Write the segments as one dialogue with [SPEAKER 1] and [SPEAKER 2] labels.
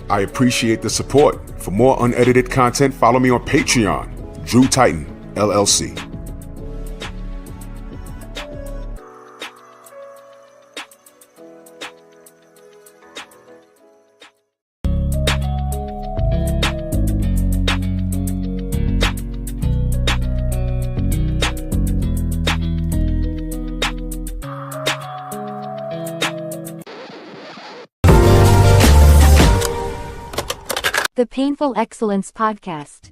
[SPEAKER 1] I appreciate the support. For more unedited content, follow me on Patreon, Drew Titan, LLC.
[SPEAKER 2] The Painful Excellence Podcast.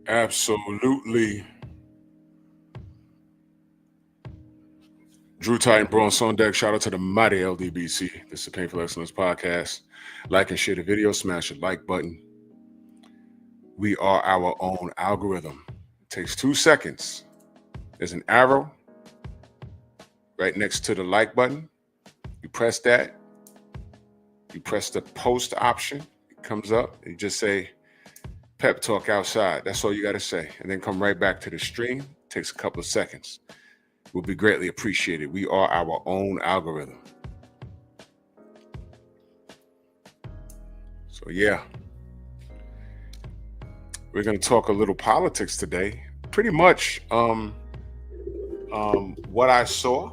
[SPEAKER 1] Absolutely. Drew Titan, Bronze on deck. Shout out to the mighty LDBC. This is the Painful Excellence Podcast. Like and share the video. Smash the like button. We are our own algorithm. It takes 2 seconds. There's an arrow right next to the like button. You press that. You press the post option. It comes up. You just say pep talk outside. That's all you got to say. And then come right back to the stream. It takes a couple of seconds. Will be greatly appreciated. We are our own algorithm. So yeah. We're going to talk a little politics today. Pretty much what I saw.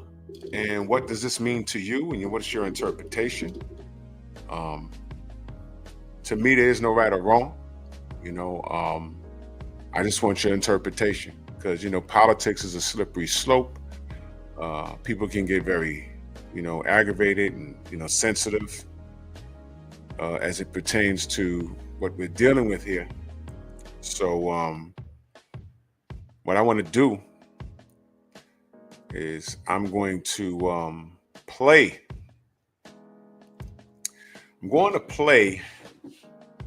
[SPEAKER 1] And what does this mean to you? And what's your interpretation? To me, there is no right or wrong. I just want your interpretation because, politics is a slippery slope. People can get very, aggravated and, sensitive as it pertains to what we're dealing with here. So what I want to do is I'm going to play. I'm going to play.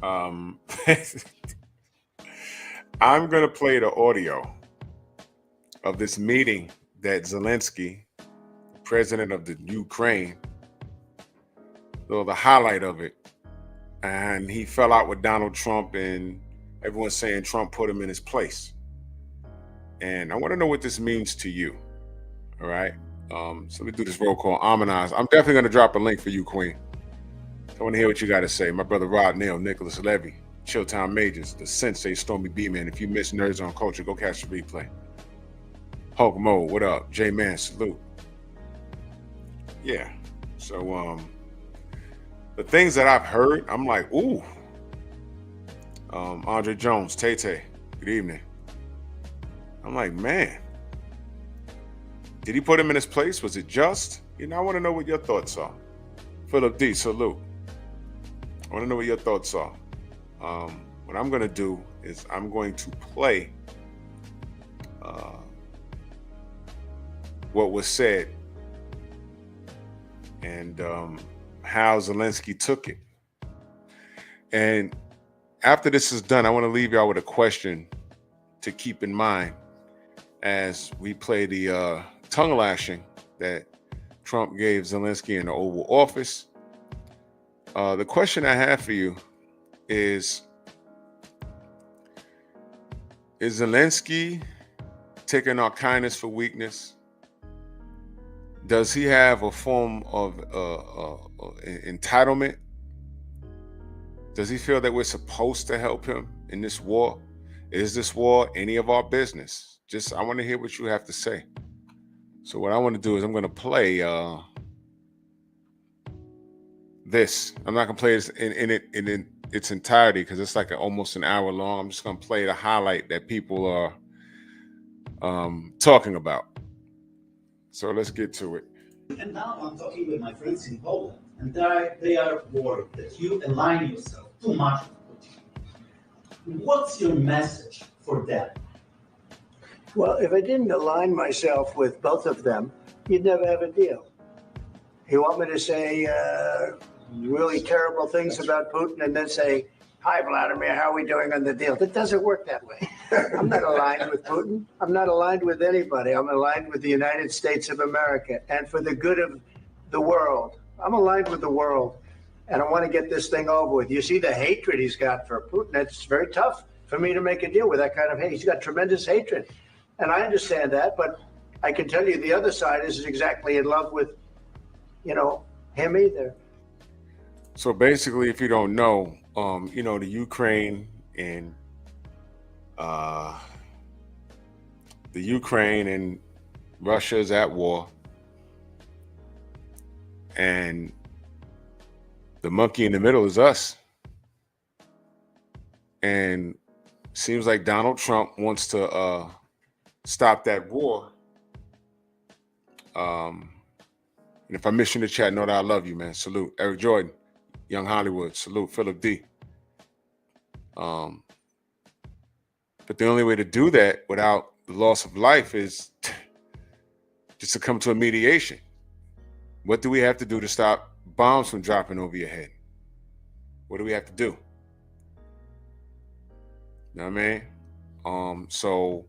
[SPEAKER 1] I'm going to play the audio of this meeting that Zelensky, president of the Ukraine, the highlight of it. And he fell out with Donald Trump, and everyone's saying Trump put him in his place. And I want to know what this means to you. All right. So let me do this roll call. Amanize. I'm definitely going to drop a link for you, Queen. I want to hear what you got to say. My brother Rod Neal, Nicholas Levy, Chilltown Majors, the Sensei, Stormy B-Man. If you miss Nerds on Culture, go catch the replay. Hulk Mode, what up? J-Man, salute. Yeah. So the things that I've heard, I'm like, ooh. Andre Jones, Tay-Tay, good evening. I'm like, man. Did he put him in his place? Was it just? I want to know what your thoughts are. Philip D, salute. I want to know what your thoughts are. What I'm going to do is I'm going to play what was said and how Zelensky took it. And after this is done, I want to leave y'all with a question to keep in mind as we play the tongue lashing that Trump gave Zelensky in the Oval Office. The question I have for you is Zelensky taking our kindness for weakness? Does he have a form of entitlement? Does he feel that we're supposed to help him in this war? Is this war any of our business? I want to hear what you have to say. So what I want to do is I'm going to play this. I'm not going to play this in its entirety because it's like almost an hour long. I'm just going to play the highlight that people are talking about. So let's get to it.
[SPEAKER 3] And now I'm talking with my friends in Poland, and they are worried that you align yourself too much with Putin. What's your message for them?
[SPEAKER 4] Well, if I didn't align myself with both of them, you'd never have a deal. You want me to say really terrible things about Putin and then say, hi, Vladimir, how are we doing on the deal? It doesn't work that way. I'm not aligned with Putin. I'm not aligned with anybody. I'm aligned with the United States of America and for the good of the world. I'm aligned with the world, and I want to get this thing over with. You see the hatred he's got for Putin. It's very tough for me to make a deal with that kind of hate. He's got tremendous hatred, and I understand that, but I can tell you the other side isn't exactly in love with, him either.
[SPEAKER 1] So basically, if you don't know, the Ukraine and uh, Russia is at war, and the monkey in the middle is us. And seems like Donald Trump wants to stop that war. And if I miss you in the chat, know that I love you, man. Salute. Eric Jordan, Young Hollywood. Salute. Philip D. But the only way to do that without the loss of life is just to come to a mediation. What do we have to do to stop bombs from dropping over your head? What do we have to do? You know what I mean? So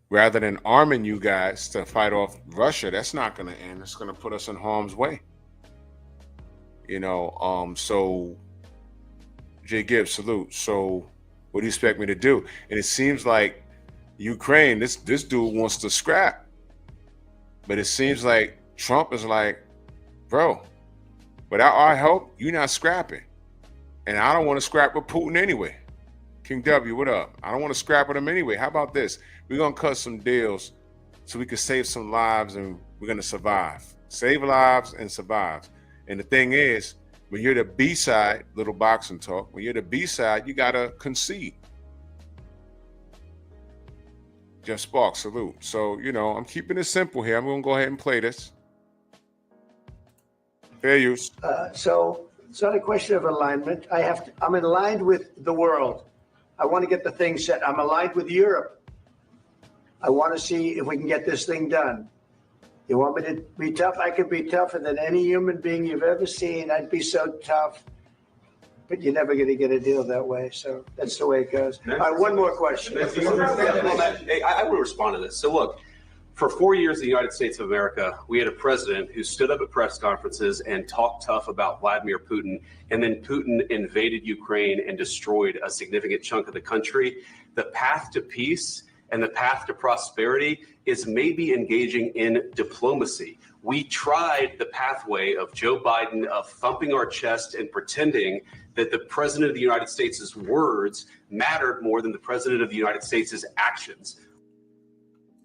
[SPEAKER 1] rather than arming you guys to fight off Russia, that's not going to end. It's going to put us in harm's way. So Jay Gibbs, salute. So what do you expect me to do? And it seems like Ukraine, this dude wants to scrap. But it seems like Trump is like, bro, without our help, you're not scrapping. And I don't want to scrap with Putin anyway. King W, what up? I don't want to scrap with him anyway. How about this? We're going to cut some deals so we can save some lives and we're going to survive. Save lives and survive. And the thing is, when you're the B side, little boxing talk, when you're the B side, you got to concede. Just Spark, salute. So, I'm keeping it simple here. I'm going to go ahead and play this. Fair use.
[SPEAKER 4] So it's not a question of alignment. I'm aligned with the world. I want to get the thing set. I'm aligned with Europe. I want to see if we can get this thing done. You want me to be tough? I could be tougher than any human being you've ever seen. I'd be so tough. But you're never going to get a deal that way. So that's the way it goes. All right, one more question.
[SPEAKER 5] I want to respond to this. So look, for 4 years in the United States of America, we had a president who stood up at press conferences and talked tough about Vladimir Putin, and then Putin invaded Ukraine and destroyed a significant chunk of the country. The path to peace and the path to prosperity is maybe engaging in diplomacy. We tried the pathway of Joe Biden, of thumping our chest and pretending that the president of the United States' words mattered more than the president of the United States' actions.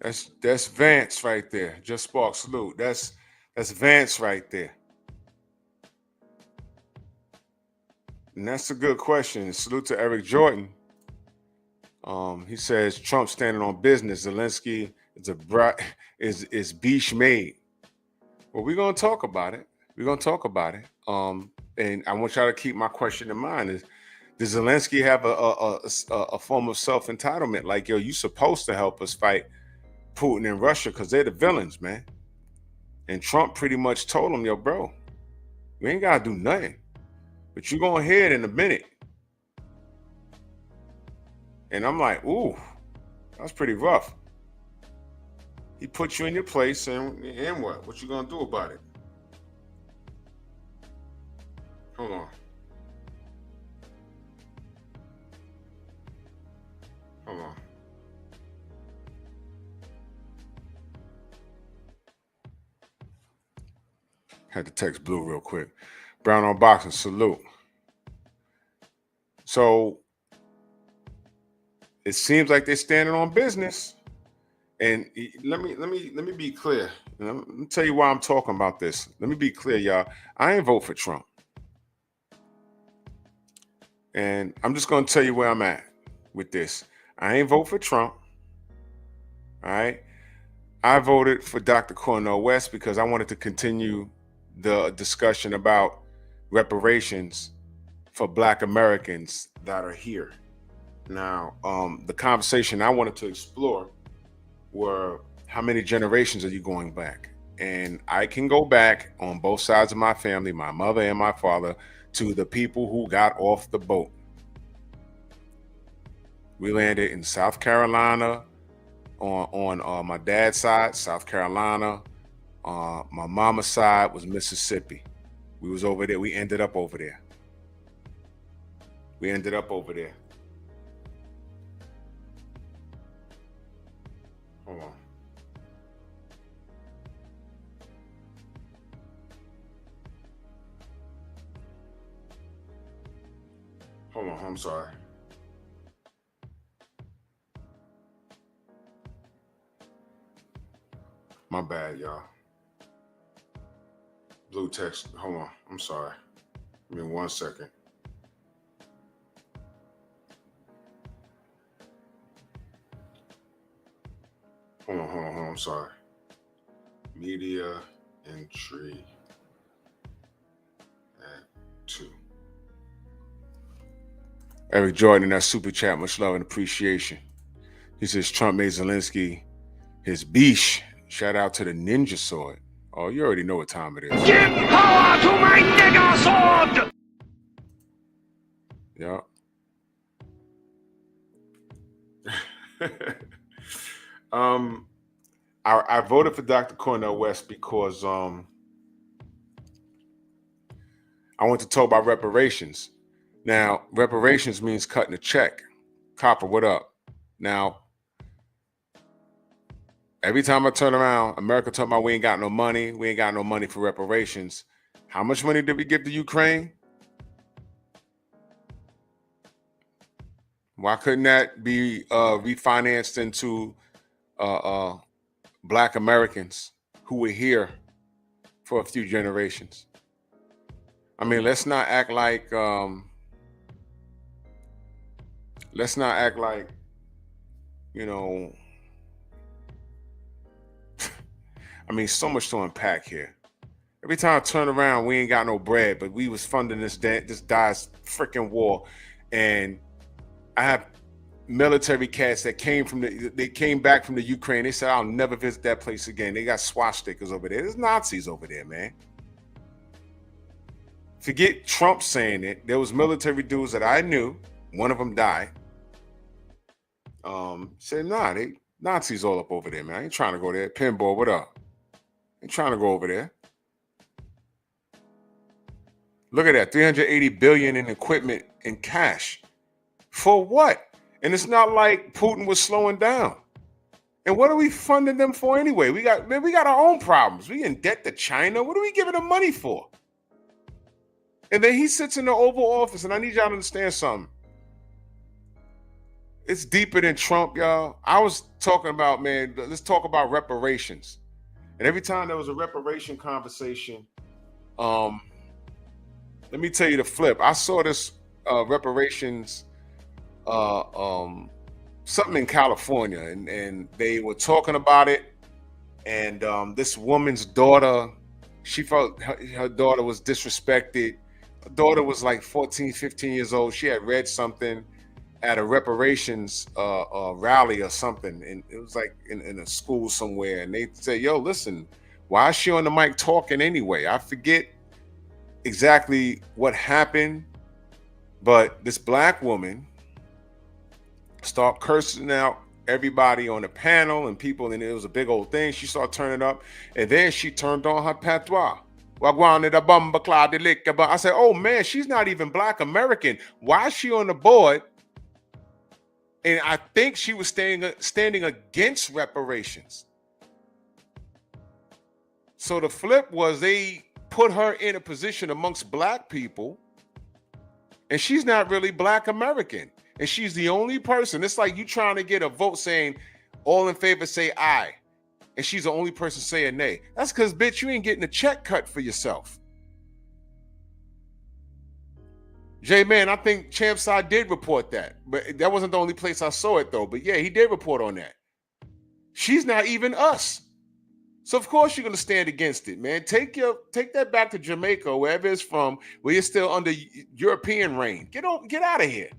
[SPEAKER 1] That's Vance right there. Just Spark, salute. That's Vance right there. And that's a good question. Salute to Eric Jordan. He says Trump standing on business. Zelensky is beach made. Well, we're gonna talk about it. And I want y'all to keep my question in mind: does Zelensky have a form of self-entitlement? Like, yo, you supposed to help us fight Putin and Russia because they're the villains, man. And Trump pretty much told him, yo, bro, we ain't gotta do nothing, but you go ahead in a minute. And I'm like, ooh, that's pretty rough. He put you in your place, and what? What you gonna do about it? Hold on. Had to text Blue real quick. Brown on boxing, salute. So it seems like they're standing on business. And let me be clear. Let me tell you why I'm talking about this. Let me be clear, y'all. I ain't vote for Trump. And I'm just gonna tell you where I'm at with this. I ain't vote for Trump. All right. I voted for Dr. Cornel West because I wanted to continue the discussion about reparations for Black Americans that are here. Now, the conversation I wanted to explore were how many generations are you going back? And I can go back on both sides of my family, my mother and my father, to the people who got off the boat. We landed in South Carolina on my dad's side, South Carolina. My mama's side was Mississippi. We was over there. We ended up over there. Hold on. Hold on, I'm sorry. My bad, y'all. Blue text. Hold on. I'm sorry. Give me 1 second. Hold on. I'm sorry. Media entry at 2. Eric Jordan, that super chat, much love and appreciation. He says Trump made Zelensky his beesh. Shout out to the ninja sword. Oh, you already know what time it is.
[SPEAKER 6] Give power to my nigger sword!
[SPEAKER 1] Yeah. I voted for Dr. Cornel West because I want to talk about reparations. Now, reparations means cutting a check. Copper, what up? Now, every time I turn around, America talking about we ain't got no money. We ain't got no money for reparations. How much money did we give to Ukraine? Why couldn't that be refinanced into Black Americans who were here for a few generations? I mean, let's not act like you know. I mean, so much to unpack here. Every time I turn around, we ain't got no bread, but we was funding this guy's freaking war, and I have military cats that came back from the Ukraine. They said, I'll never visit that place again. They got swastikas over there. There's Nazis over there, man. Forget Trump saying it. There was military dudes that I knew. One of them died. Said, nah, they Nazis all up over there, man. I ain't trying to go there. Pinball, what up? Ain't trying to go over there. Look at that, 380 billion in equipment and cash. For what? And it's not like Putin was slowing down. And what are we funding them for anyway? We got our own problems. We in debt to China. What are we giving them money for? And then he sits in the Oval Office, and I need y'all to understand something. It's deeper than Trump, y'all. I was talking about, man, let's talk about reparations. And every time there was a reparation conversation, let me tell you the flip. I saw this reparations, something in California, and they were talking about it. And this woman's daughter, she felt her daughter was disrespected. Her daughter was like 14, 15 years old. She had read something at a reparations rally or something, and it was like in a school somewhere. And they said, yo, listen, why is she on the mic talking anyway? I forget exactly what happened, but this Black woman started cursing out everybody on the panel and people, and it was a big old thing. She started turning up, and then she turned on her patois. I said, oh man, she's not even Black American. Why is she on the board? And I think she was standing against reparations. So the flip was they put her in a position amongst Black people, and she's not really Black American. And she's the only person. It's like you trying to get a vote saying all in favor say aye, and she's the only person saying nay. That's because, bitch, you ain't getting a check cut for yourself. J-Man, I think Champside did report that, but that wasn't the only place I saw it, though. But yeah, he did report on that. She's not even us. So of course you're gonna stand against it, man. Take that back to Jamaica, wherever it's from, where you're still under European reign. Get out of here.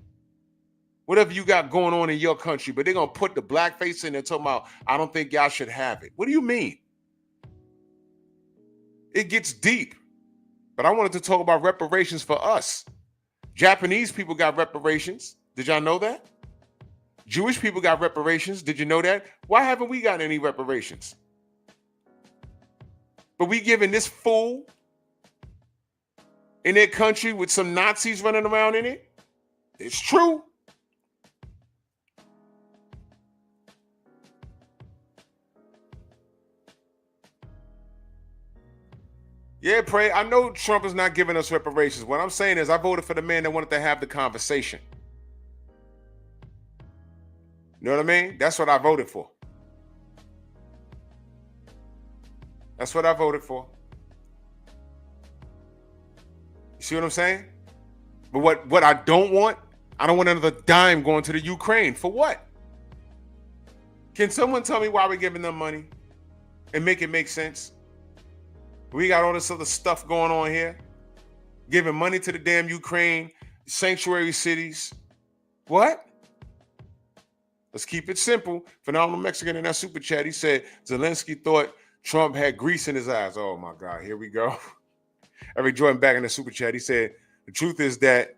[SPEAKER 1] Whatever you got going on in your country, but they're gonna put the blackface in there talking about, I don't think y'all should have it. What do you mean? It gets deep. But I wanted to talk about reparations for us. Japanese people got reparations. Did y'all know that? Jewish people got reparations. Did you know that? Why haven't we got any reparations? But we giving this fool in their country with some Nazis running around in it? It's true. Yeah, pray. I know Trump is not giving us reparations. What I'm saying is I voted for the man that wanted to have the conversation. You know what I mean? That's what I voted for. That's what I voted for. You see what I'm saying? But what I don't want another dime going to the Ukraine. For what? Can someone tell me why we're giving them money and make it make sense? We got all this other stuff going on here. Giving money to the damn Ukraine, sanctuary cities. What? Let's keep it simple. Phenomenal Mexican in that super chat, he said Zelensky thought Trump had grease in his eyes. Oh my God, here we go. Eric Jordan back in the super chat, he said the truth is that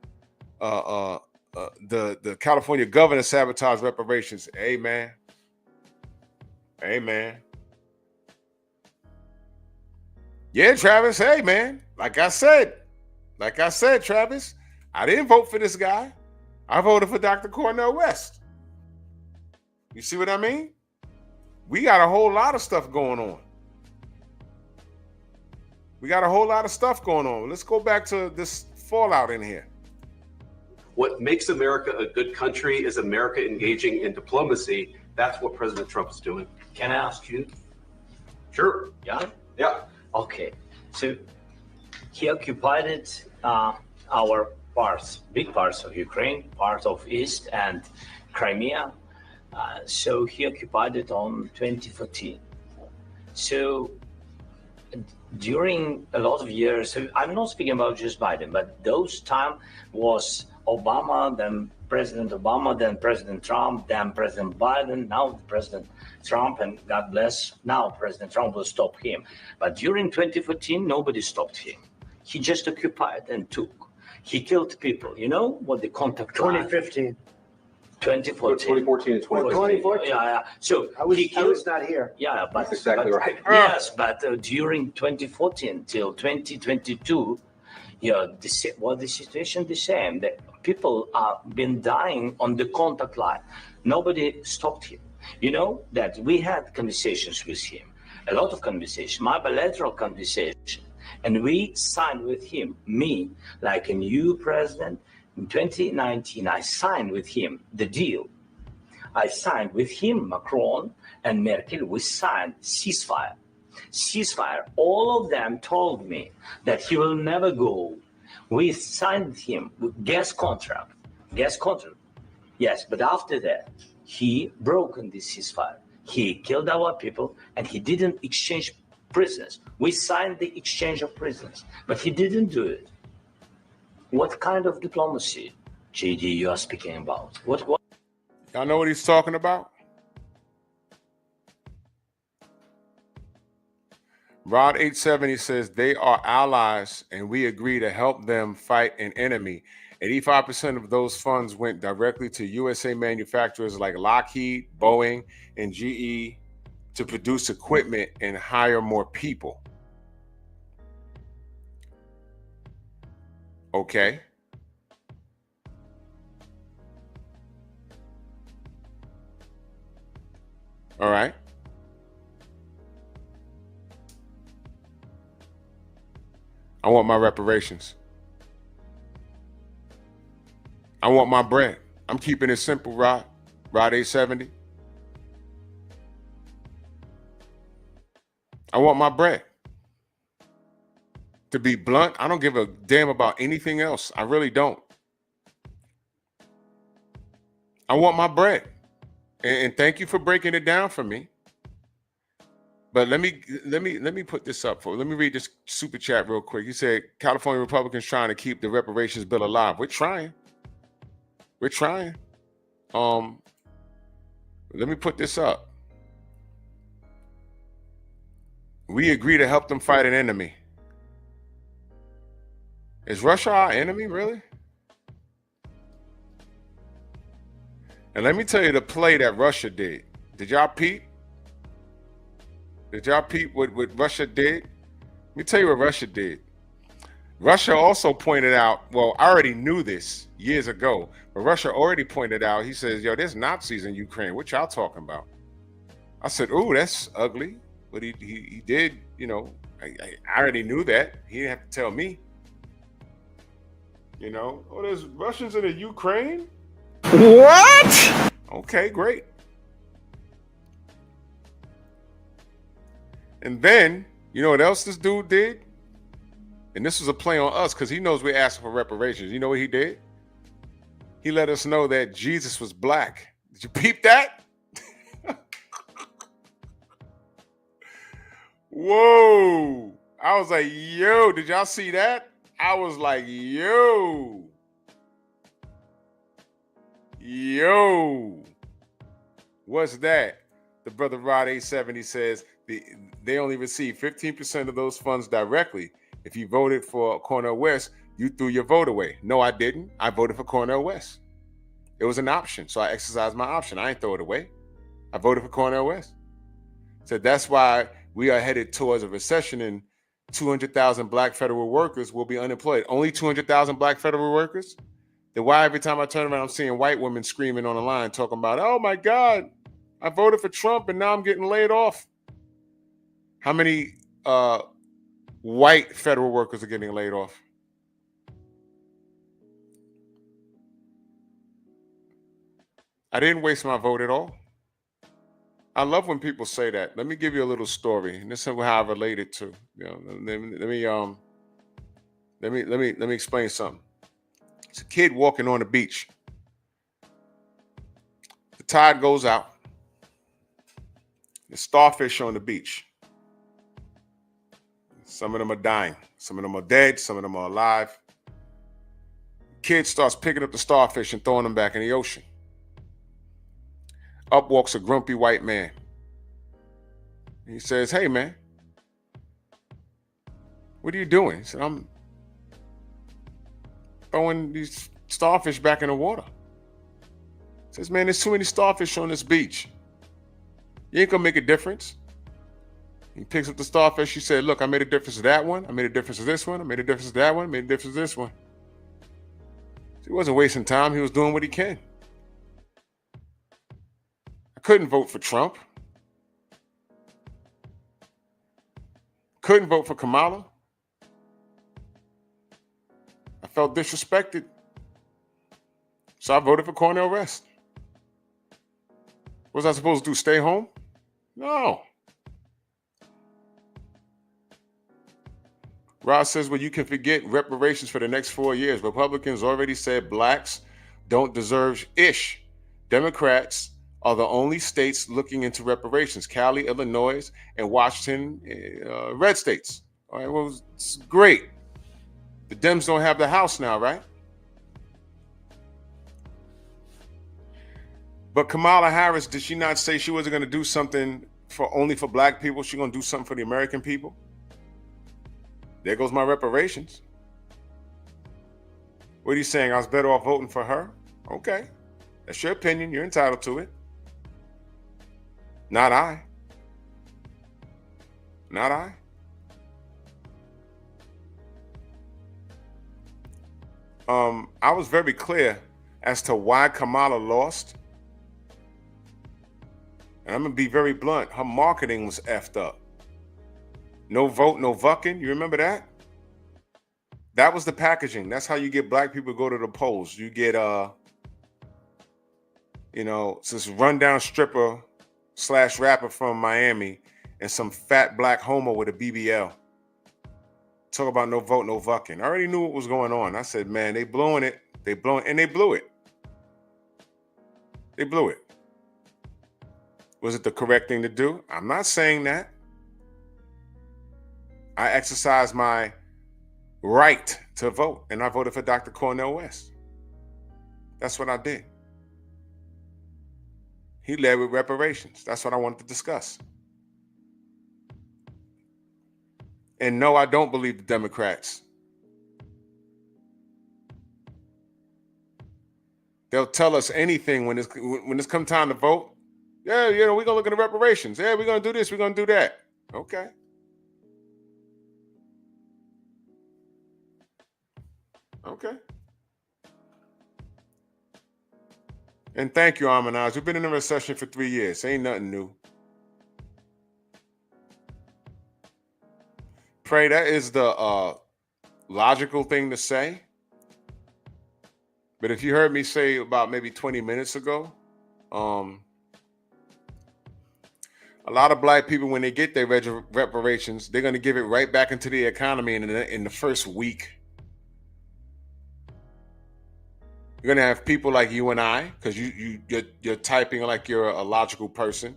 [SPEAKER 1] the California governor sabotaged reparations. Amen. Amen. Yeah, Travis. Hey, man. Like I said, Travis, I didn't vote for this guy. I voted for Dr. Cornel West. You see what I mean? We got a whole lot of stuff going on. Let's go back to this fallout in here.
[SPEAKER 5] What makes America a good country is America engaging in diplomacy. That's what President Trump is doing.
[SPEAKER 7] Can I ask you?
[SPEAKER 5] Sure.
[SPEAKER 7] Yeah?
[SPEAKER 5] Yeah.
[SPEAKER 7] Okay. So he occupied our parts, big parts of Ukraine, part of East and Crimea. So he occupied it on 2014. So during a lot of years, so I'm not speaking about just Biden, but those time was Obama, then President Obama, then President Trump, then President Biden, now President Trump, and God bless, now President Trump will stop him. But during 2014, nobody stopped him. He just occupied and took. He killed people. You know what the contact
[SPEAKER 4] 2015.
[SPEAKER 7] 2014.
[SPEAKER 5] 2014 and 2015.
[SPEAKER 4] 2014.
[SPEAKER 7] Yeah. So
[SPEAKER 4] I was not here.
[SPEAKER 7] Yeah, but
[SPEAKER 5] That's exactly right.
[SPEAKER 7] Yes, but during 2014 till 2022, the situation the same. The people have been dying on the contact line. Nobody stopped him. You know that we had conversations with him, a lot of conversations, my bilateral conversation, and we signed with him, me, like a new president. In 2019, I signed with him the deal. I signed with him, Macron and Merkel, we signed ceasefire. Ceasefire. All of them told me that he will never go. We signed him with gas contract. Yes, but after that, he broken this ceasefire. He killed our people and he didn't exchange prisoners. We signed the exchange of prisoners, but he didn't do it. What kind of diplomacy, JD, you are speaking about? What?
[SPEAKER 1] Y'all know what he's talking about? Rod 870 says they are allies and we agree to help them fight an enemy. 85% of those funds went directly to USA manufacturers like Lockheed, Boeing, and GE to produce equipment and hire more people. Okay. All right. I want my reparations. I want my bread. I'm keeping it simple, Rod. Rod 870. I want my bread. To be blunt, I don't give a damn about anything else. I really don't. I want my bread. And thank you for breaking it down for me. But let me put this up for. Let me read this super chat real quick. He said California Republicans trying to keep the reparations bill alive. We're trying. Let me put this up. We agree to help them fight an enemy. Is Russia our enemy, really? And let me tell you the play that Russia did. Did y'all peep? Did y'all peep what Russia did? Let me tell you what Russia did. Russia also pointed out, well, I already knew this years ago, but Russia already pointed out, he says, yo, there's Nazis in Ukraine. What y'all talking about? I said, ooh, that's ugly. But he did, I already knew that. He didn't have to tell me. You know, oh, there's Russians in the Ukraine?
[SPEAKER 6] What?
[SPEAKER 1] Okay, great. And then, you know what else this dude did? And this was a play on us because he knows we're asking for reparations. You know what he did? He let us know that Jesus was black. Did you peep that? Whoa. I was like, yo, did y'all see that? I was like, yo. Yo. What's that? The brother Rod 870 says they only receive 15% of those funds directly. If you voted for Cornel West, you threw your vote away. No, I didn't. I voted for Cornel West. It was an option, so I exercised my option. I ain't throw it away. I voted for Cornel West. So that's why we are headed towards a recession, and 200,000 black federal workers will be unemployed. Only 200,000 black federal workers? Then why every time I turn around, I'm seeing white women screaming on the line talking about, oh my God, I voted for Trump and now I'm getting laid off. How many white federal workers are getting laid off? I didn't waste my vote at all. I love when people say that. Let me give you a little story, and this is how I relate it to. You know, let me explain something. It's a kid walking on the beach. The tide goes out. There's starfish on the beach. Some of them are dying. Some of them are dead. Some of them are alive. The kid starts picking up the starfish and throwing them back in the ocean. Up walks a grumpy white man. He says, hey, man, what are you doing? He said, I'm throwing these starfish back in the water. He says, man, there's too many starfish on this beach. You ain't gonna make a difference. He picks up the starfish. He said, look, I made a difference to that one. I made a difference to this one. I made a difference to that one. I made a difference to this one. So he wasn't wasting time. He was doing what he can. I couldn't vote for Trump. Couldn't vote for Kamala. I felt disrespected. So I voted for Cornel West. What was I supposed to do? Stay home? No. Ross says, well, you can forget reparations for the next 4 years. Republicans already said blacks don't deserve ish. Democrats are the only states looking into reparations. Cali, Illinois, and Washington, red states. All right, well, it's great. The Dems don't have the House now, right? But Kamala Harris, did she not say she wasn't going to do something only for black people? She's going to do something for the American people? There goes my reparations. What are you saying? I was better off voting for her? Okay. That's your opinion. You're entitled to it. Not I. Not I. I was very clear as to why Kamala lost. And I'm going to be very blunt. Her marketing was effed up. No vote, no vucking. You remember that? That was the packaging. That's how you get black people to go to the polls. You get, this rundown stripper / rapper from Miami and some fat black homo with a BBL. Talk about no vote, no vucking. I already knew what was going on. I said, man, they blowing it. And they blew it. They blew it. Was it the correct thing to do? I'm not saying that. I exercised my right to vote, and I voted for Dr. Cornel West. That's what I did. He led with reparations. That's what I wanted to discuss. And no, I don't believe the Democrats. They'll tell us anything when it's come time to vote. Yeah, we're going to look at the reparations. Yeah, we're going to do this. We're going to do that. Okay. Okay. And thank you, Armanaz. We've been in a recession for 3 years. Ain't nothing new. Pray, that is the logical thing to say. But if you heard me say about maybe 20 minutes ago, a lot of black people, when they get their reparations, they're going to give it right back into the economy in the first week. You're going to have people like you and I, because you're typing like you're a logical person,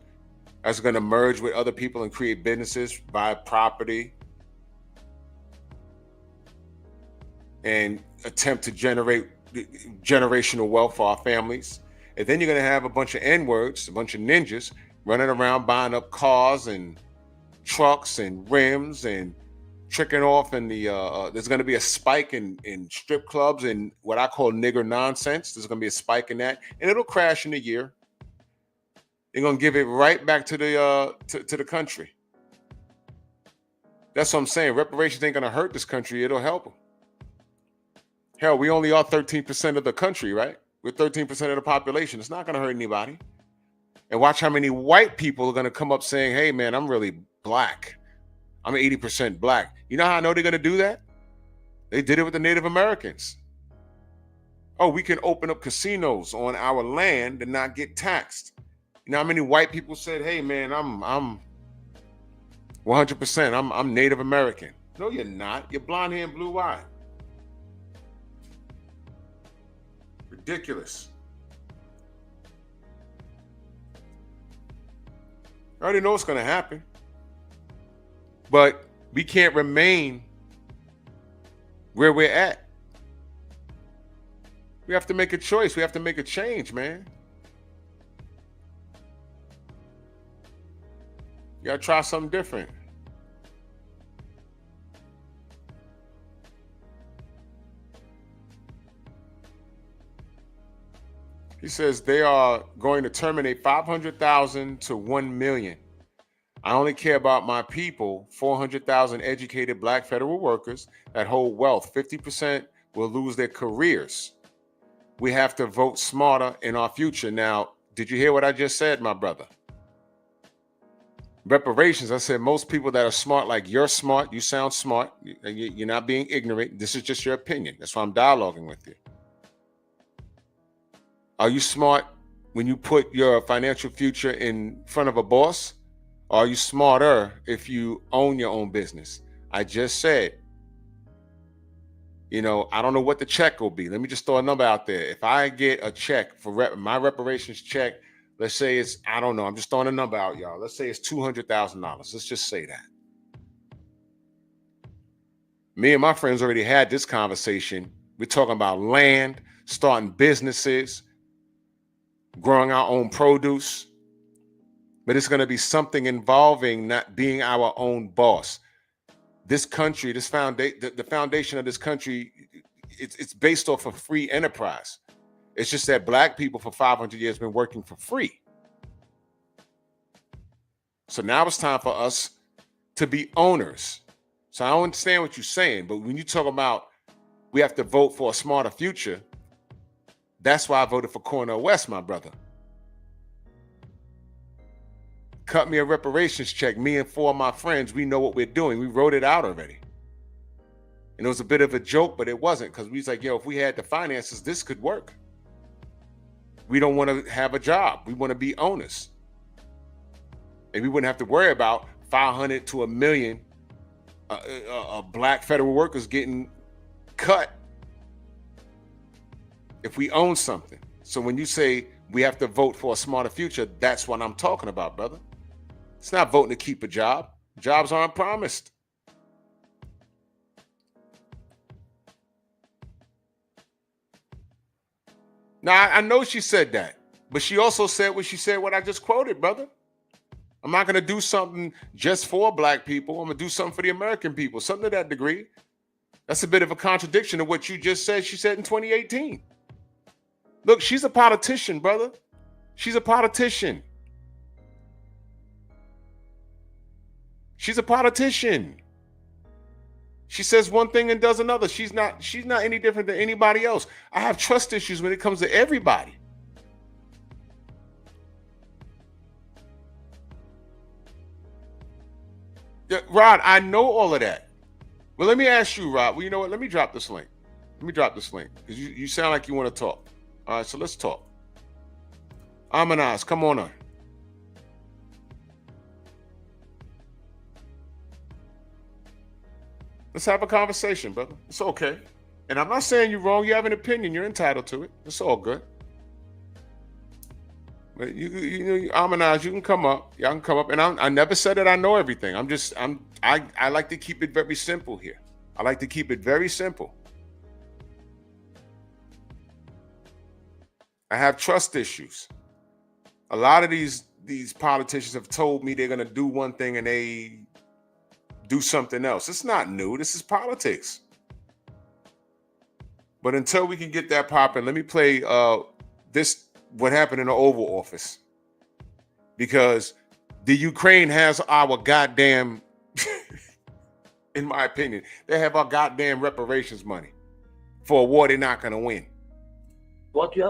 [SPEAKER 1] that's going to merge with other people and create businesses, buy property, and attempt to generate generational wealth for our families. And then you're going to have a bunch of N-words, a bunch of ninjas running around buying up cars and trucks and rims and tricking off in the there's going to be a spike in strip clubs and what I call nigger nonsense. There's going to be a spike in that, and it'll crash in a year. They're going to give it right back to the to the country. That's what I'm saying. Reparations ain't going to hurt this country. It'll help them. Hell, we only are 13% of the country, right? We're 13% of the population. It's not going to hurt anybody. And watch how many white people are going to come up saying, hey, man, I'm really black. I'm 80% black. You know how I know they're going to do that? They did it with the Native Americans. Oh, we can open up casinos on our land and not get taxed. You know how many white people said, hey, man, I'm 100%. I'm Native American. No, you're not. You're blonde hair and blue eye. Ridiculous. I already know what's going to happen. But we can't remain where we're at. We have to make a choice. We have to make a change, man. You got to try something different. He says they are going to terminate 500,000 to 1 million. I only care about my people, 400,000 educated black federal workers that hold wealth. 50% will lose their careers. We have to vote smarter in our future. Now, did you hear what I just said, my brother? Reparations, I said most people that are smart, like you're smart, you sound smart, you're not being ignorant. This is just your opinion. That's why I'm dialoguing with you. Are you smart when you put your financial future in front of a boss? Or are you smarter if you own your own business? I just said, you know, I don't know what the check will be. Let me just throw a number out there. If I get a check for my reparations check, let's say it's, I don't know, I'm just throwing a number out, y'all. Let's say it's $200,000. Let's just say that. Me and my friends already had this conversation. We're talking about land, starting businesses, growing our own produce. But it's going to be something involving not being our own boss. This country, this the foundation of this country, it's based off of free enterprise. It's just that black people for 500 years been working for free. So now it's time for us to be owners. So I don't understand what you're saying, but when you talk about we have to vote for a smarter future, that's why I voted for Cornel West, my brother. Cut me a reparations check. Me and 4 of my friends, we know what we're doing. We wrote it out already. And it was a bit of a joke, but it wasn't, because we was like, yo, if we had the finances, this could work. We don't want to have a job. We want to be owners. And we wouldn't have to worry about 500 to 1 million black federal workers getting cut if we own something. So when you say we have to vote for a smarter future, that's what I'm talking about, brother. It's not voting to keep a job. Jobs aren't promised. Now, I know she said that, but she also said what I just quoted, brother. I'm not going to do something just for black people. I'm going to do something for the American people, something to that degree. That's a bit of a contradiction to what you just said she said in 2018. Look, she's a politician, brother. She's a politician. She's a politician. She says one thing and does another. She's not any different than anybody else. I have trust issues when it comes to everybody. Yeah, Rod, I know all of that. Well, let me ask you, Rob. Well, you know what? Let me drop this link. Because you sound like you want to talk. All right, so let's talk. Amanaz, come on on. Let's have a conversation, brother. It's okay. And I'm not saying you're wrong. You have an opinion. You're entitled to it. It's all good. But you Amanaz, you can come up. Y'all can come up. And I never said that I know everything. I like to keep it very simple here. I like to keep it very simple. I have trust issues. A lot of these politicians have told me they're gonna do one thing and they do something else. It's not new. This is politics. But until we can get that popping, let me play what happened in the Oval Office. Because the Ukraine has our goddamn, in my opinion, they have our goddamn reparations money for a war they're not gonna win.
[SPEAKER 7] What do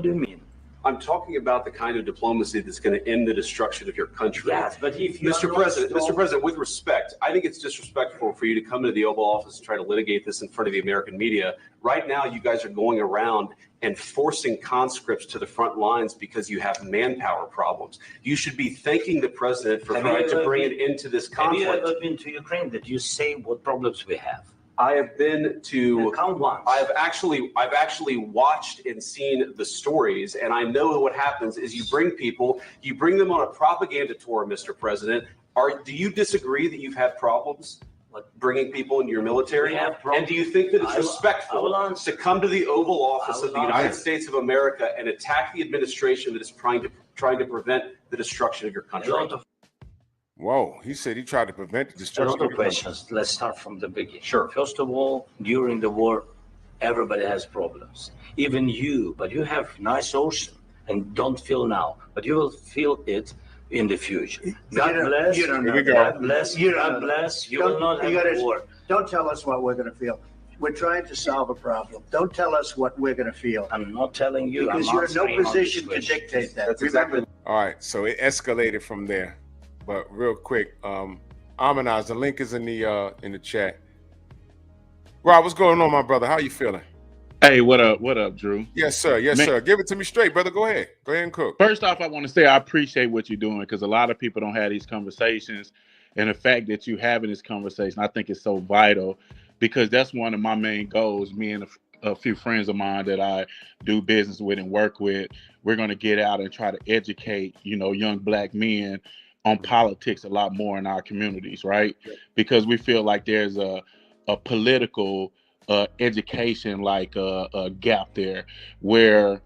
[SPEAKER 7] you mean?
[SPEAKER 5] I'm talking about the kind of diplomacy that's going to end the destruction of your country.
[SPEAKER 7] Yes, but if you
[SPEAKER 5] Mr. President, with respect, I think it's disrespectful for you to come into the Oval Office and try to litigate this in front of the American media. Right now, you guys are going around and forcing conscripts to the front lines because you have manpower problems. You should be thanking the president for trying to bring an end to this conflict.
[SPEAKER 7] Have you ever been to Ukraine? Did you say what problems we have?
[SPEAKER 5] I have been to.
[SPEAKER 7] Count once.
[SPEAKER 5] I've actually watched and seen the stories, and I know what happens is you bring them on a propaganda tour, Mr. President. Do you disagree that you've had problems bringing people into your military? And do you think that it's respectful to come to the Oval Office of the United States of America and attack the administration that is trying to prevent the destruction of your country?
[SPEAKER 1] Whoa, he said he tried to prevent the destruction.
[SPEAKER 7] A lot of questions. Let's start from the beginning.
[SPEAKER 5] Sure.
[SPEAKER 7] First of all, during the war, everybody has problems. Even you, but you have nice ocean and don't feel now, but you will feel it in the future. God bless.
[SPEAKER 4] You don't know.
[SPEAKER 1] Here we go.
[SPEAKER 7] God bless. God bless. You will not have war.
[SPEAKER 4] Don't tell us what we're going to feel. We're trying to solve a problem. Don't tell us what we're going to feel.
[SPEAKER 7] I'm not telling you.
[SPEAKER 4] Because you're in no position to dictate that.
[SPEAKER 5] That's exactly.
[SPEAKER 1] All right, so it escalated from there. But real quick, Amanaz, the link is in the chat. Rob, what's going on, my brother? How you feeling?
[SPEAKER 6] Hey, what up, Drew?
[SPEAKER 1] Yes, sir. Yes, sir. Give it to me straight, brother. Go ahead and cook.
[SPEAKER 6] First off, I want to say I appreciate what you're doing because a lot of people don't have these conversations, and the fact that you having this conversation, I think is so vital because that's one of my main goals. Me and a few friends of mine that I do business with and work with, we're going to get out and try to educate, young Black men on politics a lot more in our communities, right? Because we feel like there's a political education a gap there where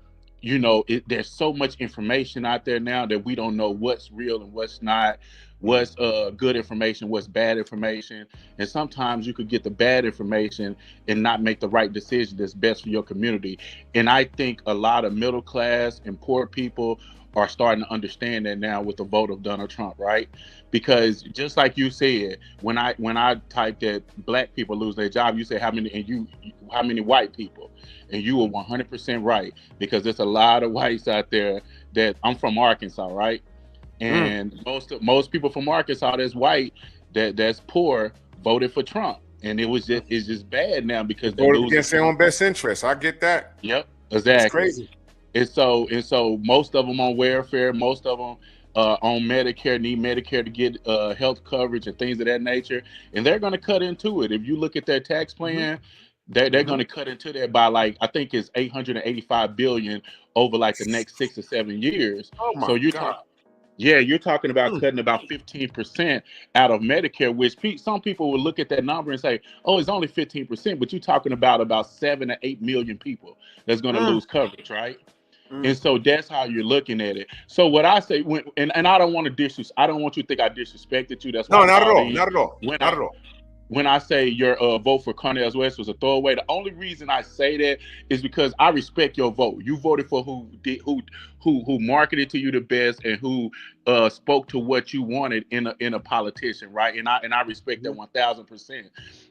[SPEAKER 6] there's so much information out there now that we don't know what's real and what's not, what's good information, what's bad information. And sometimes you could get the bad information and not make the right decision that's best for your community. And I think a lot of middle class and poor people are starting to understand that now with the vote of Donald Trump, right? Because just like you said, when I typed that Black people lose their job, you say how many white people, and you were 100% right, because there's a lot of whites out there that I'm from Arkansas, right? And most people from Arkansas that's white that's poor voted for Trump, and it's just bad now because they
[SPEAKER 1] voted against their own best interest. I get that.
[SPEAKER 6] Yep, exactly.
[SPEAKER 1] It's crazy.
[SPEAKER 6] And so most of them on welfare, most of them on Medicare, need Medicare to get health coverage and things of that nature. And they're going to cut into it. If you look at their tax plan, they're going to cut into that by I think it's $885 billion over the next 6 or 7 years.
[SPEAKER 1] Oh my God.
[SPEAKER 6] You're talking about cutting about 15% out of Medicare, which some people will look at that number and say, oh, it's only 15%, but you're talking about 7 to 8 million people that's going to lose coverage, right? And so that's how you're looking at it. So what I say, and I don't want to I don't want you to think I disrespected you. That's why
[SPEAKER 1] not at all.
[SPEAKER 6] When I say your vote for Cornel West was a throwaway, the only reason I say that is because I respect your vote. You voted for who marketed to you the best and who spoke to what you wanted in a politician, right? And I respect that 1,000%.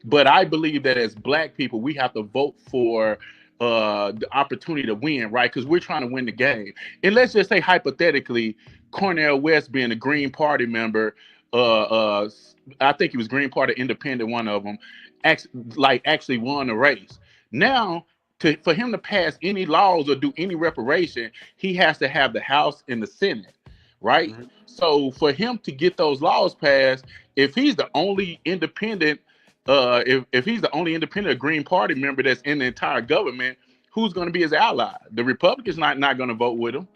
[SPEAKER 6] But I believe that as Black people, we have to vote for the opportunity to win, right? Because we're trying to win the game. And let's just say hypothetically, Cornel West being a Green Party member I think he was Green Party Independent, one of them, actually won the race. Now, for him to pass any laws or do any reparation, he has to have the House and the Senate, right?
[SPEAKER 1] Mhm.
[SPEAKER 6] So for him to get those laws passed, if he's the only independent, if he's the only independent Green Party member that's in the entire government, who's going to be his ally? The Republicans not going to vote with him.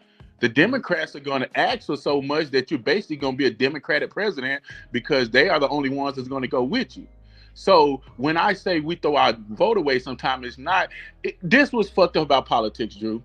[SPEAKER 6] The Democrats are going to ask for so much that you're basically going to be a Democratic president because they are the only ones that's going to go with you. So when I say we throw our vote away, sometimes it's not. This was fucked up about politics, Drew.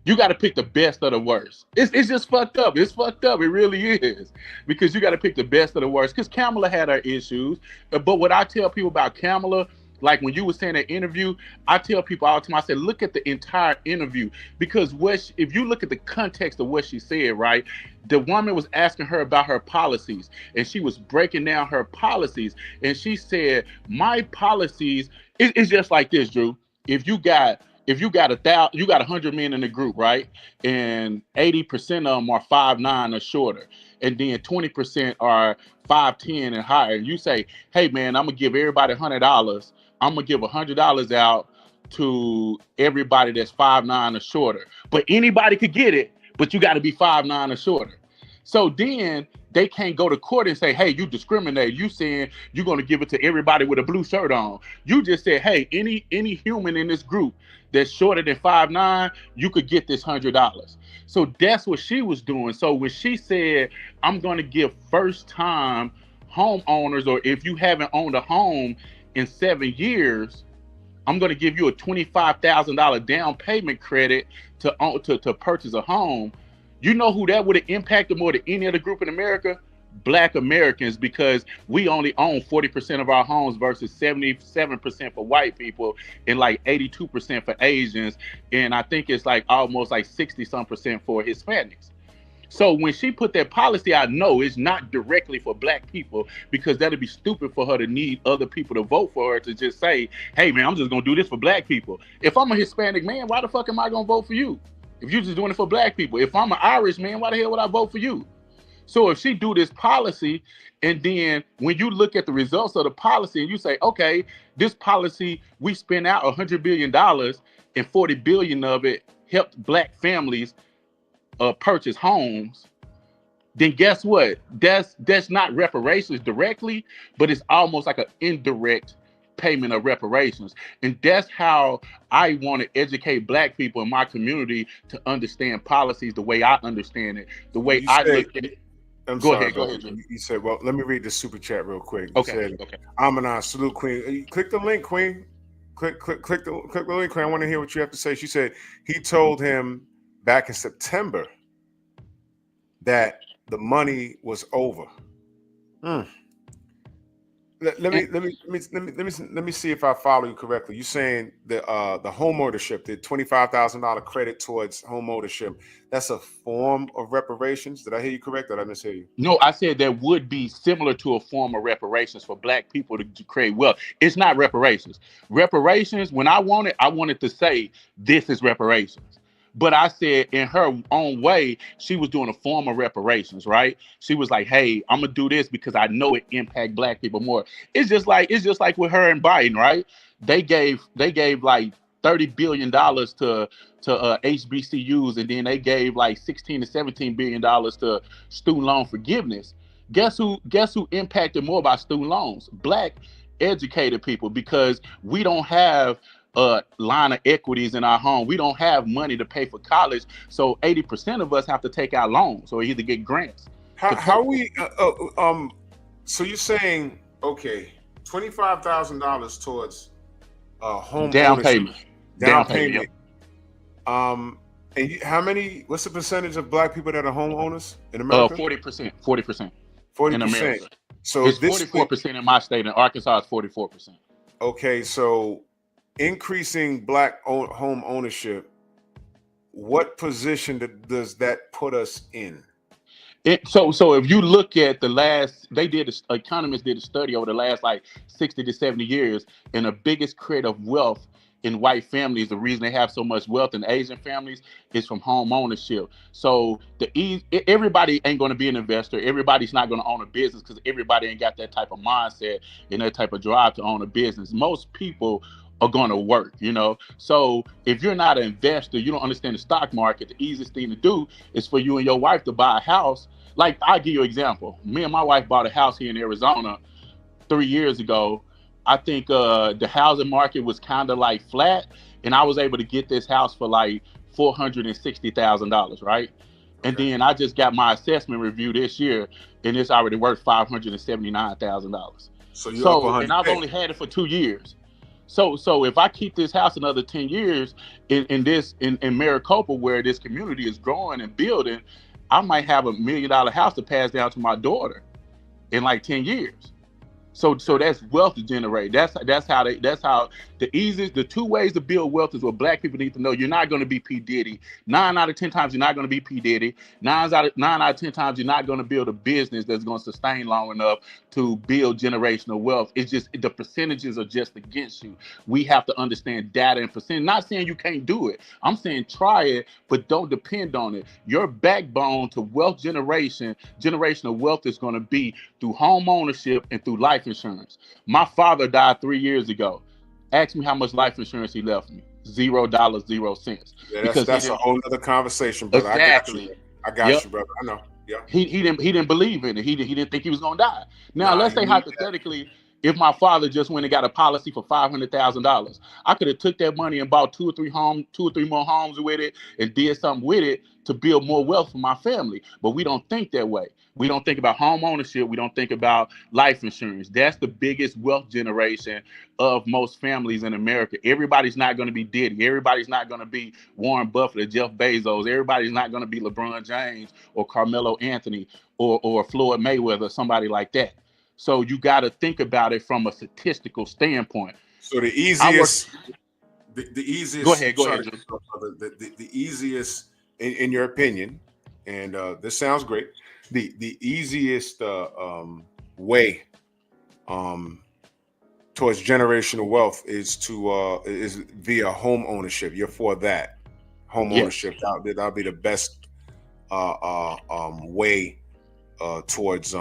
[SPEAKER 6] You got to pick the best of the worst. It's just fucked up. It's fucked up. It really is. Because you got to pick the best of the worst. Because Kamala had her issues. But what I tell people about Kamala, like when you were saying that interview, I tell people all the time, I said, look at the entire interview. Because if you look at the context of what she said, right, the woman was asking her about her policies. And she was breaking down her policies. And she said, my policies, it's just like this, Drew. If you got 100 men in the group, right? And 80% of them are 5'9" or shorter, and then 20% are 5'10" and higher. And you say, hey man, I'm gonna give everybody $100. I'm gonna give $100 out to everybody that's 5'9" or shorter. But anybody could get it, but you got to be 5'9" or shorter. So then they can't go to court and say, hey, you discriminate. You saying you're going to give it to everybody with a blue shirt on. You just said, hey, any human in this group that's shorter than 5'9", you could get this $100. So that's what she was doing. So when she said, I'm going to give first time homeowners, or if you haven't owned a home in 7 years, I'm going to give you a $25,000 down payment credit to purchase a home. You know who that would have impacted more than any other group in America? Black Americans, because we only own 40% of our homes versus 77% for white people and like 82% for Asians. And I think it's like almost like 60% for Hispanics. So when she put that policy, I know it's not directly for black people, because that'd be stupid for her to need other people to vote for her to just say, hey man, I'm just gonna do this for black people. If I'm a Hispanic man, why the fuck am I gonna vote for you? If you're just doing it for black people. If I'm an Irish man, why the hell would I vote for you? So if she do this policy, and then when you look at the results of the policy and you say, okay, this policy, we spent out $100 billion and 40 billion of it helped black families purchase homes, then guess what? That's not reparations directly, but it's almost like an indirect payment of reparations. And that's how I want to educate black people in my community to understand policies the way I understand it, the way I look at it. Go ahead.
[SPEAKER 1] You said, well, let me read the super chat real quick. You
[SPEAKER 6] Okay.
[SPEAKER 1] said, Amina, salute Queen. Click the link, Queen. Click the link, Queen. I want to hear what you have to say. She said he told him back in September that the money was over. Let me see if I follow you correctly. You're saying the home ownership, the $25,000 credit towards home ownership, that's a form of reparations. Did I hear you correct? Or did I mishear you?
[SPEAKER 6] No, I said that would be similar to a form of reparations for black people to create wealth. It's not reparations. Reparations, when I wanted to say this is reparations. But I said in her own way, she was doing a form of reparations, right? She was like, hey, I'm gonna do this because I know it impact black people more. It's just like with her and Biden, right? They gave like $30 billion to HBCUs, and then they gave like $16 to $17 billion to student loan forgiveness. Guess who impacted more by student loans? Black educated people, because we don't have a line of equities in our home. We don't have money to pay for college, so 80% of us have to take out loans or either get grants.
[SPEAKER 1] How we? So you're saying, okay, $25,000 towards home
[SPEAKER 6] down
[SPEAKER 1] ownership,
[SPEAKER 6] payment.
[SPEAKER 1] down payment. And how many? What's the percentage of black people that are homeowners in America?
[SPEAKER 6] 40%.
[SPEAKER 1] 40%
[SPEAKER 6] in America.
[SPEAKER 1] So
[SPEAKER 6] it's 44% in my state. In Arkansas, it's 44%.
[SPEAKER 1] Okay, so increasing black home ownership, what position does that put us in?
[SPEAKER 6] So if you look at economists did a study over the last like 60 to 70 years, and the biggest creator of wealth in white families, the reason they have so much wealth in Asian families is from home ownership. So everybody ain't going to be an investor. Everybody's not going to own a business because everybody ain't got that type of mindset and that type of drive to own a business. Most people are going to work, you know. So if you're not an investor, you don't understand the stock market, the easiest thing to do is for you and your wife to buy a house. Like, I'll give you an example. Me and my wife bought a house here in Arizona 3 years ago. I think the housing market was kind of like flat, and I was able to get this house for like $460,000, right? And
[SPEAKER 1] Okay.
[SPEAKER 6] then I just got my assessment review this year, and it's already worth $579,000.
[SPEAKER 1] So you're up
[SPEAKER 6] So, and I've
[SPEAKER 1] 100K.
[SPEAKER 6] only had it for 2 years. So if I keep this house another 10 years in Maricopa, where this community is growing and building, I might have $1 million house to pass down to my daughter in like 10 years. So that's wealth to generate. That's how the two ways to build wealth is what black people need to know. You're not going to be P. Diddy. 9 out of 10 times you're not going to be P. Diddy. 9 out of 10 times you're not going to build a business that's going to sustain long enough to build generational wealth. It's just the percentages are just against you. We have to understand data and percent. Not saying you can't do it. I'm saying try it, but don't depend on it. Your backbone to wealth generation, generational wealth is going to be through home ownership and through life insurance. My father died 3 years ago. Ask me how much life insurance he left me. $0, 0 cents.
[SPEAKER 1] Yeah,
[SPEAKER 6] Because
[SPEAKER 1] that's a whole other conversation, brother.
[SPEAKER 6] exactly.
[SPEAKER 1] I got you, brother. I know. Yeah.
[SPEAKER 6] He didn't believe in it. He didn't think he was gonna die. Now
[SPEAKER 1] Nah,
[SPEAKER 6] let's
[SPEAKER 1] you
[SPEAKER 6] say
[SPEAKER 1] need that.
[SPEAKER 6] hypothetically, if my father just went and got a policy for $500,000, I could have took that money and bought two or three more homes with it, and did something with it to build more wealth for my family. But we don't think that way. We don't think about home ownership. We don't think about life insurance. That's the biggest wealth generation of most families in America. Everybody's not going to be Diddy. Everybody's not going to be Warren Buffett or Jeff Bezos. Everybody's not going to be LeBron James or Carmelo Anthony or Floyd Mayweather or somebody like that. So you got to think about it from a statistical standpoint.
[SPEAKER 1] So the
[SPEAKER 6] I work.
[SPEAKER 1] easiest, the easiest.
[SPEAKER 6] Go ahead,
[SPEAKER 1] sorry,
[SPEAKER 6] Drew.
[SPEAKER 1] brother, the easiest, in your opinion, and this sounds great. The easiest way towards generational wealth is via home ownership. You're for that home
[SPEAKER 6] Yes.
[SPEAKER 1] ownership. That'll be the best way towards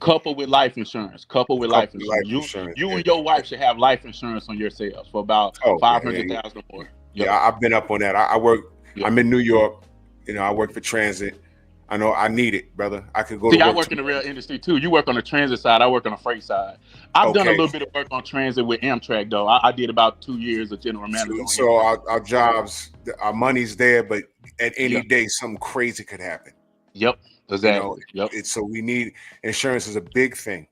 [SPEAKER 6] Couple with life insurance. Couple with life insurance. You and your wife should have life insurance on yourselves for about $500,000 more. Yep.
[SPEAKER 1] Yeah, I've been up on that. I work.
[SPEAKER 6] Yep.
[SPEAKER 1] I'm in New York. You know, I work for transit. I know I need it, brother. I could go
[SPEAKER 6] See,
[SPEAKER 1] to
[SPEAKER 6] I
[SPEAKER 1] work
[SPEAKER 6] work in the rail industry too. You work on the transit side. I work on the freight side. I've done a little bit of work on transit with Amtrak, though. I did about 2 years of general manager.
[SPEAKER 1] So our jobs, our money's there, but at any day, something crazy could happen.
[SPEAKER 6] Yep, exactly.
[SPEAKER 1] So we need insurance is a big thing.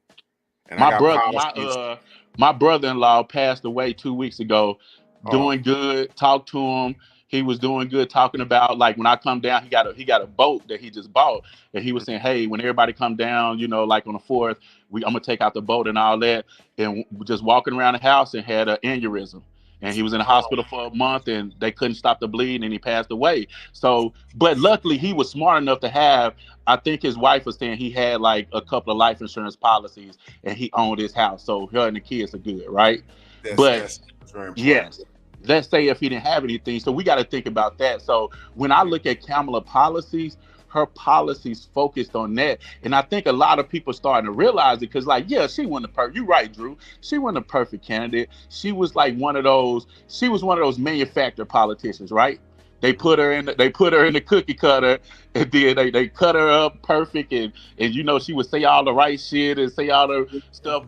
[SPEAKER 1] And
[SPEAKER 6] my brother-in-law passed away 2 weeks ago. Doing good. Talked to him. He was doing good, talking about, like, when I come down, he got a boat that he just bought, and he was saying, hey, when everybody come down, you know, like on the 4th, I'm gonna take out the boat and all that, and just walking around the house and had an aneurysm, and he was in the hospital for a month, and they couldn't stop the bleeding, and he passed away. So, but luckily he was smart enough to have, I think his wife was saying he had like a couple of life insurance policies, and he owned his house, so her and the kids are good, right? That's very important. Yes. Let's say if he didn't have anything. So we got to think about that. So when I look at Kamala policies, her policies focused on that. And I think a lot of people starting to realize it because, like, yeah, she wasn't the perfect. You're right, Drew. She wasn't a perfect candidate. She was like one of those manufactured politicians, right? They put her in the cookie cutter, and then they cut her up perfect, and you know, she would say all the right shit and say all the stuff,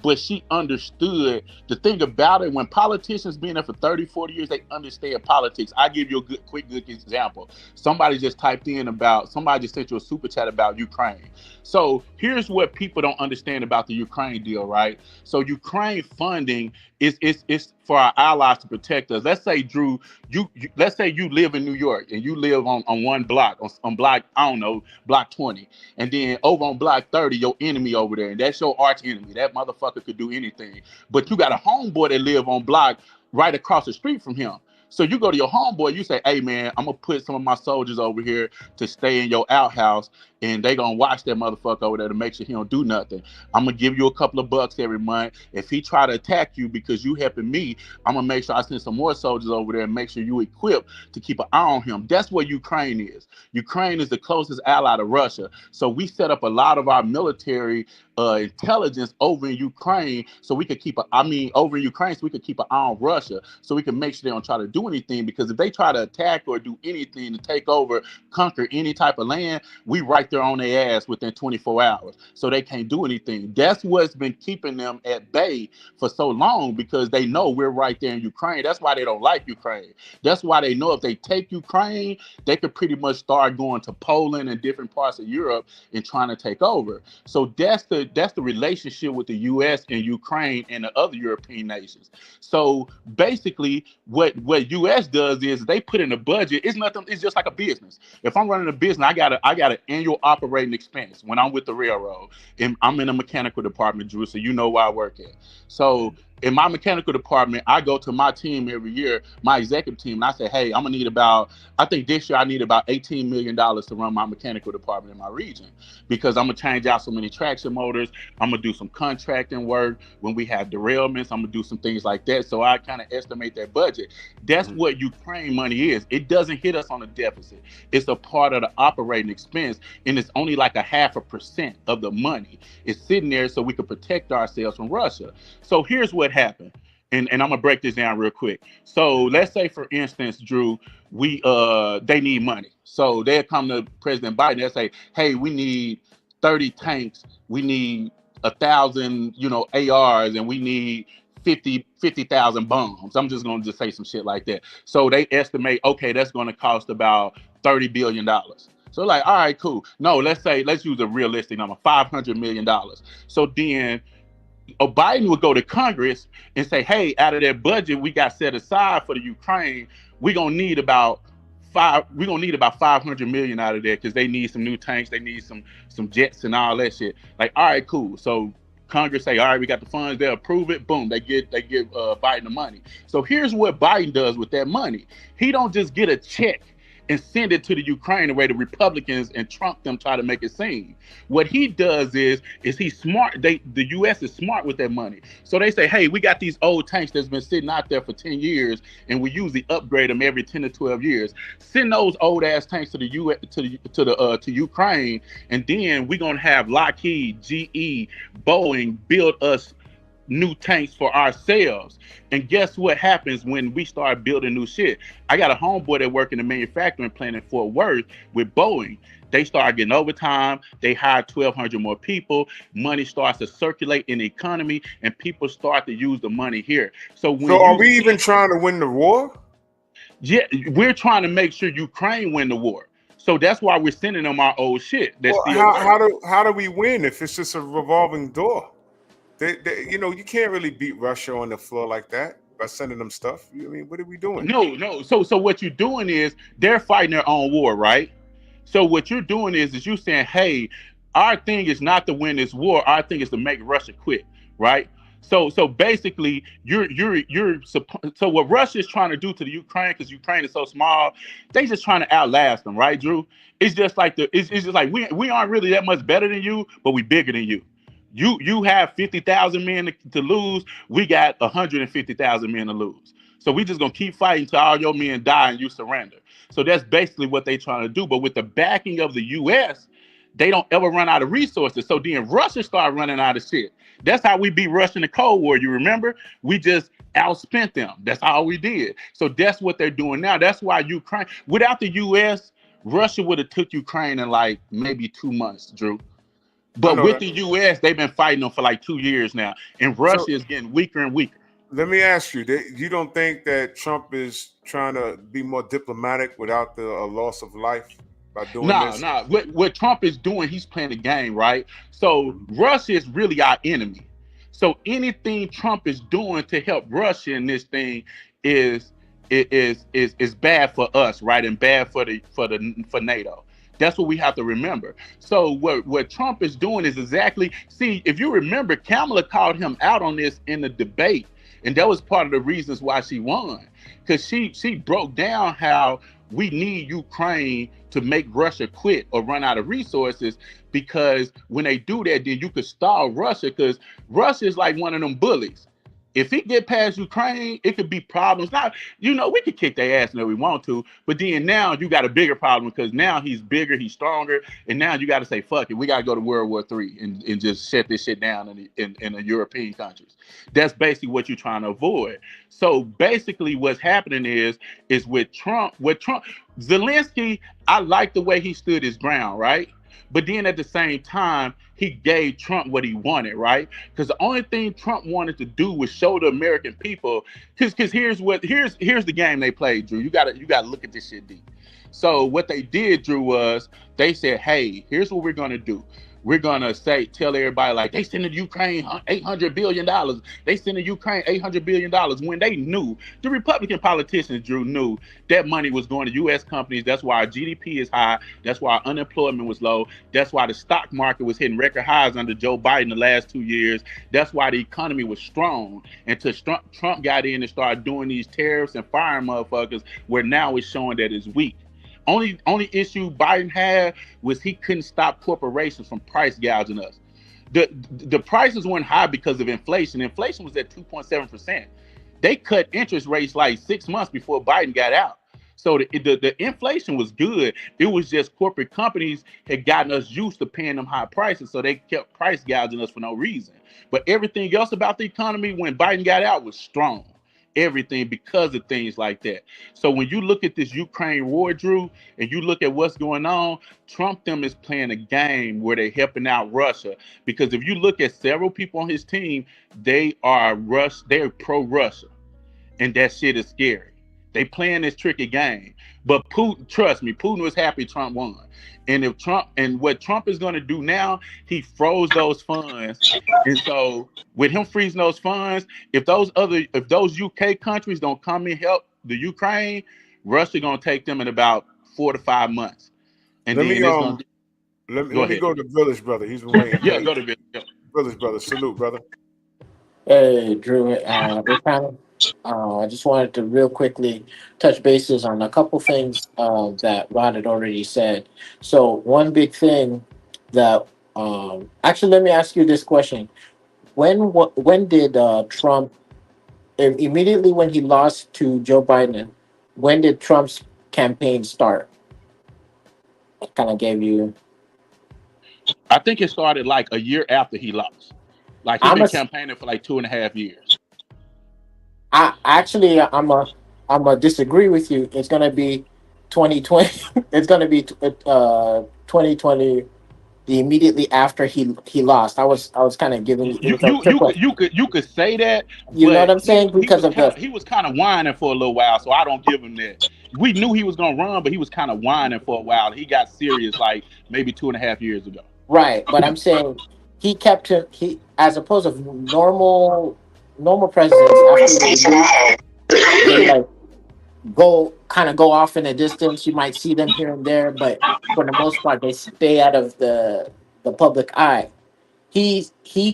[SPEAKER 6] but she understood the thing about it. When politicians been there for 30, 40 years, they understand politics. I give you a quick example. Somebody just sent you a super chat about Ukraine. So here's what people don't understand about the Ukraine deal, right? So Ukraine funding is for our allies to protect us. Let's say, Drew, let's say you live in New York and you live on one block, on block, I don't know, block 20. And then over on block 30, your enemy over there, and that's your arch enemy. That motherfucker could do anything. But you got a homeboy that live on block right across the street from him. So you go to your homeboy, you say, hey man, I'm gonna put some of my soldiers over here to stay in your outhouse, and they gonna watch that motherfucker over there to make sure he don't do nothing. I'm gonna give you a couple of bucks every month. If he try to attack you because you helping me, I'm gonna make sure I send some more soldiers over there and make sure you equipped to keep an eye on him. That's what Ukraine is. Ukraine is the closest ally to Russia. So we set up a lot of our military intelligence over in Ukraine, so we could keep over in Ukraine, so we could keep an eye on Russia, so we can make sure they don't try to do anything. Because if they try to attack or do anything to take over, conquer any type of land, we right there on their ass within 24 hours. So they can't do anything. That's what's been keeping them at bay for so long, because they know we're right there in Ukraine. That's why they don't like Ukraine. That's why they know if they take Ukraine, they could pretty much start going to Poland and different parts of Europe and trying to take over. So that's the relationship with the U.S. and Ukraine and the other European nations. So basically, what U.S. does is they put in a budget. It's nothing. It's just like a business. If I'm running a business, I got an annual operating expense when I'm with the railroad, and I'm in the mechanical department, Drew. So you know where I work at. So in my mechanical department, I go to my team every year, my executive team, and I say, hey, I'm gonna need I think this year I need about $18 million to run my mechanical department in my region, because I'm gonna change out so many traction motors. I'm gonna do some contracting work when we have derailments. I'm gonna do some things like that. So I kind of estimate that budget. That's what Ukraine money is. It doesn't hit us on a deficit. It's a part of the operating expense, and it's only like 0.5% of the money. It's sitting there so we can protect ourselves from Russia. So here's what happened. And I'm gonna break this down real quick. So let's say, for instance, Drew, they need money. So they'll come to President Biden, they'll say, hey, we need 30 tanks, we need 1,000, ARs, and we need 50,000 bombs. I'm just gonna say some shit like that. So they estimate, okay, that's gonna cost about $30 billion. So like, all right, cool. No, let's use a realistic number, $500 million. So then Biden would go to Congress and say, hey, out of that budget we got set aside for the Ukraine, we're gonna need about 500 million out of there, because they need some new tanks, they need some jets and all that shit. Like, all right, cool. So Congress say, all right, we got the funds, they'll approve it, boom, they give Biden the money. So here's what Biden does with that money. He don't just get a check and send it to the Ukraine the way the Republicans and Trump them try to make it seem. What he does is he's smart. The U.S. is smart with that money. So they say, hey, we got these old tanks that's been sitting out there for 10 years, and we usually upgrade them every 10 to 12 years. Send those old ass tanks to the U.S. to Ukraine, and then we're gonna have Lockheed, GE, Boeing build us new tanks for ourselves. And guess what happens when we start building new shit? I got a homeboy that work in the manufacturing plant in Fort Worth with Boeing. They start getting overtime. They hire 1,200 more people. Money starts to circulate in the economy, and people start to use the money here. So
[SPEAKER 1] are we even trying to win the war?
[SPEAKER 6] Yeah, we're trying to make sure Ukraine win the war. So that's why we're sending them our old shit.
[SPEAKER 1] How do we win if it's just a revolving door? You can't really beat Russia on the floor like that by sending them stuff. I mean, what are we doing?
[SPEAKER 6] No. So what you're doing is they're fighting their own war, right? So what you're doing is you're saying, hey, our thing is not to win this war. Our thing is to make Russia quit, right? So basically, so what Russia is trying to do to the Ukraine, because Ukraine is so small, they just trying to outlast them, right, Drew? It's just like we aren't really that much better than you, but we bigger than you. You have 50,000 men to lose. We got 150,000 men to lose. So we just gonna keep fighting till all your men die and you surrender. So that's basically what they trying to do. But with the backing of the U.S., they don't ever run out of resources. So then Russia start running out of shit. That's how we beat Russia in the Cold War. You remember? We just outspent them. That's all we did. So that's what they're doing now. That's why Ukraine, without the U.S., Russia would have took Ukraine in like maybe 2 months, Drew. But with the U.S., they've been fighting them for like 2 years now, and Russia is getting weaker and weaker.
[SPEAKER 1] Let me ask you, you don't think that Trump is trying to be more diplomatic without the loss of life by doing this?
[SPEAKER 6] No. What Trump is doing, he's playing a game, right? So Russia is really our enemy. So anything Trump is doing to help Russia in this thing is bad for us, right? And bad for NATO. That's what we have to remember. So what Trump is doing is exactly, see, if you remember, Kamala called him out on this in the debate. and that was part of the reasons why she won, because she broke down how we need Ukraine to make Russia quit or run out of resources, because when they do that, then you could stall Russia, because Russia is like one of them bullies. If it get past Ukraine, it could be problems. Now, we could kick their ass if we want to, but then now you got a bigger problem, because now he's bigger, he's stronger, and now you got to say, fuck it, we got to go to World War III and just shut this shit down in the European countries. That's basically what you're trying to avoid. So basically what's happening is with Trump, Zelensky, I like the way he stood his ground, right? But then at the same time, he gave Trump what he wanted, right? Because the only thing Trump wanted to do was show the American people, because here's the game they played, Drew. You gotta look at this shit deep. So what they did, Drew, was they said, hey, here's what we're gonna do. We're gonna tell everybody, like, they sending Ukraine $800 billion. They sending Ukraine $800 billion, when they knew, the Republican politicians, Drew, knew that money was going to U.S. companies. That's why our GDP is high. That's why our unemployment was low. That's why the stock market was hitting record highs under Joe Biden the last 2 years. That's why the economy was strong. Until Trump got in and started doing these tariffs and firing motherfuckers, where now it's showing that it's weak. Only issue Biden had was he couldn't stop corporations from price gouging us. The prices went high because of inflation. Inflation was at 2.7%. They cut interest rates like 6 months before Biden got out. So the inflation was good. It was just corporate companies had gotten us used to paying them high prices, so they kept price gouging us for no reason. But everything else about the economy when Biden got out was strong. Everything, because of things like that. So when you look at this Ukraine war, Drew, and you look at what's going on, Trump them is playing a game where they're helping out Russia. Because if you look at several people on his team, they're pro-Russia. And that shit is scary. They playing this tricky game. But Putin, trust me, Putin was happy Trump won. And what Trump is going to do now, he froze those funds. And so with him freezing those funds, if those UK countries don't come and help the Ukraine, Russia going to take them in about 4 to 5 months. And
[SPEAKER 1] let
[SPEAKER 6] then
[SPEAKER 1] me
[SPEAKER 6] it's going to
[SPEAKER 1] let me go to Village Brother. He's been waiting.
[SPEAKER 6] yeah, go to bed. Yeah.
[SPEAKER 1] Village Brother, salute, brother.
[SPEAKER 8] Hey, Drew, I just wanted to real quickly touch bases on a couple things that Rod had already said. So one big thing that actually, let me ask you this question: when did Trump immediately when he lost to Joe Biden? When did Trump's campaign start? I kind of gave you.
[SPEAKER 6] I think it started like a year after he lost. Like he's been campaigning for like 2.5 years.
[SPEAKER 8] I'm a disagree with you. It's gonna be 2020. It's gonna be 2020. The immediately after he lost, I was kind of giving
[SPEAKER 6] you could say that.
[SPEAKER 8] You know what I'm saying? Because
[SPEAKER 6] he was kind of whining for a little while, so I don't give him that. We knew he was gonna run, but he was kind of whining for a while. He got serious like maybe 2.5 years ago.
[SPEAKER 8] Right, but I'm saying he kept him. He, as opposed to normal presidents, after they like go off in a distance. You might see them here and there, but for the most part, they stay out of the public eye. He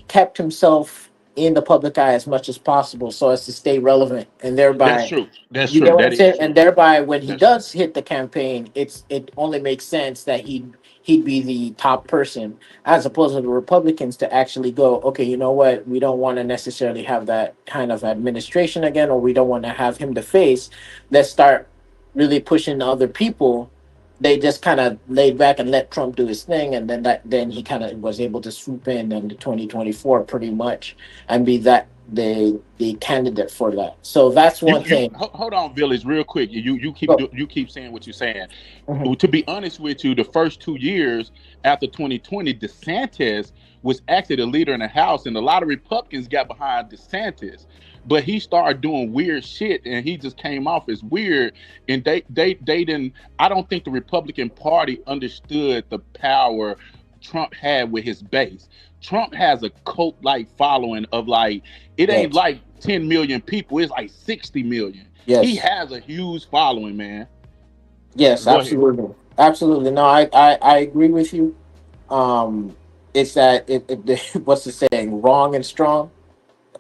[SPEAKER 8] kept himself in the public eye as much as possible, so as to stay relevant, and thereby
[SPEAKER 6] that's true. That's
[SPEAKER 8] you
[SPEAKER 6] true.
[SPEAKER 8] know what
[SPEAKER 6] That
[SPEAKER 8] I'm saying.
[SPEAKER 6] true.
[SPEAKER 8] And thereby, when he does hit the campaign, it only makes sense that he'd be the top person, as opposed to the Republicans to actually go, okay, you know what, we don't want to necessarily have that kind of administration again, or we don't want to have him to face. Let's start really pushing other people. They just kind of laid back and let Trump do his thing, and then he kind of was able to swoop in 2024 pretty much and be the candidate for that. So that's one thing.
[SPEAKER 6] Hold on, Village, real quick. You keep saying what you're saying.
[SPEAKER 8] Mm-hmm.
[SPEAKER 6] To be honest with you, the first 2 years after 2020, DeSantis was actually the leader in the House, and a lot of Republicans got behind DeSantis. But he started doing weird shit, and he just came off as weird. And they didn't. I don't think the Republican Party understood the power Trump had with his base. Trump has a cult-like following of like, it ain't like 10 million people. It's like 60 million.
[SPEAKER 8] Yes.
[SPEAKER 6] He has a huge following, man.
[SPEAKER 8] Yes,
[SPEAKER 6] Go
[SPEAKER 8] absolutely.
[SPEAKER 6] ahead.
[SPEAKER 8] Absolutely. No, I agree with you. It's that what's the saying? Wrong and strong.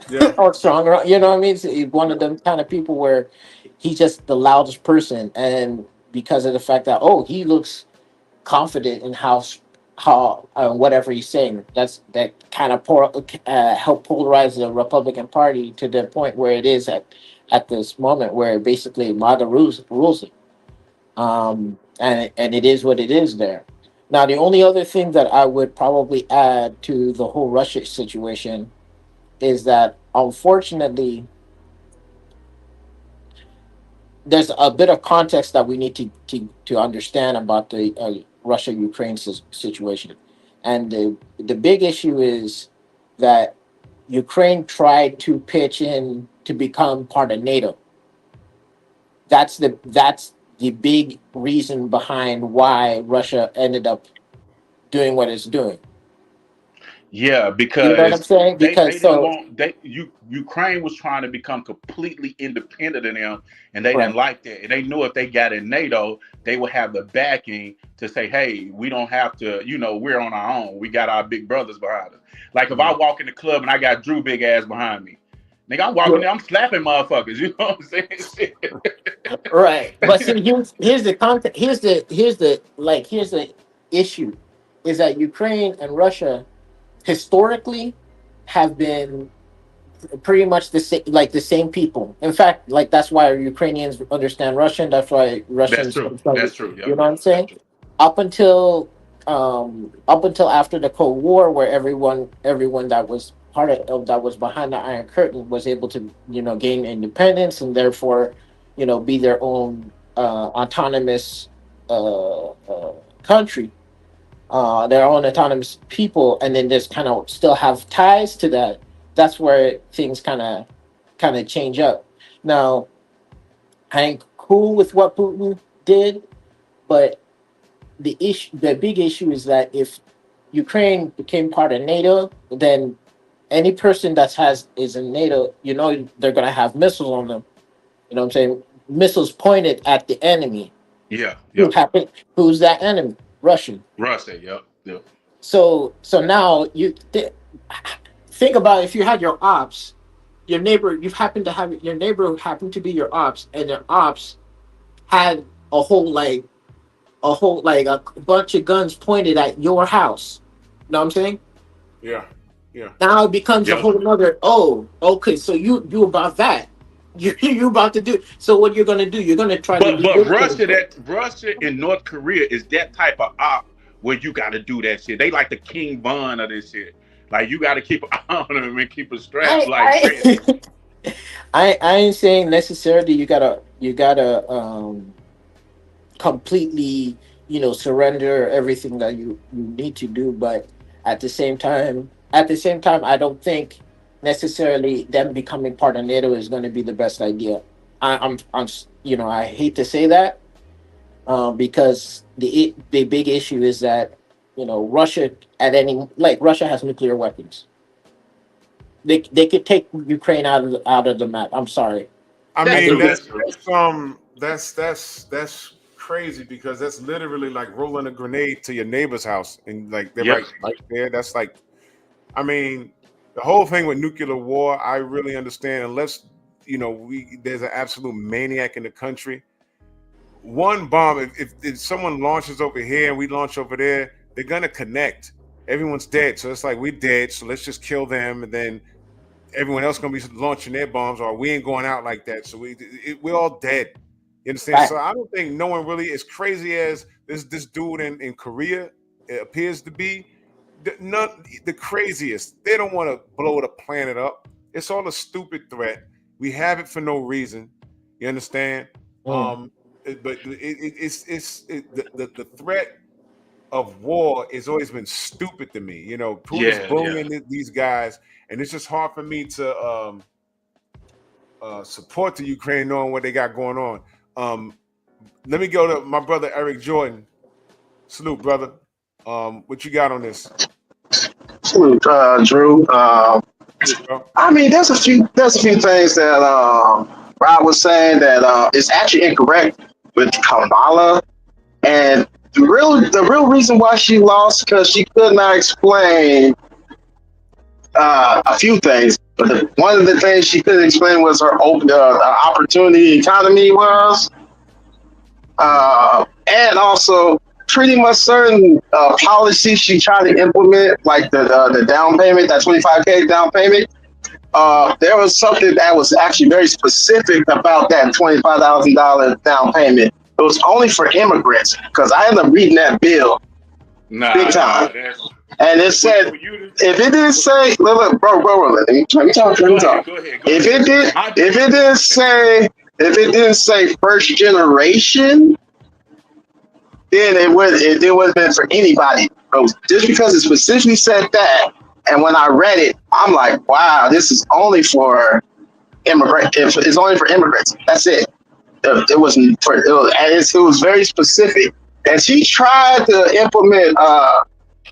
[SPEAKER 1] Yeah.
[SPEAKER 8] or stronger. You know what I mean? He's one of them kind of people where he's just the loudest person, and because of the fact that he looks confident in how whatever he's saying, that kind of help polarize the Republican Party to the point where it is at this moment, where basically MAGA rules it. And it is what it is there. Now, the only other thing that I would probably add to the whole Russia situation is that unfortunately there's a bit of context that we need to understand about the Russia Ukraine situation, and the big issue is that Ukraine tried to pitch in to become part of NATO. That's the big reason behind why Russia ended up doing what it's doing.
[SPEAKER 6] Yeah,
[SPEAKER 8] You know what I'm
[SPEAKER 6] because
[SPEAKER 8] saying?
[SPEAKER 6] they
[SPEAKER 8] Because
[SPEAKER 6] didn't
[SPEAKER 8] so
[SPEAKER 6] want Ukraine was trying to become completely independent of them, and they didn't
[SPEAKER 8] right.
[SPEAKER 6] like that. And they knew if they got in NATO, they would have the backing to say, "Hey, we don't have to. We're on our own. We got our big brothers behind us." Like if I walk in the club and I got Drew big ass behind me, nigga, I'm walking there, I'm slapping motherfuckers. You know what I'm saying? Shit.
[SPEAKER 8] Right. But see, here's the content. Here's the issue, is that Ukraine and Russia historically have been pretty much the same people. In fact, like that's why Ukrainians understand Russian. That's why
[SPEAKER 6] That's
[SPEAKER 8] Russians
[SPEAKER 6] true.
[SPEAKER 8] understand.
[SPEAKER 6] That's true.
[SPEAKER 8] You
[SPEAKER 6] Yep.
[SPEAKER 8] know what I'm
[SPEAKER 6] That's
[SPEAKER 8] saying?
[SPEAKER 6] true.
[SPEAKER 8] Up until after the Cold War, where everyone that was that was behind the Iron Curtain was able to gain independence, and therefore be their own autonomous country, their own autonomous people, and then just kind of still have ties to that. That's where things kind of change up. Now, I ain't cool with what Putin did, but the big issue is that if Ukraine became part of NATO, then any person that is in NATO, they're gonna have missiles on them. You know what I'm saying? Missiles pointed at the enemy.
[SPEAKER 6] Yeah.
[SPEAKER 8] Who
[SPEAKER 6] Yep.
[SPEAKER 8] happened? Who's that enemy? Russian.
[SPEAKER 6] Russia. Yep. Yep.
[SPEAKER 8] So now think about if you had your ops, your neighbor, you happen to have your neighbor happened to be your ops, and your ops had a whole like a bunch of guns pointed at your house. You know what I'm saying?
[SPEAKER 1] Yeah. Yeah.
[SPEAKER 8] Now it becomes a
[SPEAKER 6] Yep.
[SPEAKER 8] whole another. Oh, okay. So you about that? You about to do? So what you're gonna do? You're gonna try to
[SPEAKER 6] But
[SPEAKER 8] do this thing.
[SPEAKER 6] Russia and North Korea is that type of op where you got to do that shit. They like the King Von of this shit. Like you got to keep an eye on them and keep a strap like ready.
[SPEAKER 8] I I ain't saying necessarily you gotta completely surrender everything that you need to do, but at the same time I don't think necessarily them becoming part of NATO is going to be the best idea. I hate to say that, because the big issue is that Russia Russia has nuclear weapons. They could take Ukraine out of the map. I'm sorry.
[SPEAKER 1] I
[SPEAKER 6] That's
[SPEAKER 8] They
[SPEAKER 1] mean,
[SPEAKER 6] true.
[SPEAKER 8] could.
[SPEAKER 6] That's true.
[SPEAKER 1] that's crazy because that's literally like rolling a grenade to your neighbor's house and like they're
[SPEAKER 6] Yep.
[SPEAKER 1] right there. That's like, I mean, the whole thing with nuclear war, I really understand. Unless there's an absolute maniac in the country. One bomb, if someone launches over here and we launch over there, they're gonna connect. Everyone's dead, so it's like we're dead. So let's just kill them, and then everyone else gonna be launching their bombs, or we ain't going out like that. So we're all dead. You understand?
[SPEAKER 8] Right.
[SPEAKER 1] So I don't think no one really, as crazy as this dude in Korea appears to be. The craziest. They don't want to blow the planet up. It's all a stupid threat. We have it for no reason. You understand?
[SPEAKER 8] Mm.
[SPEAKER 1] The threat of war has always been stupid to me. Putin's
[SPEAKER 6] Yeah. Yeah.
[SPEAKER 1] bullying these guys, and it's just hard for me to support the Ukraine knowing what they got going on. Let me go to my brother Eric Jordan. Salute, brother. What you got on this?
[SPEAKER 9] Salute, Drew.
[SPEAKER 1] Salute, bro.
[SPEAKER 9] I mean, there's a few things that Rob was saying that is actually incorrect with Kamala, and the real reason why she lost because she could not explain a few things. But one of the things she couldn't explain was her open opportunity economy was, and also pretty much certain policies she tried to implement, like the down payment, that 25K down payment. There was something that was actually very specific about that $25,000 down payment. It was only for immigrants, because I ended up reading that bill big time. And it said, if it didn't say, look, bro, let me talk.
[SPEAKER 6] Go ahead.
[SPEAKER 9] If it didn't say first generation, then it would have been for anybody. But just because it specifically said that, and when I read it, I'm like, wow, this is only for immigrants. It's only for immigrants. That's it. It wasn't for. It was very specific. And she tried to implement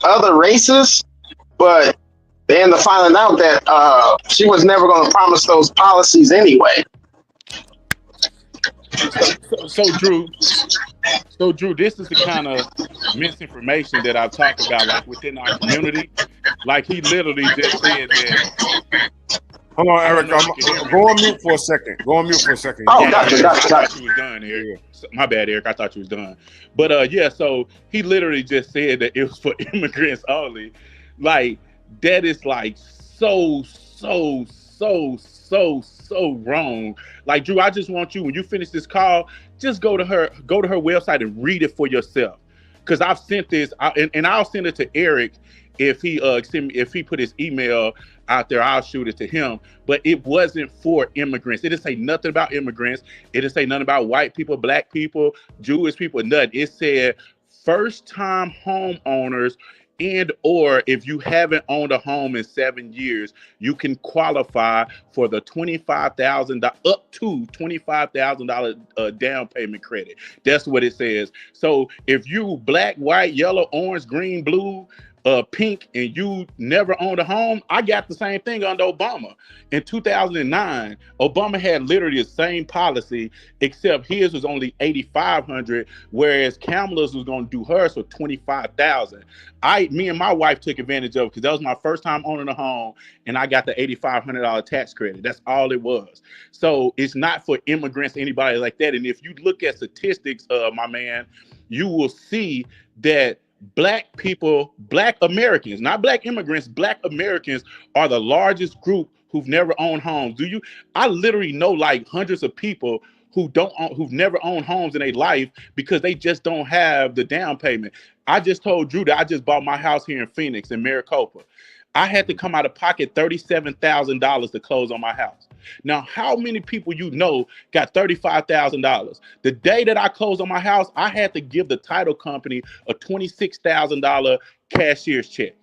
[SPEAKER 9] other races, but they ended up finding out that she was never going to promise those policies anyway.
[SPEAKER 6] So Drew, this is the kind of misinformation that I've talked about, like within our community. Like he literally just said that.
[SPEAKER 1] Hold on, Eric. Go on mute for a second.
[SPEAKER 9] Oh, gotcha.
[SPEAKER 6] I thought you was done, Eric. My bad, Eric. I thought you was done. But yeah, so he literally just said that it was for immigrants only. Like that is like so wrong. Like Drew, I just want you, when you finish this call, just go to her website and read it for yourself. Because I've sent this, and I'll send it to Eric if he put his email out there. I'll shoot it to him. But it wasn't for immigrants. It didn't say nothing about immigrants. It didn't say nothing about white people, black people, Jewish people, nothing. It said first-time homeowners, and or if you haven't owned a home in 7 years, you can qualify for the $25,000 up to $25,000 down payment credit. That's what it says. So if you black, white, yellow, orange, green, blue, pink, and you never owned a home, I got the same thing under Obama. In 2009, Obama had literally the same policy, except his was only $8,500, whereas Kamala's was going to do hers for $25,000. Me and my wife took advantage of it because that was my first time owning a home, and I got the $8,500 tax credit. That's all it was. So it's not for immigrants, anybody like that. And if you look at statistics, my man, you will see that Black people, Black Americans, not Black immigrants, Black Americans are the largest group who've never owned homes. I literally know like hundreds of people who've never owned homes in their life because they just don't have the down payment. I just told Drew that I just bought my house here in Phoenix, in Maricopa. I had to come out of pocket $37,000 to close on my house. Now, how many people you know got $35,000? The day that I closed on my house, I had to give the title company a $26,000 cashier's check.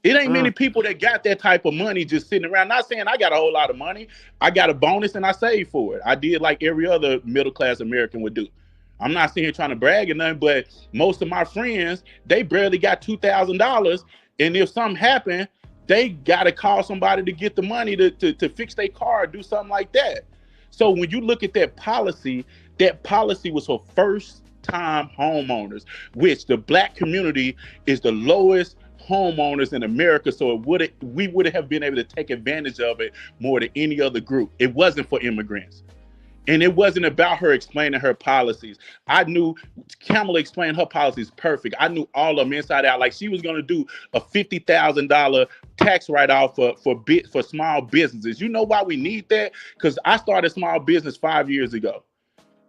[SPEAKER 6] It ain't many people that got that type of money just sitting around. Not saying I got a whole lot of money. I got a bonus and I saved for it. I did like every other middle-class American would do. I'm not sitting here trying to brag or nothing, but most of my friends, they barely got $2,000. And if something happened, they got to call somebody to get the money to fix their car or do something like that. So when you look at that policy was for first-time homeowners, which the Black community is the lowest homeowners in America. So we would have been able to take advantage of it more than any other group. It wasn't for immigrants. And it wasn't about her explaining her policies. I knew Kamala explained her policies perfect. I knew all of them inside out. Like she was going to do a $50,000 tax write-off for small businesses. You know why we need that? Because I started small business 5 years ago.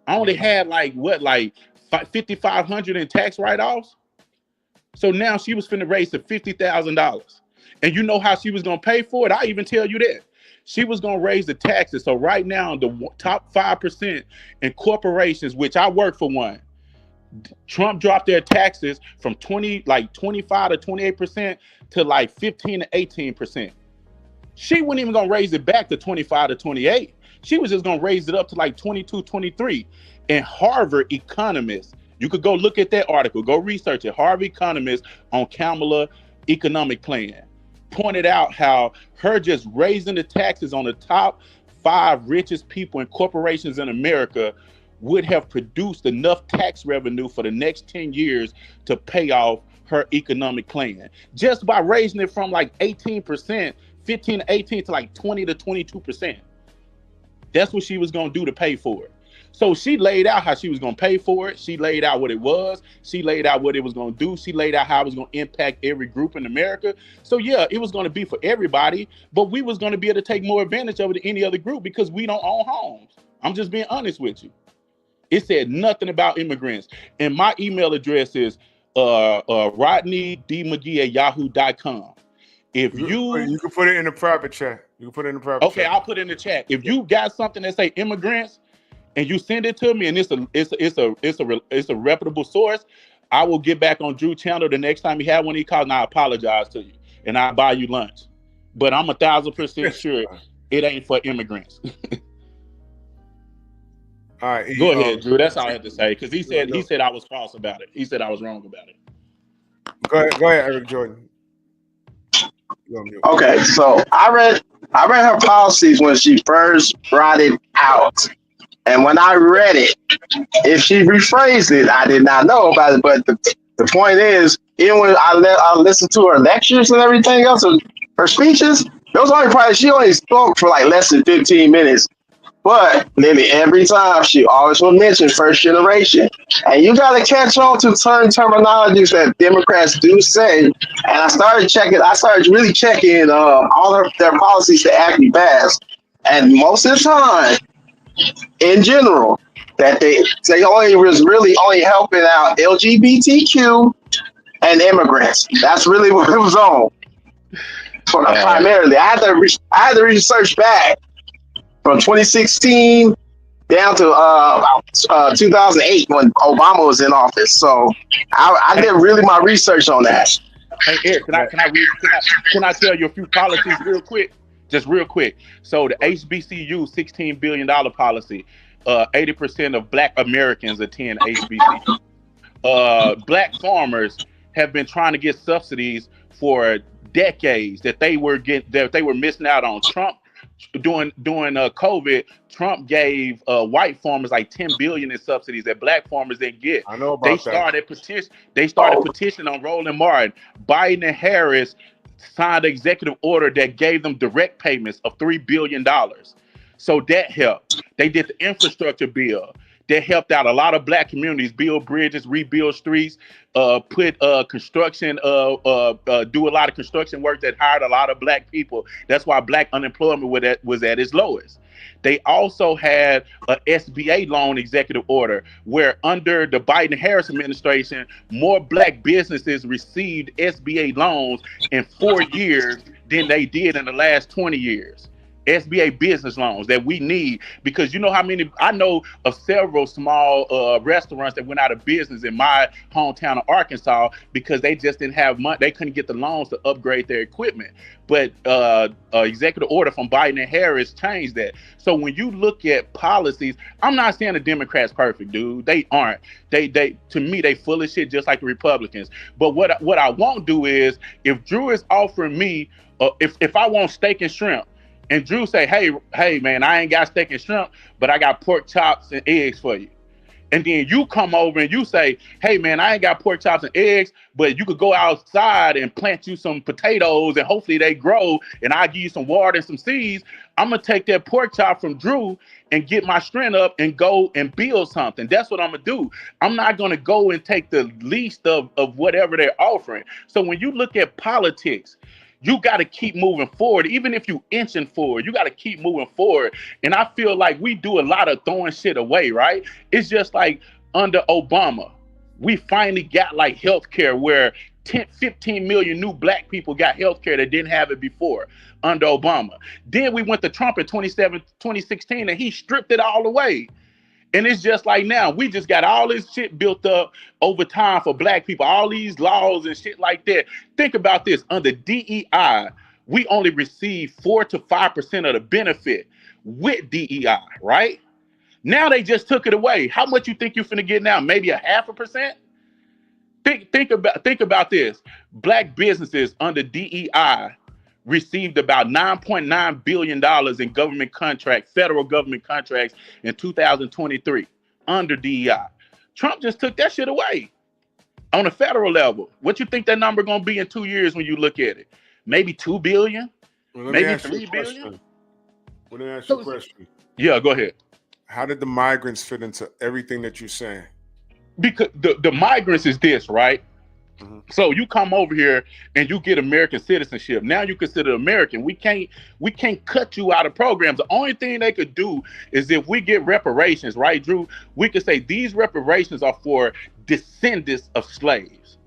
[SPEAKER 6] I only had like $5,500 in tax write-offs. So now she was finna raise to $50,000. And you know how she was going to pay for it? I even tell you that. She was going to raise the taxes. So right now, the top 5% in corporations, which I work for one, Trump dropped their taxes from 25 to 28% to like 15 to 18%. She wasn't even going to raise it back to 25 to 28. She was just going to raise it up to like 22, 23. And Harvard economists, you could go look at that article, go research it. Harvard economists on Kamala economic plan pointed out how her just raising the taxes on the top 5 richest people and corporations in America would have produced enough tax revenue for the next 10 years to pay off her economic plan. Just by raising it from like 18%, 15 to 18 to like 20 to 22%. That's what she was going to do to pay for it. So she laid out how she was going to pay for it. She laid out what it was. She laid out what it was going to do. She laid out how it was going to impact every group in America. So yeah, it was going to be for everybody, but we was going to be able to take more advantage of it than any other group because we don't own homes. I'm just being honest with you. It said nothing about immigrants. And my email address is rodneydmcgee@yahoo.com. If
[SPEAKER 1] you can put it in the private chat. You can put it in the private
[SPEAKER 6] okay,
[SPEAKER 1] chat.
[SPEAKER 6] I'll put it in the chat. If you got something that say immigrants and you send it to me and it's a reputable source, I will get back on Drew channel the next time he had one he calls and I apologize to you and I'll buy you lunch. But I'm 1,000% sure it ain't for immigrants.
[SPEAKER 1] All right,
[SPEAKER 6] go ahead, Drew. That's all I had to say because he said I was false about it. He said I was wrong about it.
[SPEAKER 1] Go ahead, Eric Jordan.
[SPEAKER 9] Okay, so I read her policies when she first brought it out, and when I read it, if she rephrased it, I did not know about it. But the point is, even when I listened to her lectures and everything else, her speeches, she only spoke for like less than 15 minutes. But nearly every time she always will mention first generation. And you got to catch on to certain terminologies that Democrats do say. And I started really checking all their policies to actually pass. And most of the time, in general, that they was really only helping out LGBTQ and immigrants. That's really what it was on. Primarily, I had to research back from 2016 down to 2008 when Obama was in office. So I did really my research on that.
[SPEAKER 6] Hey Eric, can I tell you a few policies real quick? Just real quick. So the HBCU $16 billion policy, 80% of Black Americans attend HBCU. Black farmers have been trying to get subsidies for decades that they were missing out on. Trump during COVID, Trump gave white farmers like $10 billion in subsidies that Black farmers didn't get.
[SPEAKER 1] I know about
[SPEAKER 6] They started petition on Roland Martin. Biden and Harris signed an executive order that gave them direct payments of $3 billion. So that helped. They did the infrastructure bill. That helped out a lot of Black communities, build bridges, rebuild streets, put construction, do a lot of construction work that hired a lot of Black people. That's why Black unemployment was at its lowest. They also had a SBA loan executive order where under the Biden-Harris administration, more Black businesses received SBA loans in 4 years than they did in the last 20 years. SBA business loans that we need because you know how many I know of several small restaurants that went out of business in my hometown of Arkansas because they just didn't have money. They couldn't get the loans to upgrade their equipment. But executive order from Biden and Harris changed that. So when you look at policies, I'm not saying the Democrats perfect, dude. They aren't. They to me they full of shit just like the Republicans. But what I won't do is if Drew is offering me if I want steak and shrimp. And Drew say, hey, man, I ain't got steak and shrimp, but I got pork chops and eggs for you. And then you come over and you say, hey, man, I ain't got pork chops and eggs, but you could go outside and plant you some potatoes and hopefully they grow and I'll give you some water and some seeds. I'm going to take that pork chop from Drew and get my strength up and go and build something. That's what I'm going to do. I'm not going to go and take the least of whatever they're offering. So when you look at politics, you got to keep moving forward. Even if you inching forward, you got to keep moving forward. And I feel like we do a lot of throwing shit away, right? It's just like under Obama, we finally got like healthcare where 15 million new Black people got healthcare that didn't have it before under Obama. Then we went to Trump in 2016 and he stripped it all away. And it's just like now, we just got all this shit built up over time for Black people, all these laws and shit like that. Think about this. Under DEI, we only receive 4 to 5% of the benefit with DEI, right? Now they just took it away. How much you think you're finna get now? Maybe 0.5%? Think about this. Black businesses under DEI received about $9.9 billion in government contracts, federal government contracts in 2023 under DEI. Trump just took that shit away on a federal level. What you think that number gonna be in 2 years when you look at it? Maybe 2 billion,
[SPEAKER 1] Well, let me
[SPEAKER 6] maybe
[SPEAKER 1] ask you a
[SPEAKER 6] 3 billion.
[SPEAKER 1] question. Let me ask you a question.
[SPEAKER 6] Yeah, go ahead.
[SPEAKER 1] How did the migrants fit into everything that you're saying?
[SPEAKER 6] Because the migrants is this, right?
[SPEAKER 1] Mhm.
[SPEAKER 6] So you come over here and you get American citizenship. Now you consider American. We can't cut you out of programs. The only thing they could do is if we get reparations, right, Drew? We could say these reparations are for descendants of slaves.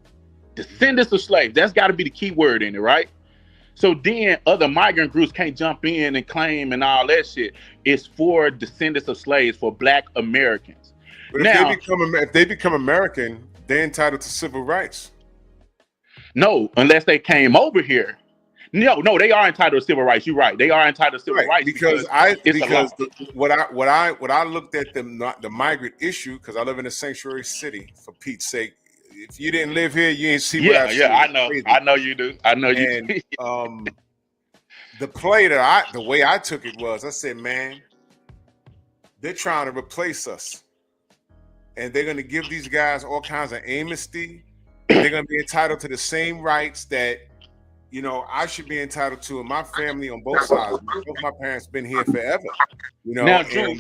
[SPEAKER 6] Descendants of slaves. That's got to be the key word in it, right? So then other migrant groups can't jump in and claim and all that shit. It's for descendants of slaves, for Black Americans.
[SPEAKER 1] But
[SPEAKER 6] Now,
[SPEAKER 1] if they become American, they're entitled to civil rights.
[SPEAKER 6] no, unless they came over here. No, they are entitled to civil rights. You're right. They are entitled to civil rights because it's a law.
[SPEAKER 1] What I looked at the migrant issue, because I live in a sanctuary city, for Pete's sake. If you didn't live here, you ain't see what I see.
[SPEAKER 6] Yeah, I know. Crazy. I know you do. I know you
[SPEAKER 1] and,
[SPEAKER 6] do.
[SPEAKER 1] The way I took it was, I said, man, they're trying to replace us. And they're going to give these guys all kinds of amnesty. They're going to be entitled to the same rights that, I should be entitled to, and my family on both sides. Both my parents been here forever.
[SPEAKER 6] Now, Drew,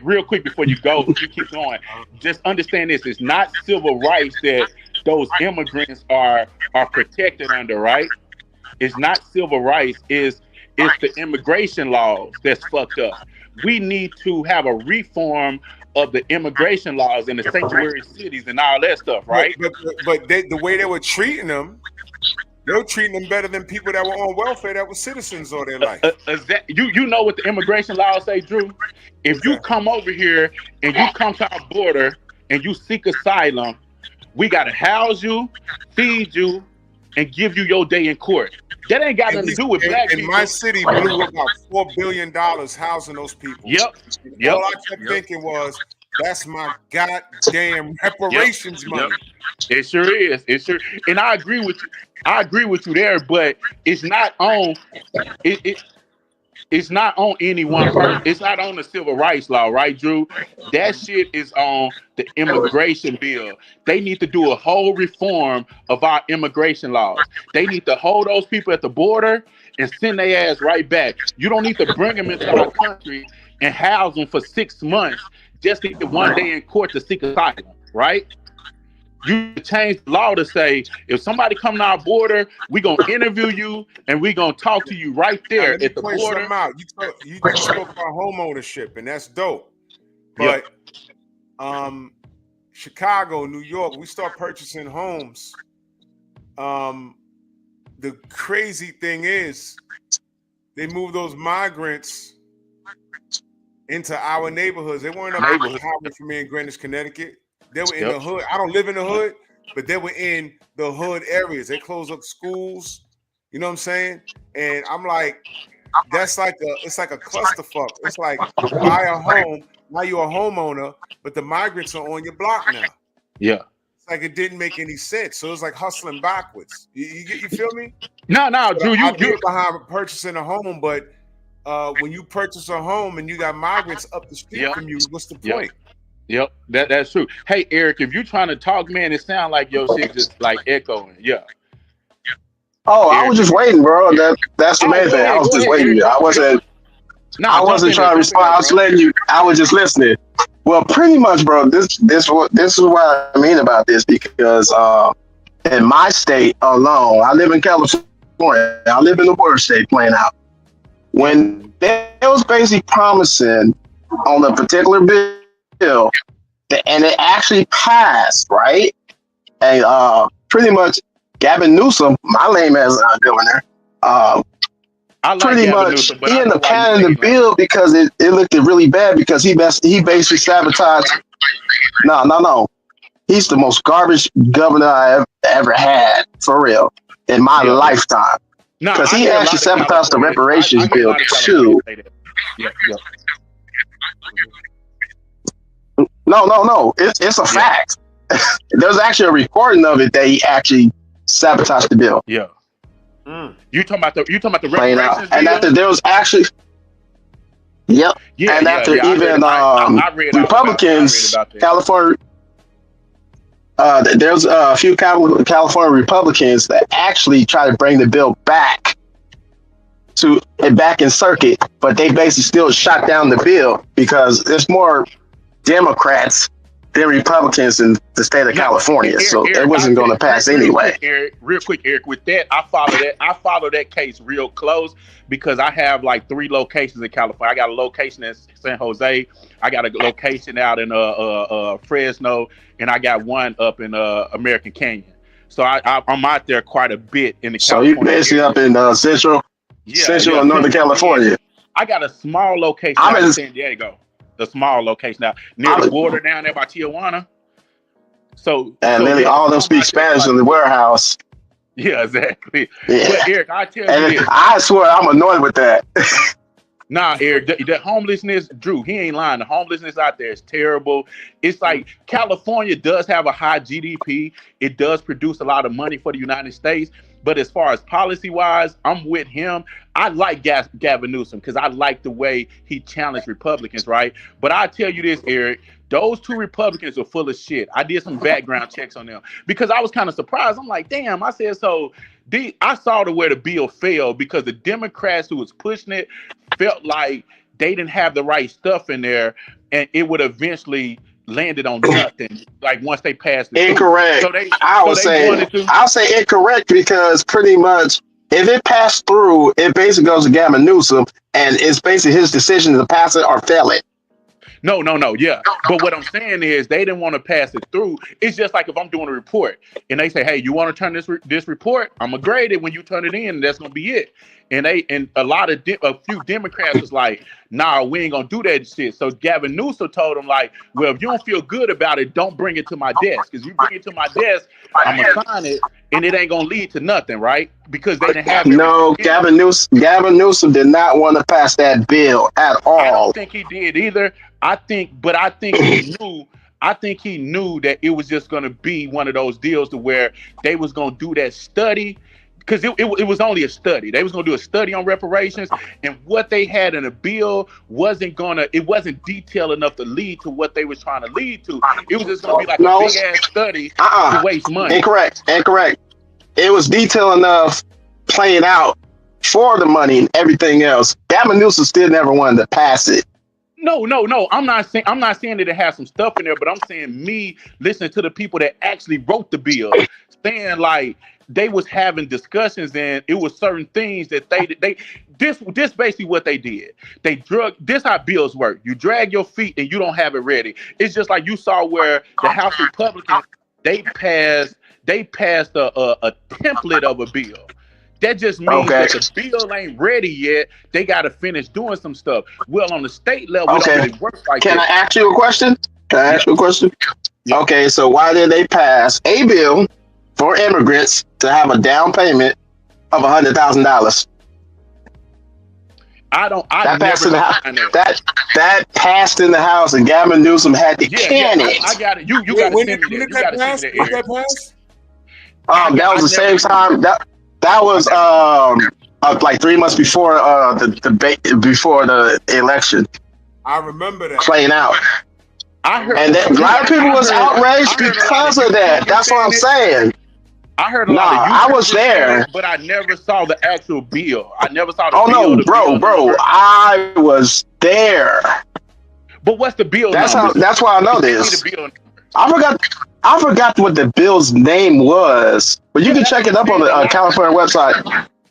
[SPEAKER 6] real quick before you go, you keep going. Just understand this: it's not civil rights that those immigrants are protected under, right? It's not civil rights. It's the immigration laws that's fucked up. We need to have a reform of the immigration laws in the sanctuary cities and all that stuff, right?
[SPEAKER 1] But the way they were treating them. They were treating them better than people that were on welfare that were citizens all their life.
[SPEAKER 6] You know what the immigration laws say, Drew? If you come over here and you come to our border and you seek asylum, we got to house you, feed you, and give you your day in court. That ain't got nothing to do with Black people.
[SPEAKER 1] My city blew about $4 billion housing those people.
[SPEAKER 6] Yep.
[SPEAKER 1] All I kept thinking was, that's my goddamn reparations money.
[SPEAKER 6] It sure is. It sure, and I agree with you. I agree with you there, but it's not on it's not on any one person. It's not on the civil rights law, right, Drew? That shit is on the immigration bill. They need to do a whole reform of our immigration laws. They need to hold those people at the border and send their ass right back. You don't need to bring them into our country and house them for 6 months just to get one day in court to seek asylum, right? You change the law to say, if somebody come to our border, we're going to interview you and we're going to talk to you right there at the border.
[SPEAKER 1] You spoke about home ownership, and that's dope. But Chicago, New York, we start purchasing homes. The crazy thing is, they move those migrants into our neighborhoods. They weren't up in the highway for me in Greenwich, Connecticut. They were in the hood. I don't live in the hood, but they were in the hood areas. They closed up schools. You know what I'm saying? And I'm like, it's like a clusterfuck. It's like you buy a home, now you're a homeowner, but the migrants are on your block now.
[SPEAKER 6] Yeah.
[SPEAKER 1] It's like it didn't make any sense. So it's like hustling backwards. You feel me?
[SPEAKER 6] No, Drew,
[SPEAKER 1] you're behind purchasing a home, but when you purchase a home and you got migrants up the street from you, what's the point?
[SPEAKER 6] Yep, that's true. Hey, Eric, if you're trying to talk, man, it sounds like your shit just like echoing. Yeah.
[SPEAKER 9] Oh, Eric, I was just waiting, bro. That's the main thing. I was just waiting. I wasn't trying to respond. I was letting you. I was just listening. Well, pretty much, bro. This is what I mean about this, because in my state alone, I live in California. I live in the worst state, playing out. When they was basically promising on a particular bill, and it actually passed, right? And pretty much Gavin Newsom, my lame ass governor, pretty much he ended up passing the bill because it looked really bad, because he basically sabotaged. No. He's the most garbage governor I ever had, for real, in my lifetime. Because he actually sabotaged the reparations bill too. No. It's a fact. There's actually a recording of it that he actually sabotaged the bill.
[SPEAKER 6] Yeah. You talking about the reparations bill?
[SPEAKER 9] And after there was actually, Republicans, California. There's a few California Republicans that actually try to bring the bill back to it back in circuit, but they basically still shot down the bill because there's more Democrats than Republicans in the state of California, so it wasn't going to pass anyway.
[SPEAKER 6] Real quick, Eric. With that, I follow that case real close because I have like 3 locations in California. I got a location in San Jose, I got a location out in Fresno, and I got one up in American Canyon. So I'm out there quite a bit in the
[SPEAKER 9] California. So you basically area. Up in Central or Northern California.
[SPEAKER 6] I got a small location out in San Diego. The small location now near the border down there by Tijuana.
[SPEAKER 9] Literally all of them speak Spanish in the warehouse.
[SPEAKER 6] Yeah, exactly. Yeah. But Eric, I tell you this.
[SPEAKER 9] I swear I'm annoyed with that.
[SPEAKER 6] Nah, Eric, the homelessness, Drew, he ain't lying. The homelessness out there is terrible. It's like California does have a high GDP. It does produce a lot of money for the United States. But as far as policy-wise, I'm with him. I like Gavin Newsom because I like the way he challenged Republicans, right? But I tell you this, Eric, those 2 Republicans are full of shit. I did some background checks on them because I was kind of surprised. I'm like, damn, I said, so I saw where the bill failed because the Democrats who was pushing it felt like they didn't have the right stuff in there and it would eventually landed on nothing. Like once they passed it,
[SPEAKER 9] incorrect. So I'll say incorrect because pretty much if it passed through, it basically goes to Gavin Newsom, and it's basically his decision to pass it or fail it.
[SPEAKER 6] No, yeah. But what I'm saying is they didn't want to pass it through. It's just like if I'm doing a report and they say, "Hey, you want to turn this report? I'm gonna grade it when you turn it in, and that's gonna be it." And a few Democrats was like, "Nah, we ain't gonna do that shit." So Gavin Newsom told them like, "Well, if you don't feel good about it, don't bring it to my desk. Because you bring it to my desk, I'm gonna sign it, and it ain't gonna lead to nothing, right? Because they didn't have
[SPEAKER 9] no." Gavin Newsom did not want to pass that bill at all.
[SPEAKER 6] I don't think he did either. I think he knew. I think he knew that it was just gonna be one of those deals to where they was gonna do that study. Because it was only a study. They was gonna do a study on reparations, and what they had in a bill wasn't detailed enough to lead to what they was trying to lead to. It was just gonna be like a big ass study to waste money.
[SPEAKER 9] Incorrect. It was detailed enough, playing out for the money and everything else. Gavin Newsom still never wanted to pass it.
[SPEAKER 6] No. I'm not saying that it has some stuff in there, but I'm saying me listening to the people that actually wrote the bill, saying like they was having discussions and it was certain things that this basically what they did. This how bills work. You drag your feet and you don't have it ready. It's just like you saw where the House Republicans they passed a template of a bill. That just means that the bill ain't ready yet. They got to finish doing some stuff. Well, on the state level, it don't really work like that.
[SPEAKER 9] Can I ask you a question? Yeah. Okay, so why did they pass a bill for immigrants to have a down payment of $100,000? That passed in the House, and Gavin Newsom had to can it.
[SPEAKER 6] I got it. You got to send me that. You got to send me that.
[SPEAKER 9] That was the same time. That was like 3 months before the debate, before the election.
[SPEAKER 1] I remember that
[SPEAKER 9] playing out. A lot of people was outraged because of that. That's what I'm saying.
[SPEAKER 6] I heard a lot of
[SPEAKER 9] I was there,
[SPEAKER 6] but I never saw the actual bill. I never saw the
[SPEAKER 9] bill.
[SPEAKER 6] Oh no,
[SPEAKER 9] bro, I was there.
[SPEAKER 6] But what's the bill?
[SPEAKER 9] That's why I know this. I forgot what the bill's name was, but you can check it up on the California website.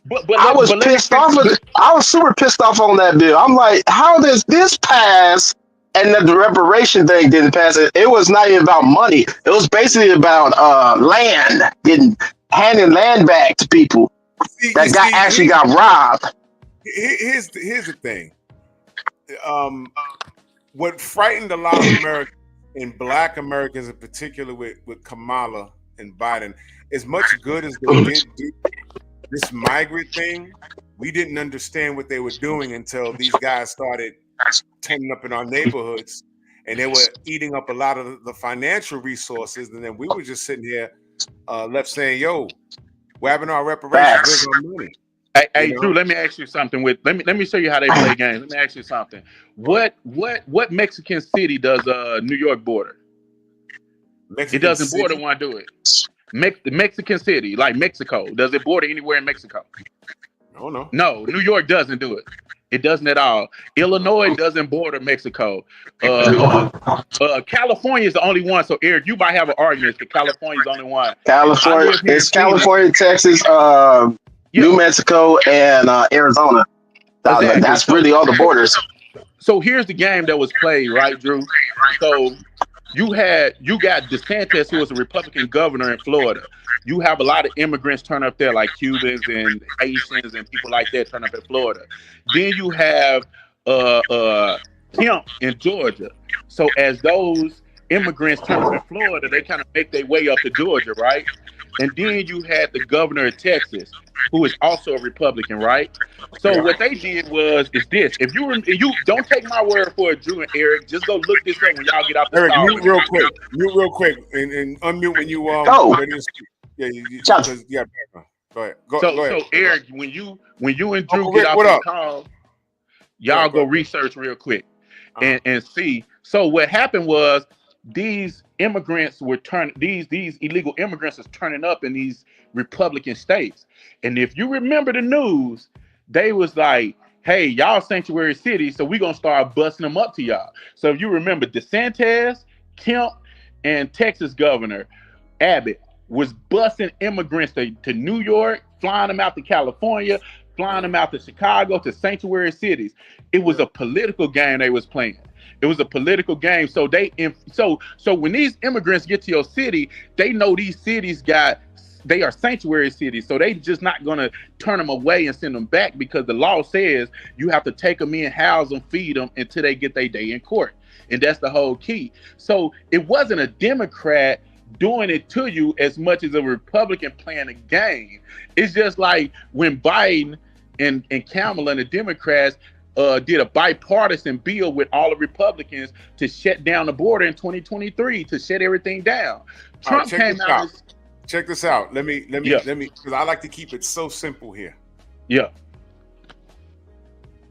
[SPEAKER 9] But I was pissed off. I was super pissed off on that bill. I'm like, how does this pass? And the reparation thing didn't pass. It was not even about money. It was basically about land, handing land back to people that actually got robbed.
[SPEAKER 1] Here's the thing. What frightened a lot of Americans, and Black Americans in particular, with Kamala and Biden, as much good as they did do this migrant thing, we didn't understand what they were doing until these guys started turning up in our neighborhoods, and they were eating up a lot of the financial resources, and then we were just sitting here left saying, "Yo, we're having our reparations, where's our money?"
[SPEAKER 6] Hey, Drew, let me ask you something. Let me show you how they play games. Let me ask you something. What Mexican city does New York border? It doesn't border one, do it. The Mexican city, like Mexico, does it border anywhere in Mexico?
[SPEAKER 1] Oh no.
[SPEAKER 6] No, New York doesn't do it. It doesn't at all. Illinois doesn't border Mexico. California is the only one. So Eric, you might have an argument that California is the only one. I
[SPEAKER 9] California,
[SPEAKER 6] live here in
[SPEAKER 9] it's
[SPEAKER 6] Phoenix.
[SPEAKER 9] California, Texas, New Mexico, and Arizona.
[SPEAKER 6] Exactly.
[SPEAKER 9] That's really all the borders.
[SPEAKER 6] So here's the game that was played, right, Drew? So you got DeSantis, who was a Republican governor in Florida. You have a lot of immigrants turn up there, like Cubans and Haitians and people like that turn up in Florida. Then you have Kemp in Georgia. So as those immigrants turn up in Florida, they kind of make their way up to Georgia, right? And then you had the governor of Texas, who is also a Republican, right? So what they did is this. If you don't take my word for it, Drew and Eric, just go look this up when y'all get out the
[SPEAKER 1] Eric,
[SPEAKER 6] car.
[SPEAKER 1] mute real quick, and unmute when you
[SPEAKER 9] Go.
[SPEAKER 1] ready to speak. Yeah, go ahead. Go ahead.
[SPEAKER 6] So Eric, when you and Drew get out the car, y'all go research real quick and see. So what happened was these immigrants were these illegal immigrants was turning up in these Republican states. And if you remember the news, they was like, hey, y'all sanctuary cities, so we're gonna start busting them up to y'all. So if you remember, DeSantis, Kemp, and Texas Governor Abbott was busting immigrants to New York, flying them out to California, flying them out to Chicago, to sanctuary cities. It was a political game they was playing. It was a political game. So so when these immigrants get to your city, they know these cities they are sanctuary cities. So they just not gonna turn them away and send them back, because the law says you have to take them in, house them, feed them until they get their day in court. And that's the whole key. So it wasn't a Democrat doing it to you as much as a Republican playing a game. It's just like when Biden and Kamala and the Democrats did a bipartisan bill with all the Republicans to shut down the border in 2023, to shut everything down. Trump came out.
[SPEAKER 1] Check this out. Let me, because I like to keep it so simple here.
[SPEAKER 6] Yeah.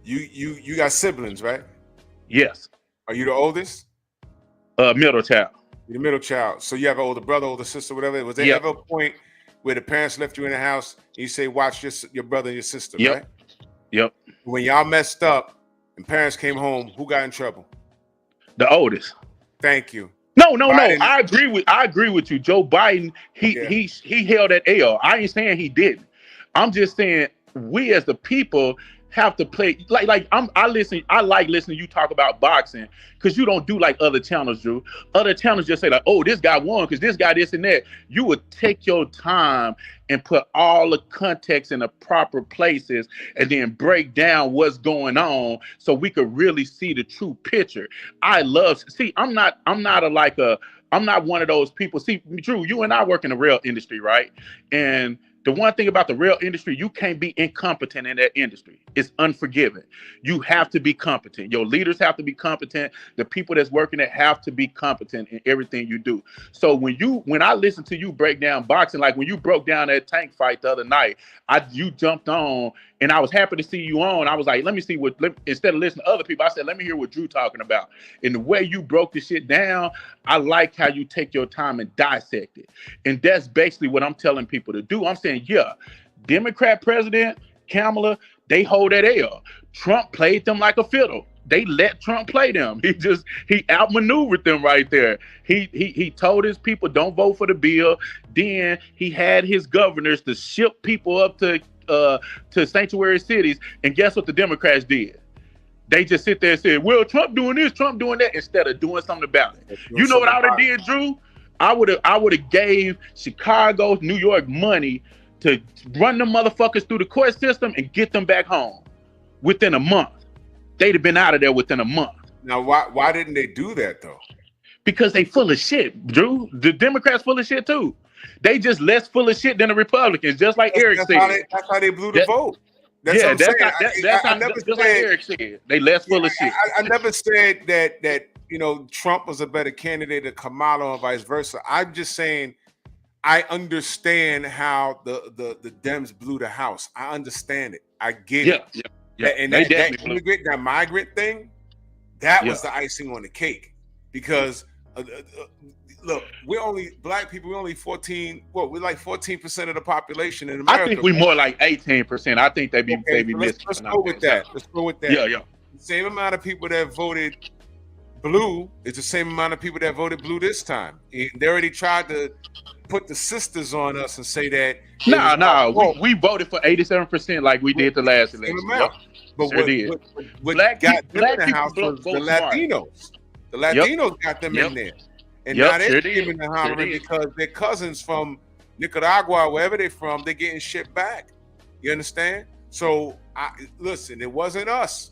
[SPEAKER 1] You got siblings, right?
[SPEAKER 6] Yes.
[SPEAKER 1] Are you the oldest?
[SPEAKER 6] Middle child.
[SPEAKER 1] You're the middle child. So you have an older brother, older sister, whatever. Was there ever a point where the parents left you in the house and you say, watch your brother and your sister, right?
[SPEAKER 6] Yep.
[SPEAKER 1] When y'all messed up and parents came home, who got in trouble?
[SPEAKER 6] The oldest.
[SPEAKER 1] Thank you.
[SPEAKER 6] No. I agree with you. Joe Biden, he held that L. I ain't saying he didn't. I'm just saying we as the people have to play I like listening to you talk about boxing, because you don't do like other channels do. Other channels just say like, oh, this guy won because this guy this and that. You would take your time and put all the context in the proper places and then break down what's going on so we could really see the true picture. I'm not one of those people. See, Drew, you and I work in the rail industry, right? And the one thing about the rail industry, you can't be incompetent in that industry. It's unforgiving. You have to be competent. Your leaders have to be competent. The people that's working there have to be competent in everything you do. So when I listen to you break down boxing, like when you broke down that tank fight the other night, you jumped on and I was happy to see you on. I was like, instead of listening to other people, I said, let me hear what Drew talking about. And the way you broke the shit down, I like how you take your time and dissect it. And that's basically what I'm telling people to do. I'm saying, yeah, Democrat president, Kamala, they hold that L. Trump played them like a fiddle. They let Trump play them. He outmaneuvered them right there. He told his people don't vote for the bill. Then he had his governors to ship people up to sanctuary cities. And guess what the Democrats did? They just sit there and said, well, Trump doing this, Trump doing that, instead of doing something about it. You know what I would have did, Drew? I would have gave Chicago, New York money to run them motherfuckers through the court system and get them back home within a month. They'd have been out of there within a month.
[SPEAKER 1] Now, why didn't they do that though?
[SPEAKER 6] Because they full of shit, Drew. The Democrats full of shit too. They just less full of shit than the Republicans, just like Eric said.
[SPEAKER 1] That's how they blew the vote.
[SPEAKER 6] That's like Eric said. They less full of shit.
[SPEAKER 1] I never said that Trump was a better candidate than Kamala or vice versa. I'm just saying I understand how the Dems blew the house. I understand it. I get it. Yeah. And that migrant thing, that was the icing on the cake, because look, we're only black people. We're only 14. Well, we're like 14% of the population in
[SPEAKER 6] I
[SPEAKER 1] America.
[SPEAKER 6] think we're more like 18%. I think they be
[SPEAKER 1] so let's go with that. Let's go with that.
[SPEAKER 6] Yeah.
[SPEAKER 1] The same amount of people that voted blue is the same amount of people that voted blue this time. They already tried to put the sisters on us and say that.
[SPEAKER 6] We voted for 87% like we did the last election. Yep.
[SPEAKER 1] But
[SPEAKER 6] Sure
[SPEAKER 1] what
[SPEAKER 6] black
[SPEAKER 1] got
[SPEAKER 6] people,
[SPEAKER 1] them in the house was the Latinos. The Latinos got them in there. And now they're screaming and hollering because their cousins from Nicaragua, wherever they're from, they're getting shit back. You understand? So, listen, it wasn't us.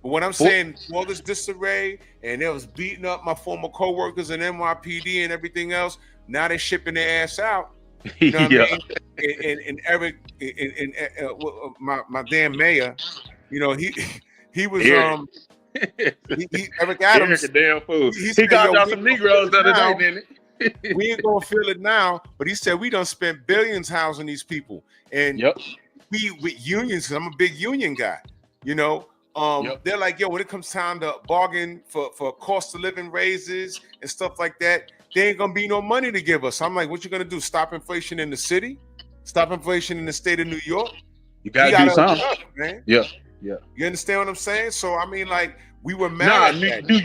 [SPEAKER 1] But what I'm saying, all this disarray, and they was beating up my former co-workers in NYPD and everything else. Now they're shipping their ass out. You know what I mean? And Eric, my damn mayor, you know, he was Eric Adams.
[SPEAKER 6] Eric a damn fool. He got y'all some Negroes the other day, didn't he?
[SPEAKER 1] We ain't gonna feel it now, but he said we done spent billions housing these people, and we with unions. I'm a big union guy, you know. They're like, yo, when it comes time to bargain for cost of living raises and stuff like that, there ain't gonna be no money to give us. I'm like, what you gonna do? Stop inflation in the city? Stop inflation in the state of New York?
[SPEAKER 6] You gotta do something,
[SPEAKER 1] man.
[SPEAKER 6] Yeah.
[SPEAKER 1] You understand what I'm saying? So I mean, like, we were mad.
[SPEAKER 6] New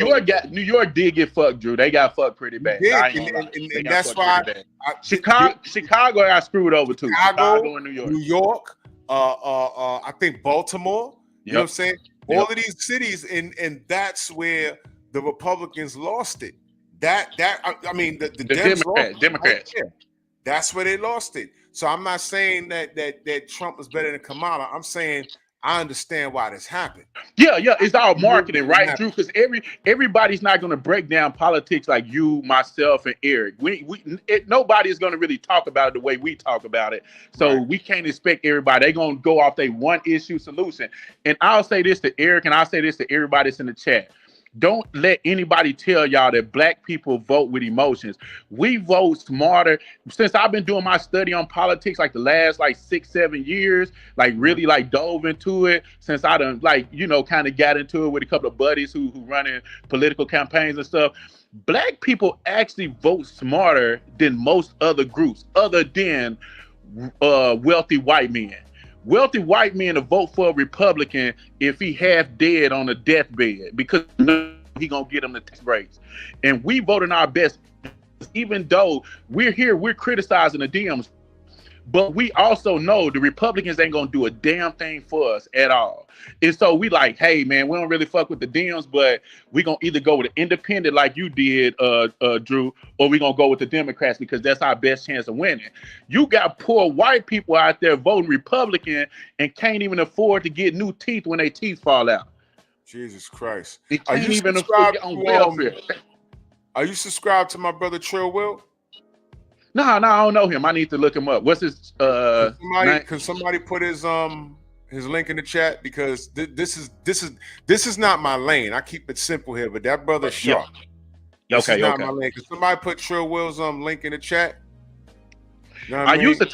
[SPEAKER 6] York did get fucked, Drew. They got fucked pretty bad.
[SPEAKER 1] And that's why
[SPEAKER 6] Chicago got screwed over too. Chicago and New
[SPEAKER 1] York. I think Baltimore. You know what I'm saying? All of these cities, and that's where the Republicans lost it. I mean, the Democrats. That's where they lost it. So I'm not saying that Trump is better than Kamala. I'm saying I understand why this happened.
[SPEAKER 6] Yeah, it's all marketing, right, Drew? Because everybody's not going to break down politics like you, myself, and Eric. Nobody is going to really talk about it the way we talk about it. So we can't expect everybody. They're going to go off their one issue solution. And I'll say this to Eric, and I'll say this to everybody that's in the chat. Don't let anybody tell y'all that black people vote with emotions. We vote smarter. Since I've been doing my study on politics, like the last 6-7 years, really dove into it. Since I done kind of got into it with a couple of buddies who running political campaigns and stuff. Black people actually vote smarter than most other groups, other than wealthy white men. Wealthy white men to vote for a Republican if he half dead on a deathbed because he gonna get him the tax breaks. And we voting our best, even though we're criticizing the Dems, but we also know the Republicans ain't gonna do a damn thing for us at all. And so we like, hey man, we don't really fuck with the Dems, but we gonna either go with an independent like you did, Drew, or we gonna go with the Democrats because that's our best chance of winning. You got poor white people out there voting Republican and can't even afford to get new teeth when their teeth fall out.
[SPEAKER 1] Jesus Christ!
[SPEAKER 6] Are you even afford on welfare?
[SPEAKER 1] Are you subscribed to my brother Trill Will?
[SPEAKER 6] No, I don't know him. I need to look him up. What's his
[SPEAKER 1] Can somebody put his link in the chat, because this is not my lane. I keep it simple here, but that brother's sharp. This is not my lane. Can somebody put Trill Will's link in the chat? You know I
[SPEAKER 6] used to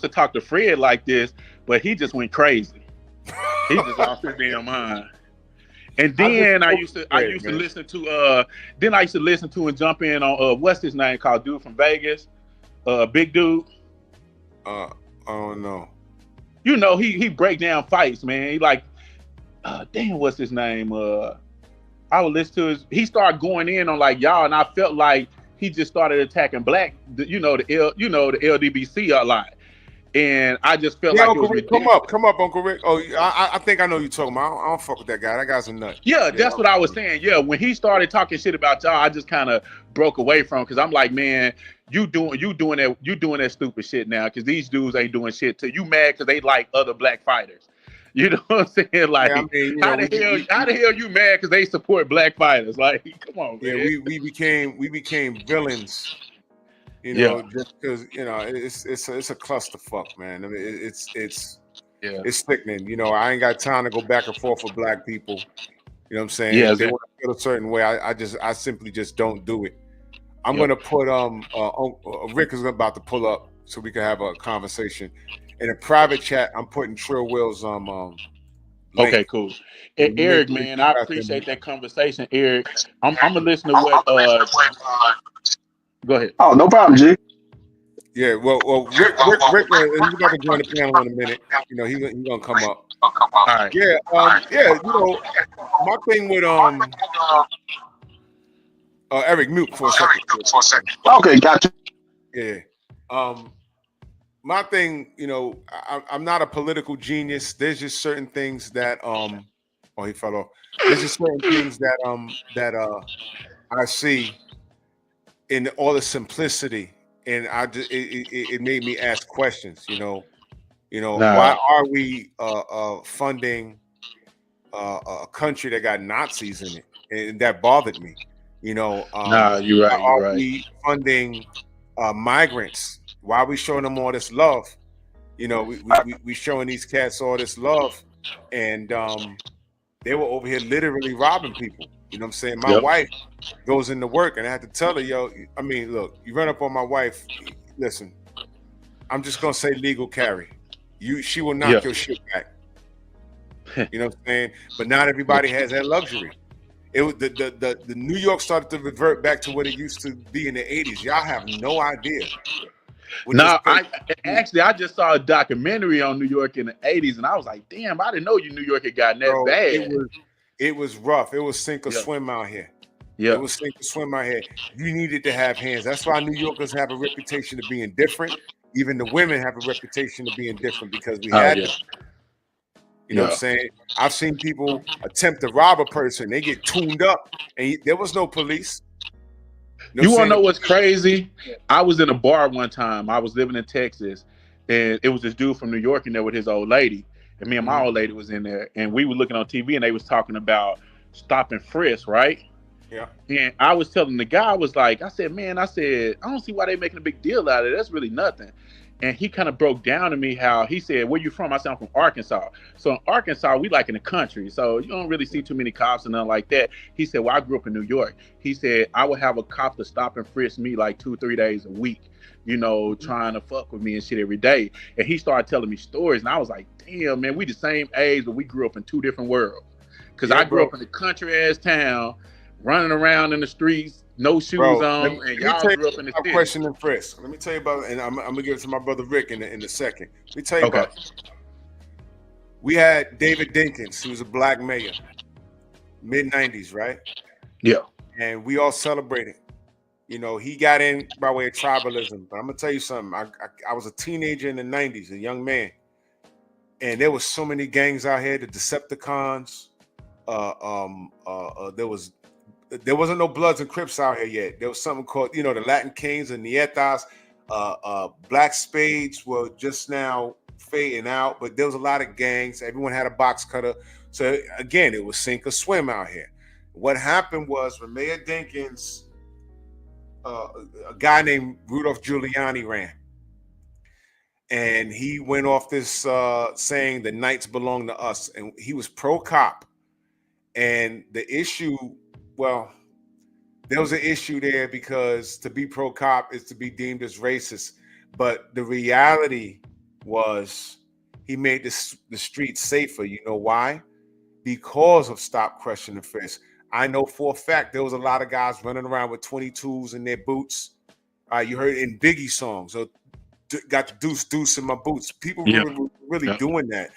[SPEAKER 6] talk to Fred like this, but he just went crazy. He just lost his damn mind. And then I used to listen to and jump in on what's his name called, dude from Vegas, big dude.
[SPEAKER 1] I don't know.
[SPEAKER 6] You know, he break down fights, man. He damn, what's his name? I would listen to he started going in on y'all, and I felt like he just started attacking black, the LDBC a lot. And I just felt like
[SPEAKER 1] Uncle
[SPEAKER 6] it was
[SPEAKER 1] Rick, come up, Uncle Rick. Oh, I think I know you're talking about. I don't fuck with that guy. That guy's a nut.
[SPEAKER 6] Yeah, that's what I was saying. Yeah, when he started talking shit about y'all, I just kind of broke away from, because I'm like, man, you doing that stupid shit now, because these dudes ain't doing shit to you. Mad because they like other black fighters. You know what I'm saying? Like, how the hell you mad because they support black fighters? Like, come on, man.
[SPEAKER 1] Yeah, we became villains. Just because it's a clusterfuck, man. I mean, it's sickening. I ain't got time to go back and forth with black people. You know what I'm saying?
[SPEAKER 6] Yeah,
[SPEAKER 1] if they want to feel a certain way, I simply just don't do it. I'm gonna put Rick is about to pull up so we can have a conversation in a private chat. I'm putting Trill Will's
[SPEAKER 6] Okay, cool.
[SPEAKER 1] Make
[SPEAKER 6] Eric,
[SPEAKER 1] sure you
[SPEAKER 6] man, I
[SPEAKER 1] pass that.
[SPEAKER 6] appreciate that conversation. Eric, I'm gonna listen to what. Go ahead.
[SPEAKER 9] Oh, no problem, G.
[SPEAKER 1] Yeah, well, Rick, he's about to join the panel in a minute. You know, he's gonna come up.
[SPEAKER 6] All right.
[SPEAKER 1] Yeah. You know, my thing with Eric, mute for a second.
[SPEAKER 9] Okay, gotcha.
[SPEAKER 1] Yeah. My thing, you know, I'm not a political genius. There's just certain things that oh, he fell off. There's just certain things that I see in all the simplicity, and it made me ask questions. You know, why
[SPEAKER 6] Nah,
[SPEAKER 1] are we funding a country that got Nazis in it? And that bothered me. You know,
[SPEAKER 6] you're
[SPEAKER 1] why
[SPEAKER 6] right. You're
[SPEAKER 1] are
[SPEAKER 6] right.
[SPEAKER 1] we funding migrants? Why are we showing them all this love? You know, we showing these cats all this love, and they were over here literally robbing people. You know what I'm saying? My
[SPEAKER 6] Yep.
[SPEAKER 1] wife goes into work, and I had to tell her, yo, I mean, look, you run up on my wife, listen, I'm just gonna say legal carry. She will knock
[SPEAKER 6] Yeah.
[SPEAKER 1] your shit back. You know what I'm saying? But not everybody has that luxury. It was the New York started to revert back to what it used to be in the 80s. Y'all have no idea.
[SPEAKER 6] Now, I just saw a documentary on New York in the '80s, and I was like, "Damn, I didn't know New York had gotten that
[SPEAKER 1] Bro,
[SPEAKER 6] bad."
[SPEAKER 1] it was rough. It was sink or
[SPEAKER 6] Yeah.
[SPEAKER 1] swim out here.
[SPEAKER 6] Yeah.
[SPEAKER 1] It was sink or swim out here. You needed to have hands. That's why New Yorkers have a reputation of being different. Even the women have a reputation of being different because we had them. You know what I'm saying? I've seen people attempt to rob a person. They get tuned up, and there was no police.
[SPEAKER 6] You want to know what's crazy? I was in a bar one time. I was living in Texas, and it was this dude from New York in there with his old lady, and me and my old lady was in there, and we were looking on TV, and they was talking about stop and frisk, right?
[SPEAKER 1] Yeah.
[SPEAKER 6] And I was telling the guy, I said, man, I don't see why they making a big deal out of it. That's really nothing. And he kind of broke down to me how he said, where you from? I said, I'm from Arkansas. So in Arkansas, we like in the country. So you don't really see too many cops and nothing like that. He said, well, I grew up in New York. He said, I would have a cop to stop and frisk me like 2-3 days a week, you know, trying to fuck with me and shit every day. And he started telling me stories. And I was like, damn, man, we the same age, but we grew up in two different worlds. Because I grew up in a country-ass town, running around in the streets, no shoes on, and y'all grew up in the city.
[SPEAKER 1] Question and frisk. Let me tell you about it, and I'm gonna give it to my brother Rick in a second. Let me tell you about it. We had David Dinkins, who was a black mayor, mid-90s, right?
[SPEAKER 6] Yeah.
[SPEAKER 1] And we all celebrated. You know, he got in by way of tribalism. But I'm gonna tell you something. I was a teenager in the 90s, a young man, and there was so many gangs out here. The Decepticons. There wasn't no Bloods and Crips out here yet. There was something called, you know, the Latin Kings and Nietas. Black Spades were just now fading out, but there was a lot of gangs. Everyone had a box cutter. So again, it was sink or swim out here. What happened was when Mayor Dinkins, a guy named Rudolph Giuliani ran, and he went off this saying the Knights belong to us, and he was pro-cop. And the issue, well, there was an issue there because to be pro-cop is to be deemed as racist. But the reality was he made the streets safer. You know why? Because of stop, question, and frisk. I know for a fact there was a lot of guys running around with 22s in their boots. You heard in Biggie songs, or got the deuce in my boots. People really doing that.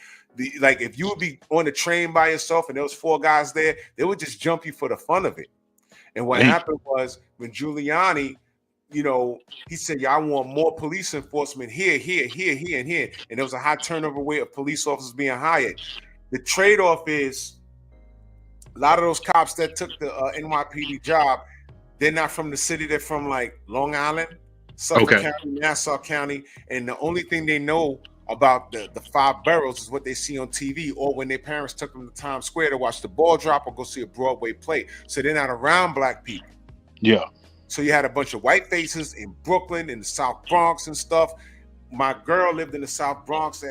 [SPEAKER 1] Like if you would be on the train by yourself and there was 4 guys there, they would just jump you for the fun of it. And what happened was when Giuliani, you know, he said, "Yeah, I want more police enforcement here, and here." And there was a high turnover rate of police officers being hired. The trade-off is a lot of those cops that took the NYPD job, they're not from the city. They're from like Long Island, Suffolk County, Nassau County, and the only thing they know about the 5 boroughs is what they see on TV, or when their parents took them to Times Square to watch the ball drop or go see a Broadway play. So they're not around black people.
[SPEAKER 6] Yeah.
[SPEAKER 1] So you had a bunch of white faces in Brooklyn, in the South Bronx and stuff. My girl lived in the South Bronx,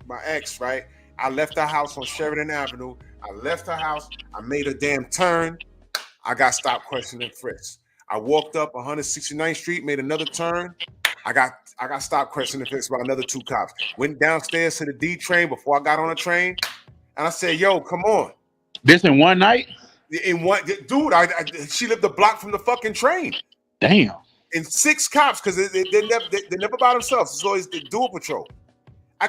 [SPEAKER 1] my ex, right? I left her house on Sheridan Avenue. I left her house. I made a damn turn. I got stopped, questioned, and frisked. I walked up 169th Street, made another turn. I got stopped, questioned, and frisked by another 2 cops. Went downstairs to the D train before I got on the train. And I said, yo, come on.
[SPEAKER 6] This in one night?
[SPEAKER 1] In what, dude, she lived a block from the fucking train.
[SPEAKER 6] Damn.
[SPEAKER 1] And 6 cops, because they're never by themselves. It's always the dual patrol. I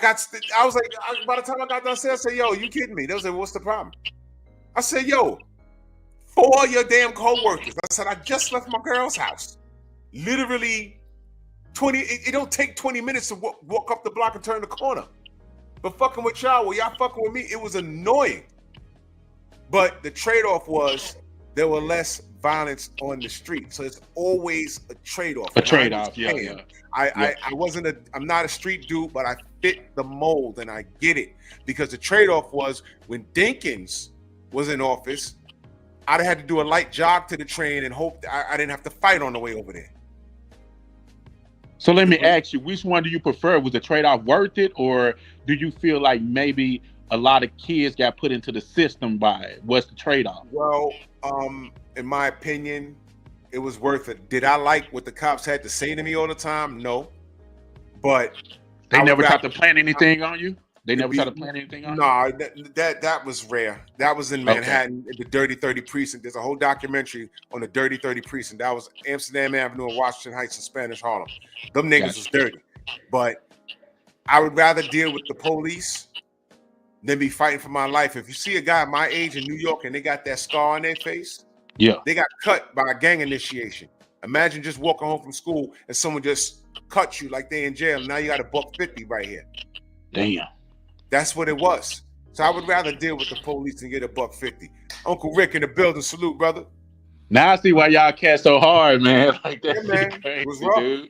[SPEAKER 1] was like, by the time I got downstairs, I said, yo, you kidding me? They was like, what's the problem? I said, yo, 4 of your damn co-workers. I said, I just left my girl's house. Literally 20, it don't take 20 minutes to walk up the block and turn the corner. But fucking with y'all, well, y'all fucking with me, it was annoying. But the trade-off was there were less violence on the street. So it's always a trade-off.
[SPEAKER 6] A trade-off, yeah.
[SPEAKER 1] I'm not a street dude, but I fit the mold and I get it. Because the trade-off was when Dinkins was in office, I'd have had to do a light jog to the train and hope that I didn't have to fight on the way over there.
[SPEAKER 6] So let me ask you, which one do you prefer? Was the trade-off worth it, or do you feel like maybe a lot of kids got put into the system by it? What's the trade-off?
[SPEAKER 1] Well, in my opinion, it was worth it. Did I like what the cops had to say to me all the time? No. But
[SPEAKER 6] they never tried to plan anything on you? They never tried to plan anything on you?
[SPEAKER 1] No, that was rare. That was in Manhattan, in the Dirty 30 precinct. There's a whole documentary on the Dirty 30 precinct. That was Amsterdam Avenue and Washington Heights and Spanish Harlem. Them niggas was dirty. But I would rather deal with the police than be fighting for my life. If you see a guy my age in New York and they got that scar on their face, they got cut by a gang initiation. Imagine just walking home from school and someone just cut you like they in jail. Now you got a $150 right here.
[SPEAKER 6] Damn.
[SPEAKER 1] That's what it was. So I would rather deal with the police than get a $150. Uncle Rick in the building, salute, brother.
[SPEAKER 6] Now I see why y'all catch so hard, man. Like that,
[SPEAKER 1] man.
[SPEAKER 6] Crazy,
[SPEAKER 1] it was rough.
[SPEAKER 6] Dude.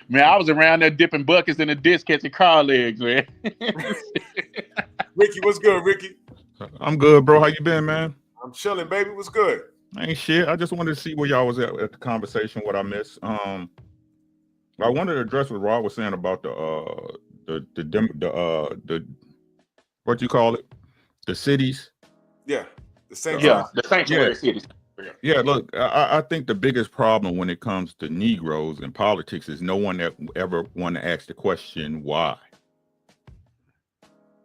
[SPEAKER 6] Man, I was around there dipping buckets in the disc catching car legs, man.
[SPEAKER 1] Ricky, what's good, Ricky?
[SPEAKER 10] I'm good, bro. How you been, man?
[SPEAKER 1] I'm chilling, baby. What's good?
[SPEAKER 10] Ain't shit. I just wanted to see where y'all was at the conversation. What I missed. I wanted to address what Rob was saying about the what you call it, the cities.
[SPEAKER 1] Yeah, the sanctuary
[SPEAKER 6] cities.
[SPEAKER 10] Yeah, look, I think the biggest problem when it comes to Negroes in politics is no one that ever want to ask the question why.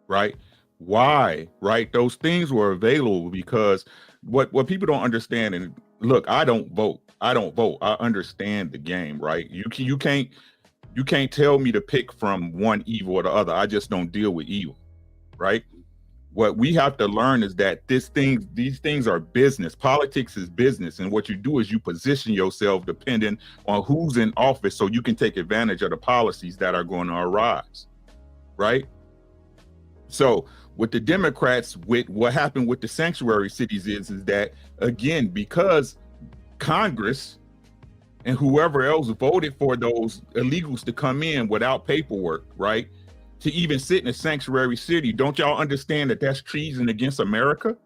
[SPEAKER 10] Right? Why? Right? Those things were available because what people don't understand, and look, I don't vote. I understand the game, right? You can't tell me to pick from one evil or the other. I just don't deal with evil, right? What we have to learn is that these things are business. Politics is business. And what you do is you position yourself depending on who's in office so you can take advantage of the policies that are going to arise, right? So with the Democrats, with what happened with the sanctuary cities is that, again, because Congress and whoever else voted for those illegals to come in without paperwork, right? To even sit in a sanctuary city. Don't y'all understand that that's treason against America?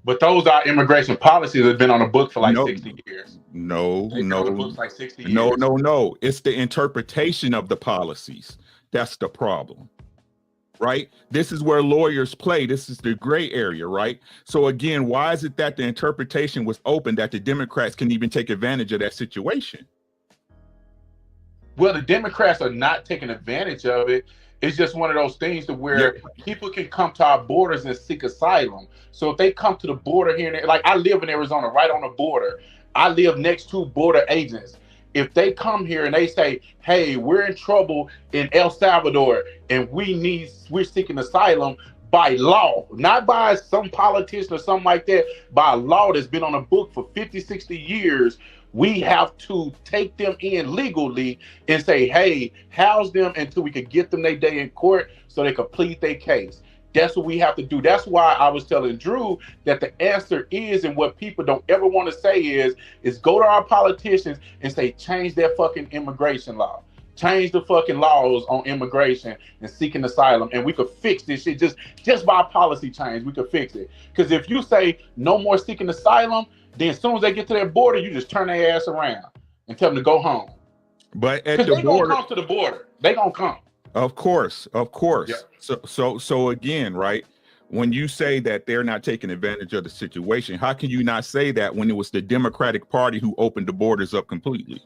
[SPEAKER 6] But those are immigration policies that have been on the book for like 60 years.
[SPEAKER 10] No.
[SPEAKER 6] Like 60 years.
[SPEAKER 10] No. It's the interpretation of the policies. That's the problem, right? This is where lawyers play. This is the gray area, right? So again, why is it that the interpretation was open that the Democrats can even take advantage of that situation?
[SPEAKER 6] Well, the Democrats are not taking advantage of it. It's just one of those things to where people can come to our borders and seek asylum. So if they come to the border here, like I live in Arizona, right on the border. I live next to border agents. If they come here and they say, hey, we're in trouble in El Salvador and we're seeking asylum by law, not by some politician or something like that, by a law that's been on the book for 50, 60 years, we have to take them in legally and say, hey, house them until we could get them their day in court so they could plead their case. That's what we have to do. That's why I was telling Drew that the answer is, and what people don't ever want to say is go to our politicians and say, change their fucking immigration law. Change the fucking laws on immigration and seeking asylum, and we could fix this shit just by policy change. We could fix it. Because if you say no more seeking asylum, then as soon as they get to that border, you just turn their ass around and tell them to go home.
[SPEAKER 10] But at the
[SPEAKER 6] they
[SPEAKER 10] border,
[SPEAKER 6] gonna come to the border. They gonna come.
[SPEAKER 10] Of course.
[SPEAKER 6] Yeah.
[SPEAKER 10] So again, right? When you say that they're not taking advantage of the situation, how can you not say that when it was the Democratic Party who opened the borders up completely?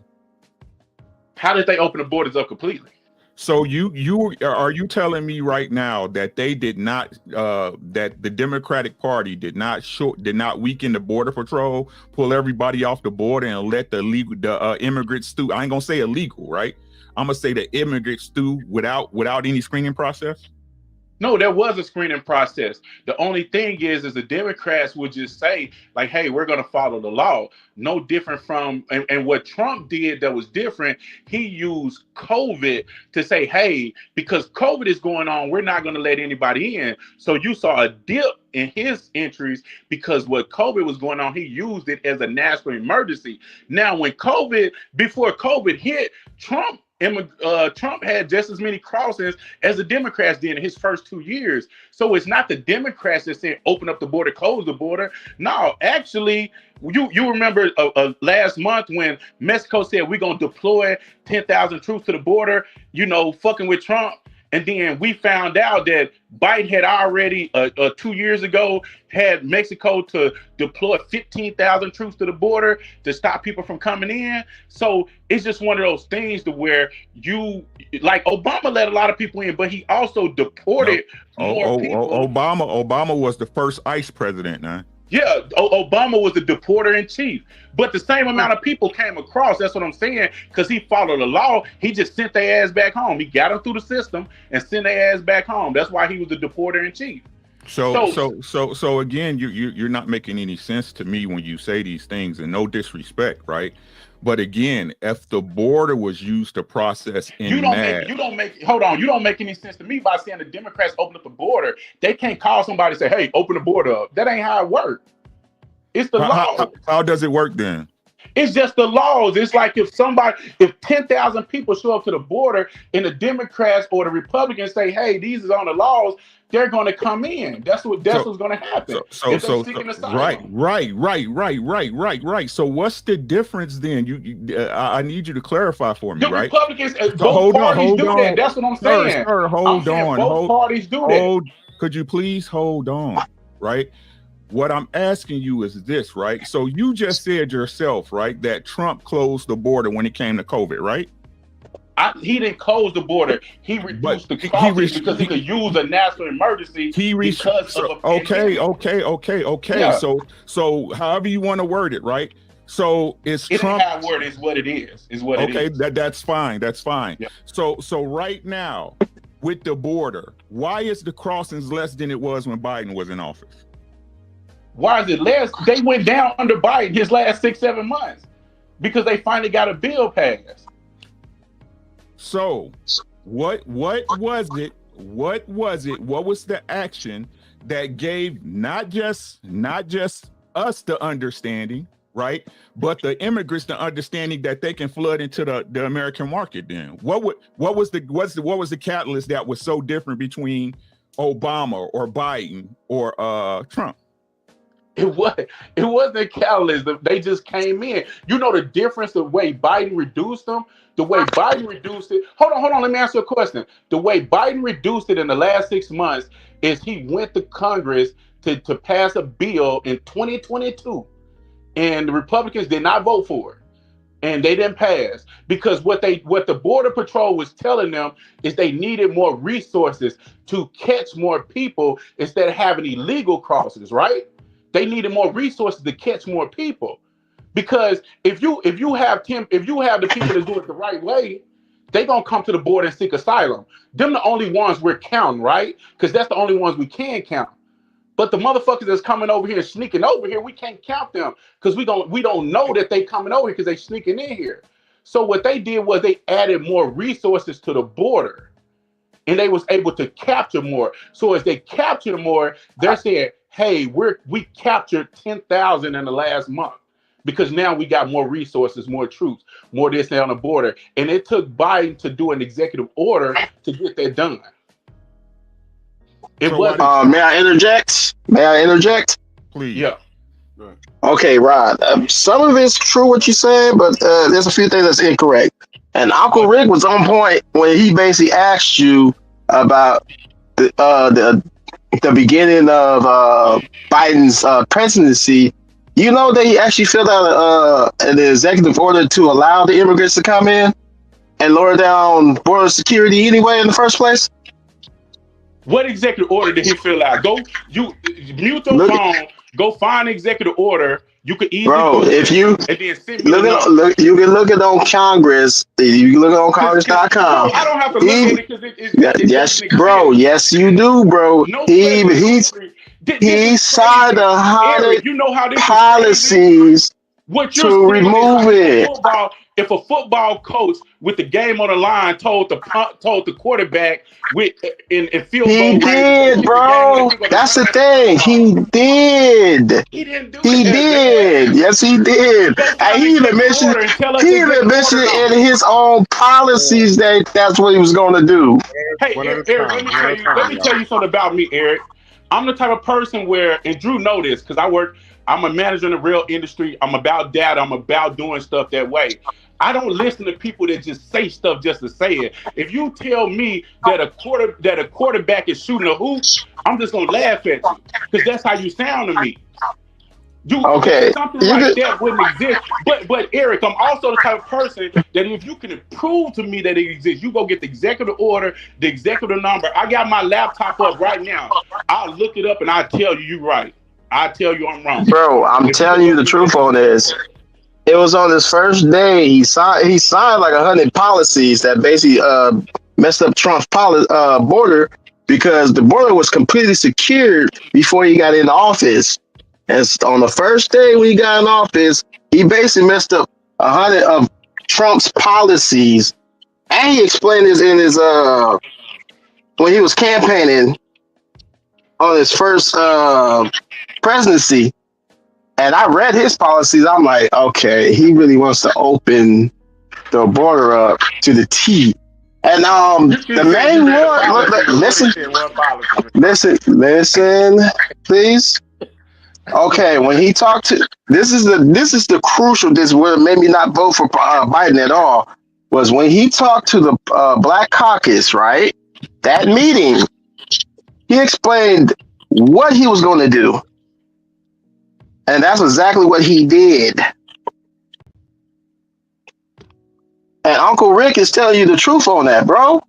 [SPEAKER 6] How did they open the borders up completely?
[SPEAKER 10] So you are you telling me right now that they did not that the Democratic Party did not weaken the border patrol, pull everybody off the border, and let the immigrants through? I ain't gonna say illegal, right? I'm gonna say the immigrants through without any screening process.
[SPEAKER 6] No, there was a screening process. The only thing is the Democrats would just say, like, hey, we're going to follow the law. No different from, and what Trump did that was different, he used COVID to say, hey, because COVID is going on, we're not going to let anybody in. So you saw a dip in his entries because what COVID was going on, he used it as a national emergency. Now, before COVID hit, Trump had just as many crossings as the Democrats did in his first 2 years. So it's not the Democrats that said open up the border, close the border. No, actually, you remember last month when Mexico said we're going to deploy 10,000 troops to the border, fucking with Trump. And then we found out that Biden had already 2 years ago had Mexico to deploy 15,000 troops to the border to stop people from coming in. So it's just one of those things to where like Obama let a lot of people in, but he also deported more people.
[SPEAKER 10] Obama was the first ICE president, man.
[SPEAKER 6] Yeah, Obama was the deporter in chief, but the same amount of people came across. That's what I'm saying, because he followed the law. He just sent their ass back home. He got them through the system and sent their ass back home. That's why he was the deporter in chief.
[SPEAKER 10] So again, you're not making any sense to me when you say these things, and no disrespect, right? But again, if the border was used to process
[SPEAKER 6] you don't make any sense to me by saying the Democrats open up the border. They can't call somebody and say, hey, open the border up. That ain't how it works. It's the law.
[SPEAKER 10] How does it work then?
[SPEAKER 6] It's just the laws. It's like if 10,000 people show up to the border and the Democrats or the Republicans say, hey, these is on the laws, they're going to come in. That's what's going to happen.
[SPEAKER 10] Right. So what's the difference then? I need you to clarify for me,
[SPEAKER 6] the
[SPEAKER 10] right?
[SPEAKER 6] Republicans, both parties do that. That's what I'm saying.
[SPEAKER 10] Sir, hold on.
[SPEAKER 6] Both parties do that.
[SPEAKER 10] Could you please hold on, right? What I'm asking you is this, right? So you just said yourself, right, that Trump closed the border when it came to COVID, right?
[SPEAKER 6] He didn't close the border. He reduced the crossings because he could use a national emergency
[SPEAKER 10] Okay.
[SPEAKER 6] Yeah.
[SPEAKER 10] So however you want to word it, right? So it's
[SPEAKER 6] Trump. Ain't how word is what it is. Is what it is.
[SPEAKER 10] Okay, that's fine.
[SPEAKER 6] Yeah.
[SPEAKER 10] So right now with the border, why is the crossings less than it was when Biden was in office?
[SPEAKER 6] Why is it less? They went down under Biden his last 6-7 months because they finally got a bill passed.
[SPEAKER 10] So what was it? What was the action that gave not just us the understanding, right, but the immigrants the understanding that they can flood into the American market? Then what was the catalyst that was so different between Obama or Biden or Trump?
[SPEAKER 6] It wasn't a catalyst. They just came in. You know the difference, the way Biden reduced them, the way Biden reduced it. Hold on. Let me ask you a question. The way Biden reduced it in the last 6 months is he went to Congress to pass a bill in 2022, and the Republicans did not vote for it, and they didn't pass because what the Border Patrol was telling them is they needed more resources to catch more people instead of having illegal crossings, right? They needed more resources to catch more people, because if you have the people that do it the right way, they gonna come to the border and seek asylum. Them the only ones we're counting, right? Because that's the only ones we can count. But the motherfuckers that's coming over here, sneaking over here, we can't count them because we don't know that they coming over here because they sneaking in here. So what they did was they added more resources to the border, and they was able to capture more. So as they capture more, they're saying, hey, we captured 10,000 in the last month because now we got more resources, more troops, more this and on the border. And it took Biden to do an executive order to get that done. May
[SPEAKER 9] I interject?
[SPEAKER 10] Please.
[SPEAKER 6] Yeah.
[SPEAKER 9] Okay, Rod. Some of it's true what you said, but there's a few things that's incorrect. And Uncle Rick was on point when he basically asked you about the beginning of Biden's presidency. You know that he actually filled out an executive order to allow the immigrants to come in. and lower down border security anyway in the first place?
[SPEAKER 6] What executive order did he fill out? Go, you mute your
[SPEAKER 9] Look,
[SPEAKER 6] phone. Go find executive order. You could easily
[SPEAKER 9] bro,
[SPEAKER 6] Google
[SPEAKER 9] if
[SPEAKER 6] it
[SPEAKER 9] you
[SPEAKER 6] and then send me the number.
[SPEAKER 9] you can look it on Congress. You can look it on
[SPEAKER 6] Bro,
[SPEAKER 9] Congress.com.
[SPEAKER 6] I don't have to look
[SPEAKER 9] He,
[SPEAKER 6] at it because it
[SPEAKER 9] yes,
[SPEAKER 6] doesn't
[SPEAKER 9] bro,
[SPEAKER 6] exist.
[SPEAKER 9] yes, you do, bro.
[SPEAKER 6] No president in history. This
[SPEAKER 9] He
[SPEAKER 6] is
[SPEAKER 9] signed
[SPEAKER 6] crazy,
[SPEAKER 9] a hundred
[SPEAKER 6] Eric. You know how this is crazy.
[SPEAKER 9] policies
[SPEAKER 6] What you're
[SPEAKER 9] to
[SPEAKER 6] saying is
[SPEAKER 9] remove
[SPEAKER 6] like
[SPEAKER 9] it.
[SPEAKER 6] if a football coach with the game on the line told the quarterback with in field
[SPEAKER 9] He
[SPEAKER 6] goal range to
[SPEAKER 9] did,
[SPEAKER 6] kick the game when
[SPEAKER 9] bro.
[SPEAKER 6] they're going to
[SPEAKER 9] That's
[SPEAKER 6] run
[SPEAKER 9] the
[SPEAKER 6] out the
[SPEAKER 9] thing.
[SPEAKER 6] football.
[SPEAKER 9] He did.
[SPEAKER 6] He didn't do
[SPEAKER 9] He
[SPEAKER 6] that, man.
[SPEAKER 9] did. Yes, he did.
[SPEAKER 6] Go
[SPEAKER 9] And
[SPEAKER 6] find executive order and tell us the
[SPEAKER 9] he even
[SPEAKER 6] executive order
[SPEAKER 9] mentioned it
[SPEAKER 6] number.
[SPEAKER 9] in his own policies that that's what he was going to do.
[SPEAKER 6] Hey,
[SPEAKER 1] One at a
[SPEAKER 6] Eric,
[SPEAKER 1] time. One at a
[SPEAKER 6] let
[SPEAKER 1] time,
[SPEAKER 6] me
[SPEAKER 1] y'all.
[SPEAKER 6] tell you something about me, Eric. I'm the type of person where, and Drew know this, because I'm a manager in the real industry. I'm about data. I'm about doing stuff that way. I don't listen to people that just say stuff just to say it. If you tell me that a quarterback is shooting a hoop, I'm just gonna laugh at you because that's how you sound to me.
[SPEAKER 9] Okay.
[SPEAKER 6] Something
[SPEAKER 9] You
[SPEAKER 6] like
[SPEAKER 9] could,
[SPEAKER 6] that wouldn't exist. But Eric, I'm also the type of person that if you can prove to me that it exists, you go get the executive order, the executive number. I got my laptop up right now. I'll look it up and I'll tell you you're right. I'll tell you I'm wrong.
[SPEAKER 9] bro, I'm
[SPEAKER 6] If you can
[SPEAKER 9] telling
[SPEAKER 6] go
[SPEAKER 9] you the
[SPEAKER 6] get the
[SPEAKER 9] truth on
[SPEAKER 6] executive
[SPEAKER 9] this.
[SPEAKER 6] order.
[SPEAKER 9] It was on his first day. He signed like 100 policies that basically messed up Trump's border because the border was completely secured before he got in office. And on the first day when he got in office, he basically messed up 100 of Trump's policies, and he explained this in his when he was campaigning on his first presidency. And I read his policies. I'm like, okay, he really wants to open the border up to the T. And
[SPEAKER 6] You
[SPEAKER 9] the
[SPEAKER 6] keep saying you
[SPEAKER 9] main
[SPEAKER 6] read the
[SPEAKER 9] one,
[SPEAKER 6] policy, but what
[SPEAKER 9] listen,
[SPEAKER 6] it said, what policy?
[SPEAKER 9] listen, please. Okay, when he talked to this is the crucial. This what made me not vote for Biden at all was when he talked to the Black Caucus. Right, that meeting, he explained what he was going to do, and that's exactly what he did. And Uncle Rick is telling you the truth on that, bro.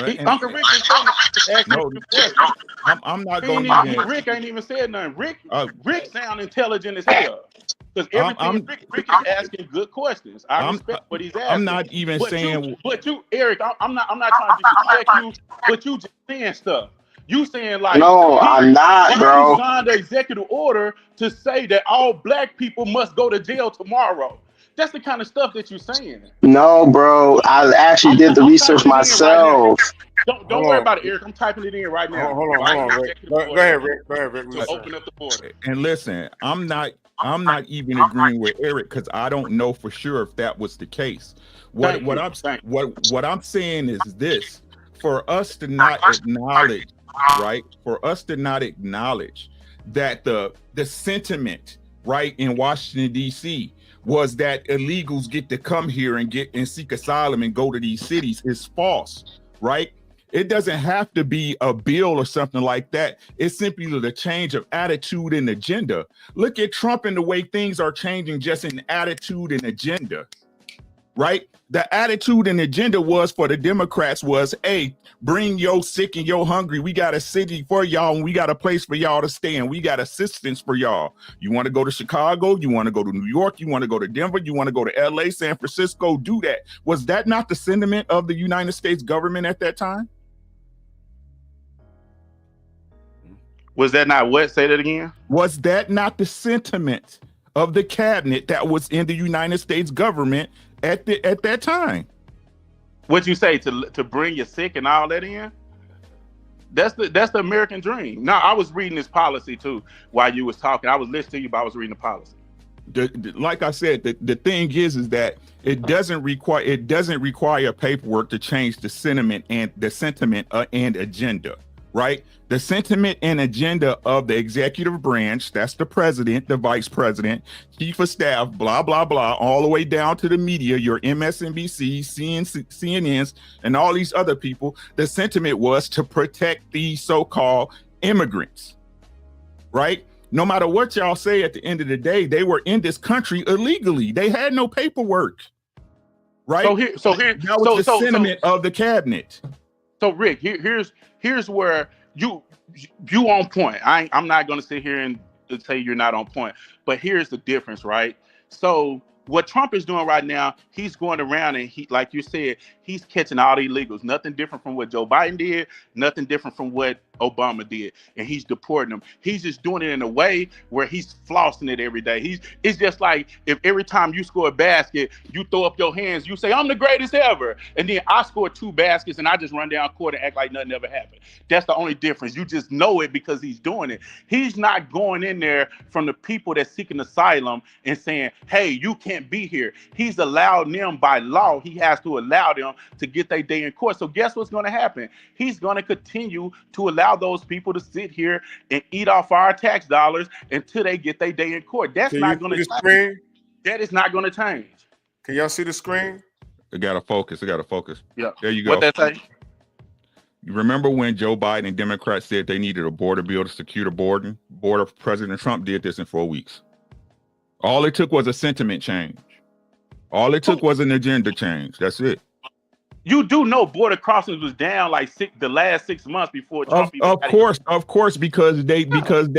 [SPEAKER 10] Right?
[SPEAKER 6] Uncle Rick just told me ask him
[SPEAKER 10] No,
[SPEAKER 6] a question.
[SPEAKER 10] I'm not going to even.
[SPEAKER 6] Rick ain't even said nothing.
[SPEAKER 10] Uh,
[SPEAKER 6] Rick sound intelligent as hell. Because everything
[SPEAKER 10] I'm
[SPEAKER 6] Rick is asking good questions. I
[SPEAKER 10] I'm
[SPEAKER 6] respect what he's
[SPEAKER 10] I'm
[SPEAKER 6] asking.
[SPEAKER 10] not even
[SPEAKER 6] But
[SPEAKER 10] saying.
[SPEAKER 6] Eric, I'm not trying to disrespect you, but you just saying stuff. You saying like
[SPEAKER 9] No, I'm not,
[SPEAKER 6] he
[SPEAKER 9] bro.
[SPEAKER 6] signed the executive order to say that all black people must go to jail tomorrow. That's the kind of stuff that you're saying.
[SPEAKER 9] No, bro. I actually did the
[SPEAKER 6] I'm
[SPEAKER 9] research
[SPEAKER 6] typing it in right now.
[SPEAKER 9] myself.
[SPEAKER 6] Don't
[SPEAKER 1] Hold
[SPEAKER 6] worry
[SPEAKER 1] on.
[SPEAKER 6] about it, Eric. I'm typing it in right now.
[SPEAKER 1] Hold on, Rick. Go ahead, Rick. Go ahead, Rick.
[SPEAKER 6] To open up the border.
[SPEAKER 10] And listen, I'm not even agreeing with Eric because I don't know for sure if that was the case. What I'm saying is this: for us to not acknowledge, right? For us to not acknowledge that the sentiment, right, in Washington D.C. was that illegals get to come here and seek asylum and go to these cities is false, right? It doesn't have to be a bill or something like that. It's simply the change of attitude and agenda. Look at Trump and the way things are changing just in attitude and agenda, right? The attitude and agenda was for the Democrats was, hey, bring your sick and your hungry. We got a city for y'all and we got a place for y'all to stay and we got assistance for y'all. You want to go to Chicago? You want to go to New York? You want to go to Denver? You want to go to LA, San Francisco? Do that. Was that not the sentiment of the United States government at that time?
[SPEAKER 6] Was that not what? Say that again.
[SPEAKER 10] Was that not the sentiment of the cabinet that was in the United States government at that time?
[SPEAKER 6] What'd you say to bring your sick and all that in? That's the American dream. Now I was reading this policy too while you was talking. I was listening to you, but I was reading the policy.
[SPEAKER 10] Like I said, the thing is that it doesn't require paperwork to change the sentiment and agenda. Right? The sentiment and agenda of the executive branch, that's the president, the vice president, chief of staff, blah, blah, blah, all the way down to the media, your MSNBC, CNNs, and all these other people. The sentiment was to protect these so-called immigrants, right? No matter what y'all say, at the end of the day, they were in this country illegally. They had no paperwork. right? That was the sentiment of the cabinet.
[SPEAKER 6] So Rick, here's where you on point. I'm not going to sit here and say you're not on point, but here's the difference, right? So what Trump is doing right now, he's going around and he, like you said, he's catching all the illegals. Nothing different from what Joe Biden did, nothing different from what Obama did, and he's deporting them. He's just doing it in a way where he's flossing it every day. It's just like if every time you score a basket, you throw up your hands, you say, I'm the greatest ever. And then I score 2 baskets and I just run down court and act like nothing ever happened. That's the only difference. You just know it because he's doing it. He's not going in there from the people that's seeking asylum and saying, hey, you can't be here. He's allowed them by law. He has to allow them to get their day in court. So guess what's going to happen? He's going to continue to allow those people to sit here and eat off our tax dollars until they get their day in court. That's not going to change. That is not going to change.
[SPEAKER 1] Can y'all see the screen?
[SPEAKER 10] It got to focus.
[SPEAKER 6] Yeah.
[SPEAKER 10] There you go.
[SPEAKER 6] What that say?
[SPEAKER 10] You remember when Joe Biden and Democrats said they needed a border bill to secure the border? President Trump did this in 4 weeks. All it took was a sentiment change. All it took was an agenda change. That's it.
[SPEAKER 6] You do know border crossings was down like the last 6 months before Trump.
[SPEAKER 10] Of course, because they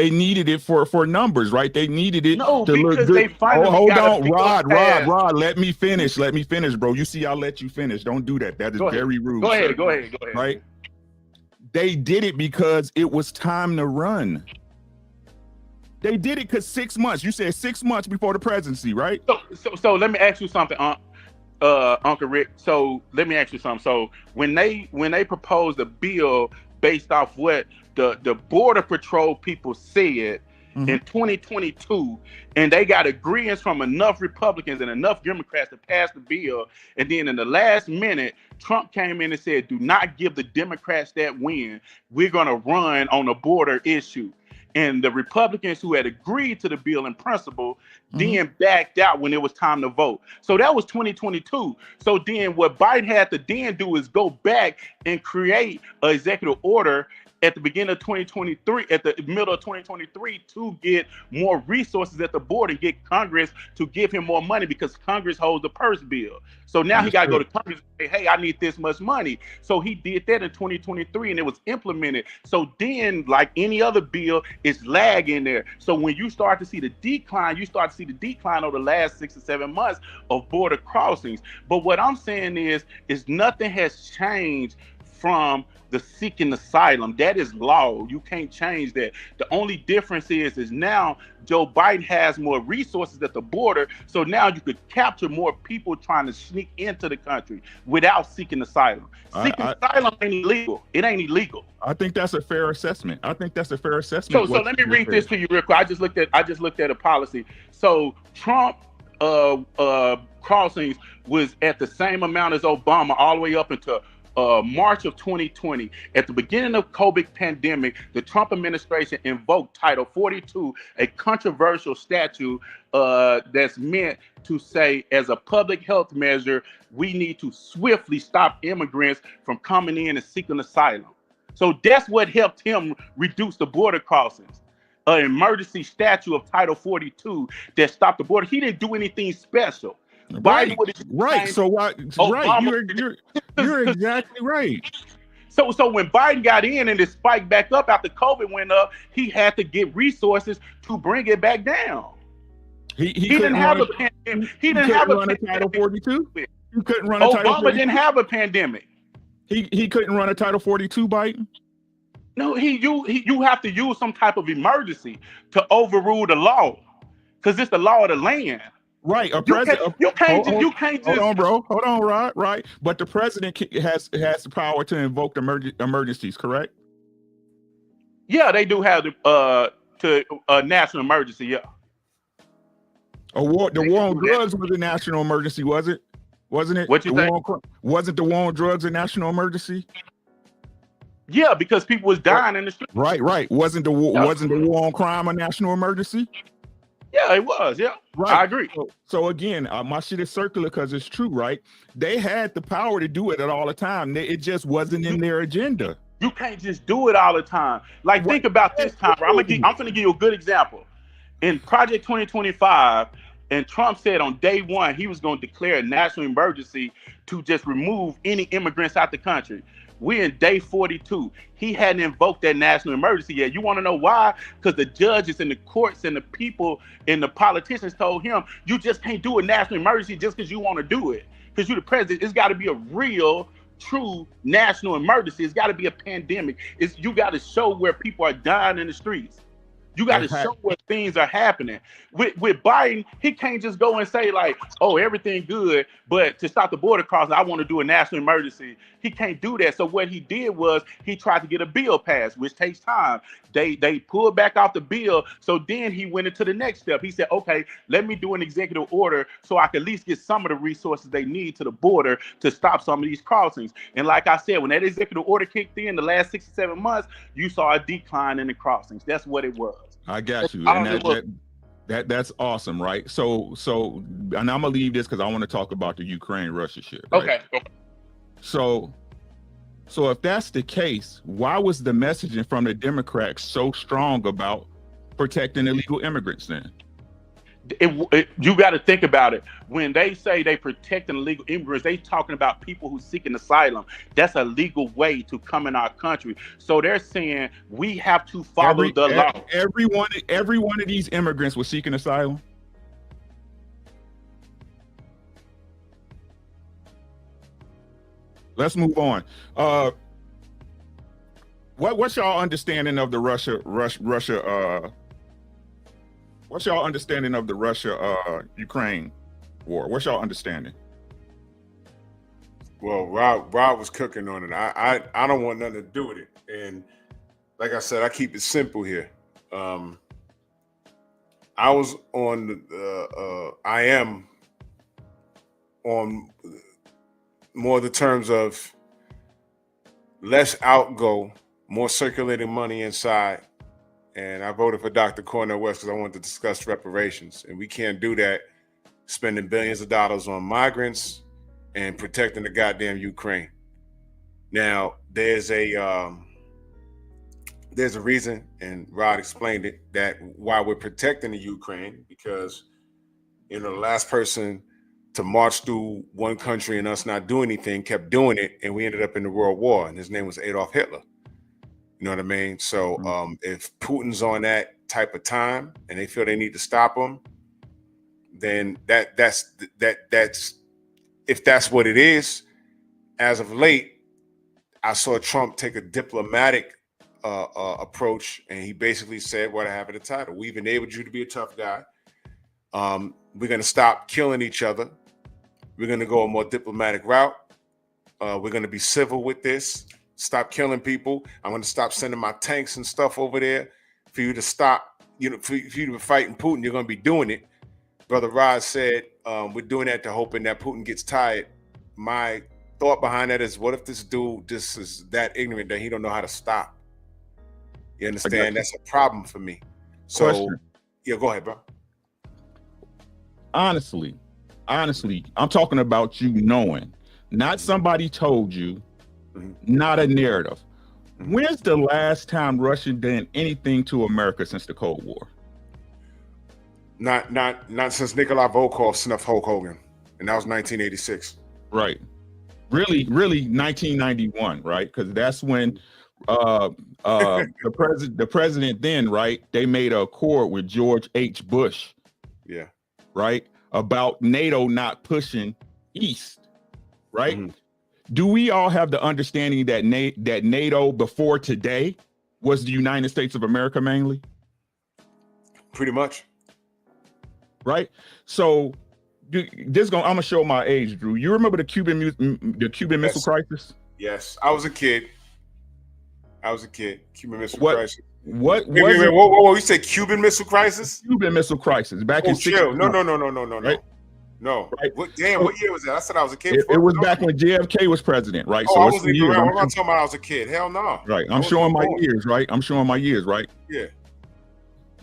[SPEAKER 10] needed it for numbers, right? They needed it to look good.
[SPEAKER 6] They finally
[SPEAKER 10] hold on, Rod. Let me finish, bro. You see, I'll let you finish. Don't do that. That is very rude.
[SPEAKER 6] Go ahead.
[SPEAKER 10] Right? They did it because it was time to run. They did it because 6 months. You said 6 months before the presidency, right?
[SPEAKER 6] So let me ask you something, Uncle Rick. So let me ask you something. So when they proposed a bill based off what the Border Patrol people said in 2022, and they got agreements from enough Republicans and enough Democrats to pass the bill, and then in the last minute, Trump came in and said, do not give the Democrats that win. We're going to run on a border issue. And the Republicans who had agreed to the bill in principle then backed out when it was time to vote. So that was 2022. So then what Biden had to then do is go back and create an executive order at the beginning of 2023, at the middle of 2023, to get more resources at the border and get Congress to give him more money because Congress holds the purse bill. So now he got to go to Congress and say, hey, I need this much money. So he did that in 2023 and it was implemented. So then, like any other bill, it's lag in there. So when you start to see the decline, over the last 6 or 7 months of border crossings. But what I'm saying is nothing has changed from the seeking asylum. That is law. You can't change that. The only difference is now Joe Biden has more resources at the border, so now you could capture more people trying to sneak into the country without seeking asylum. Asylum ain't illegal. It ain't illegal.
[SPEAKER 10] I think that's a fair assessment.
[SPEAKER 6] So let me read this to you real quick. I just looked at a policy. So Trump crossings was at the same amount as Obama all the way up into March of 2020. At the beginning of COVID pandemic, the Trump administration invoked Title 42, a controversial statute that's meant to say, as a public health measure, we need to swiftly stop immigrants from coming in and seeking asylum. So that's what helped him reduce the border crossings. An emergency statute of Title 42 that stopped the border. He didn't do anything special.
[SPEAKER 10] Right. So why? You're exactly right.
[SPEAKER 6] So when Biden got in and it spiked back up after COVID went up, he had to get resources to bring it back down.
[SPEAKER 10] He didn't have a pandemic. He didn't have a Title 42. He couldn't run a Title 42.
[SPEAKER 6] Obama didn't have a pandemic.
[SPEAKER 10] He couldn't run a Title 42, Biden.
[SPEAKER 6] No, you have to use some type of emergency to overrule the law, because it's the law of the land.
[SPEAKER 10] Right,
[SPEAKER 6] You can't just.
[SPEAKER 10] Hold on, bro. Hold on, Rod. Right, but the president has the power to invoke emergencies, correct?
[SPEAKER 6] Yeah, they do have the national emergency. Yeah.
[SPEAKER 10] The war on drugs was a national emergency, wasn't it?
[SPEAKER 6] What you think?
[SPEAKER 10] Wasn't the war on drugs a national emergency?
[SPEAKER 6] Yeah, because people was dying in the street.
[SPEAKER 10] Right. Wasn't the war on crime a national emergency?
[SPEAKER 6] Yeah, it was. Yeah, right. I agree.
[SPEAKER 10] So again, my shit is circular because it's true, right? They had the power to do it at all the time. It just wasn't in their agenda.
[SPEAKER 6] You can't just do it all the time. Like, think about this time. I'm gonna give you a good example. In Project 2025, And Trump said on day one, he was going to declare a national emergency to just remove any immigrants out the country. We're in day 42. He hadn't invoked that national emergency yet. You want to know why? Because the judges and the courts and the people and the politicians told him, you just can't do a national emergency just because you want to do it. Because you're the president. It's got to be a real, true national emergency. It's got to be a pandemic. You got to show where people are dying in the streets. You got to show where things are happening. With Biden, he can't just go and say like, oh, everything good, but to stop the border crossing, I want to do a national emergency. He can't do that. So what he did was he tried to get a bill passed, which takes time. They pulled back off the bill. So then he went into the next step. He said, okay, let me do an executive order so I can at least get some of the resources they need to the border to stop some of these crossings. And like I said, when that executive order kicked in the last 6 to 7 months, you saw a decline in the crossings. That's what it was.
[SPEAKER 10] I got you. And that's awesome, right? So and I'm gonna leave this because I want to talk about the Ukraine-Russia shit. Right?
[SPEAKER 6] Okay.
[SPEAKER 10] So if that's the case, why was the messaging from the Democrats so strong about protecting illegal immigrants then?
[SPEAKER 6] You got to think about it. When they say they protecting illegal immigrants, they talking about people who seeking asylum. That's a legal way to come in our country. So they're saying we have to follow the law.
[SPEAKER 10] Every one of these immigrants was seeking asylum. Let's move on. What's y'all understanding of the Russia? What's y'all understanding of the Russia-Ukraine war? What's y'all understanding?
[SPEAKER 1] Well, Rob was cooking on it. I don't want nothing to do with it. And like I said, I keep it simple here. I was on I am on more the terms of less outgo, more circulating money inside. And I voted for Dr. Cornel West because I wanted to discuss reparations. And we can't do that spending billions of dollars on migrants and protecting the goddamn Ukraine. Now, there's a reason, and Rod explained it, that why we're protecting the Ukraine, because, the last person to march through one country and us not do anything kept doing it, and we ended up in the World War, and his name was Adolf Hitler. You know what I mean? So if Putin's on that type of time and they feel they need to stop him, then that's if that's what it is. As of late, I saw Trump take a diplomatic approach, and he basically said what I have in the title: we've enabled you to be a tough guy. We're going to stop killing each other. We're going to go a more diplomatic route. We're going to be civil with this. Stop killing people. I'm going to stop sending my tanks and stuff over there for you to stop, for you to be fighting Putin. You're going to be doing it. Brother Rod said, we're doing that to hoping that Putin gets tired. My thought behind that is, what if this dude just is that ignorant that he don't know how to stop? You understand? That's a problem for me. So,
[SPEAKER 10] Question.
[SPEAKER 1] Yeah, go ahead, bro.
[SPEAKER 10] Honestly, I'm talking about you knowing, not somebody told you. Not a narrative. When's the last time Russia did anything to America since the Cold War?
[SPEAKER 1] Not since Nikolai Volkov snuffed Hulk Hogan, and that was 1986.
[SPEAKER 10] Right. Really 1991, right? Because that's when the president then, right? They made an accord with George H. Bush.
[SPEAKER 1] Yeah.
[SPEAKER 10] Right? About NATO not pushing east, right? Do we all have the understanding that NATO before today was the United States of America mainly?
[SPEAKER 1] Pretty much.
[SPEAKER 10] Right? So I'm gonna show my age, Drew. You remember the Cuban Missile Crisis?
[SPEAKER 1] Yes, I was a kid. Cuban Missile Crisis.
[SPEAKER 10] Wait,
[SPEAKER 1] whoa, you said Cuban Missile Crisis?
[SPEAKER 10] Cuban Missile Crisis back in 60.
[SPEAKER 1] No.
[SPEAKER 10] Right?
[SPEAKER 1] No. Right. What year was that? I said I was a kid.
[SPEAKER 10] It was back when JFK was president, right?
[SPEAKER 1] Oh, so I wasn't even around. I'm not talking about I was a kid. Hell no.
[SPEAKER 10] Right. I'm showing my years, right?
[SPEAKER 1] Yeah.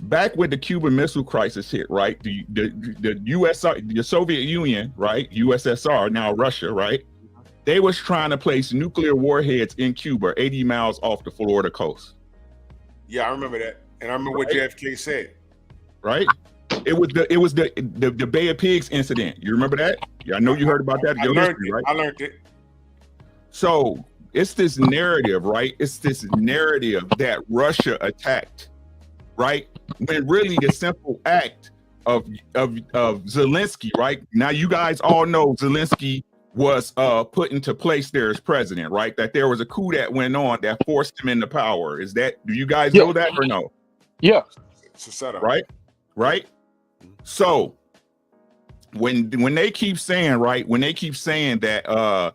[SPEAKER 10] Back when the Cuban Missile Crisis hit, right? The USSR, the Soviet Union, right? USSR, now Russia, right? They was trying to place nuclear warheads in Cuba, 80 miles off the Florida coast.
[SPEAKER 1] Yeah, I remember that. And I remember what JFK said.
[SPEAKER 10] Right? It was the Bay of Pigs incident. You remember that? Yeah, I know you heard about that.
[SPEAKER 1] I learned it.
[SPEAKER 10] So it's this narrative, right? It's this narrative that Russia attacked, right? When really the simple act of Zelensky, right? Now you guys all know Zelensky was put into place there as president, right? That there was a coup that went on that forced him into power. Do you guys know that or no?
[SPEAKER 6] Yeah.
[SPEAKER 1] It's a setup.
[SPEAKER 10] Right? So when they keep saying, right, when they keep saying that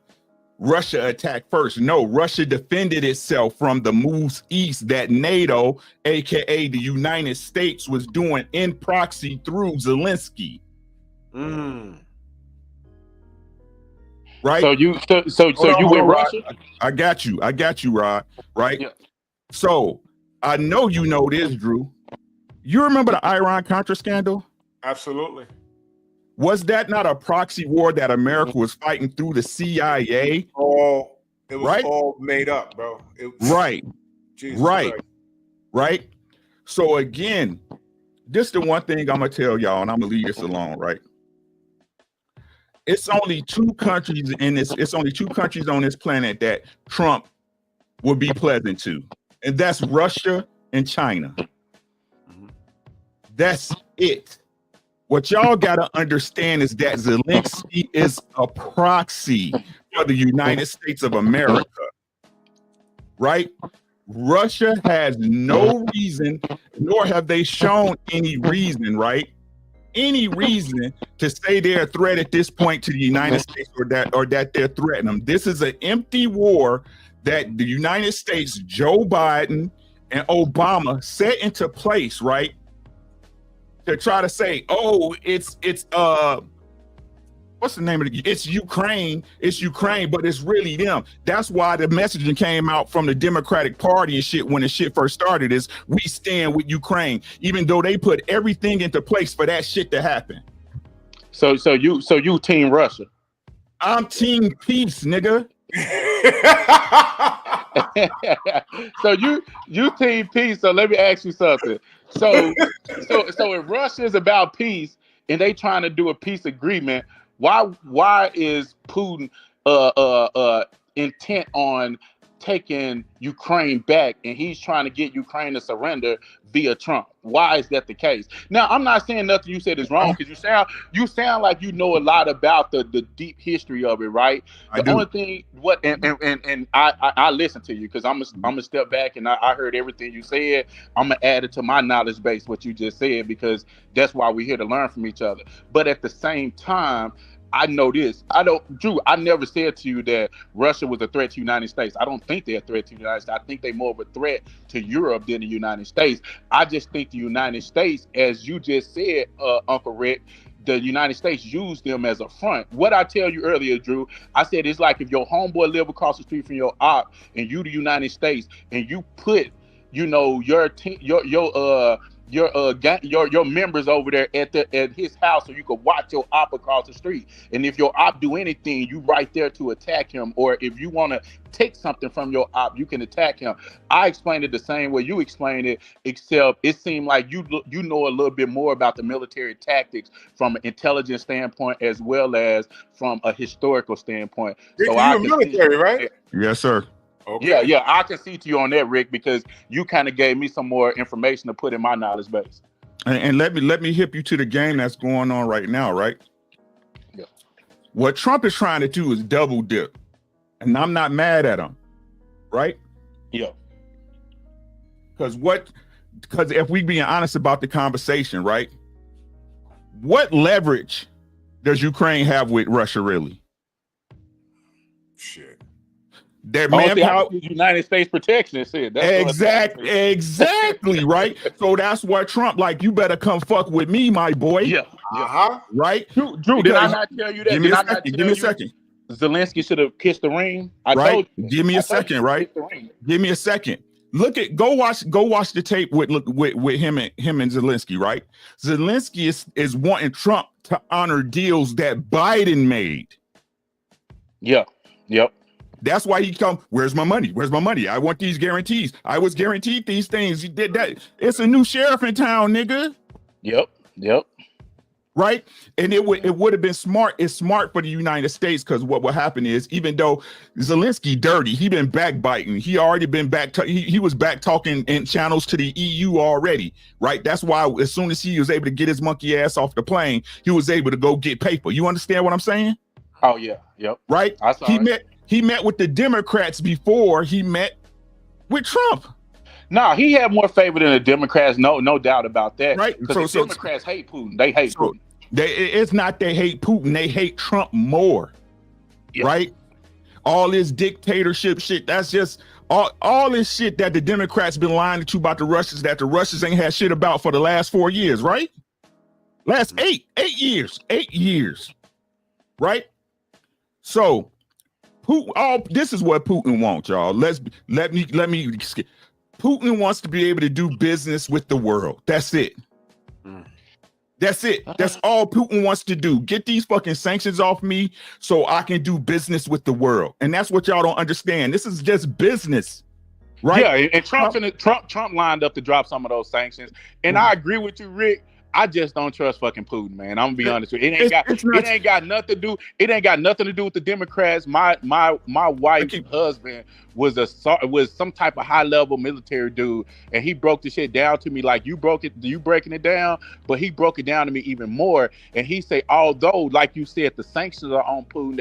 [SPEAKER 10] Russia attacked first, no, Russia defended itself from the moves east that NATO, aka the United States, was doing in proxy through Zelensky. Right?
[SPEAKER 6] So you with Russia?
[SPEAKER 10] I got you, Rod. Right?
[SPEAKER 6] Yeah.
[SPEAKER 10] So I know you know this, Drew. You remember the Iran-Contra scandal?
[SPEAKER 1] Absolutely.
[SPEAKER 10] Was that not a proxy war that America was fighting through the CIA?
[SPEAKER 1] It was all made up, bro.
[SPEAKER 10] Right.
[SPEAKER 1] Jesus
[SPEAKER 10] Right.
[SPEAKER 1] Christ.
[SPEAKER 10] Right. So again, this is the one thing I'm gonna tell y'all, and I'm gonna leave this alone, right? It's only two countries on this planet that Trump would be pleasant to, and that's Russia and China. That's it. What y'all gotta understand is that Zelensky is a proxy for the United States of America, right? Russia has no reason, nor have they shown any reason, right? Any reason to say they're a threat at this point to the United States or that they're threatening them. This is an empty war that the United States, Joe Biden and Obama set into place, right? To try to say, oh, it's what's the name of it's Ukraine, but it's really them. That's why the messaging came out from the Democratic Party and shit when the shit first started is we stand with Ukraine, even though they put everything into place for that shit to happen.
[SPEAKER 6] So you team Russia.
[SPEAKER 10] I'm team peace, nigga.
[SPEAKER 6] So you team peace. So let me ask you something. So if Russia is about peace and they trying to do a peace agreement, why is Putin intent on taking Ukraine back and he's trying to get Ukraine to surrender via Trump? Why is that the case? Now, I'm not saying nothing you said is wrong because you sound like you know a lot about the deep history of it, right? The only thing and I listen to you because I'm gonna step back and I heard everything you said. I'm gonna add it to my knowledge base what you just said because that's why we're here to learn from each other. But at the same time, I know this. Drew, I never said to you that Russia was a threat to the United States. I don't think they're a threat to the United States. I think they're more of a threat to Europe than the United States. I just think the United States, as you just said, Uncle Rick, the United States used them as a front. What I tell you earlier, Drew, I said it's like if your homeboy live across the street from your op and you the United States and you put, your team, your members over there at his house so you could watch your op across the street. And if your op do anything, you right there to attack him. Or if you want to take something from your op, you can attack him. I explained it the same way you explained it, except it seemed like you know a little bit more about the military tactics from an intelligence standpoint as well as from a historical standpoint.
[SPEAKER 1] So you're military, right?
[SPEAKER 10] Yes, sir.
[SPEAKER 1] Okay.
[SPEAKER 6] Yeah, I can see to you on that, Rick, because you kind of gave me some more information to put in my knowledge base.
[SPEAKER 10] And let me hip you to the game that's going on right now, right?
[SPEAKER 6] Yeah.
[SPEAKER 10] What Trump is trying to do is double dip, and I'm not mad at him, right?
[SPEAKER 6] Yeah.
[SPEAKER 10] Because if we being honest about the conversation, right? What leverage does Ukraine have with Russia, really?
[SPEAKER 1] Shit.
[SPEAKER 10] Their manpower,
[SPEAKER 6] United States protection said
[SPEAKER 10] exactly right. So that's what Trump like. You better come fuck with me, my boy.
[SPEAKER 6] Yeah.
[SPEAKER 10] Right.
[SPEAKER 6] Drew, did I not tell you that?
[SPEAKER 10] Give me a second.
[SPEAKER 6] Zelensky should have kissed the ring. I told you.
[SPEAKER 10] Give me a second. Right. Give me a second. Go watch the tape with him and Zelensky. Right. Zelensky is wanting Trump to honor deals that Biden made.
[SPEAKER 6] Yeah. Yep.
[SPEAKER 10] That's why he come. Where's my money? Where's my money? I want these guarantees. I was guaranteed these things. You did that. It's a new sheriff in town, nigga.
[SPEAKER 6] Yep.
[SPEAKER 10] right? And it would have been smart. It's smart for the United States because what will happen is, even though Zelensky dirty, he been backbiting. He already been he was back talking in channels to the EU already, right? That's why as soon as he was able to get his monkey ass off the plane, he was able to go get paper. You understand what I'm saying?
[SPEAKER 6] Oh yeah, yep.
[SPEAKER 10] Right?
[SPEAKER 6] I saw it.
[SPEAKER 10] He met with the Democrats before he met with Trump.
[SPEAKER 6] No, he had more favor than the Democrats. No doubt about that.
[SPEAKER 10] Right.
[SPEAKER 6] Because the Democrats hate Putin. They hate Putin.
[SPEAKER 10] It's not they hate Putin. They hate Trump more. Yep. Right. All this dictatorship shit. That's just all this shit that the Democrats been lying to about the Russians that the Russians ain't had shit about for the last 4 years. Right. Last 8 years. Right. So this is what Putin wants, y'all. Let me skip. Putin wants to be able to do business with the world. That's it. That's it. That's all Putin wants to do. Get these fucking sanctions off me so I can do business with the world. And that's what y'all don't understand. This is just business. Right?
[SPEAKER 6] Yeah, and Trump lined up to drop some of those sanctions. And I agree with you, Rick. I just don't trust fucking Putin, man. I'm gonna be honest with you. It ain't got nothing to do. It ain't got nothing to do with the Democrats. My wife's husband was some type of high level military dude, and he broke the shit down to me like you breaking it down, but he broke it down to me even more. And he said, although, like you said, the sanctions are on Putin,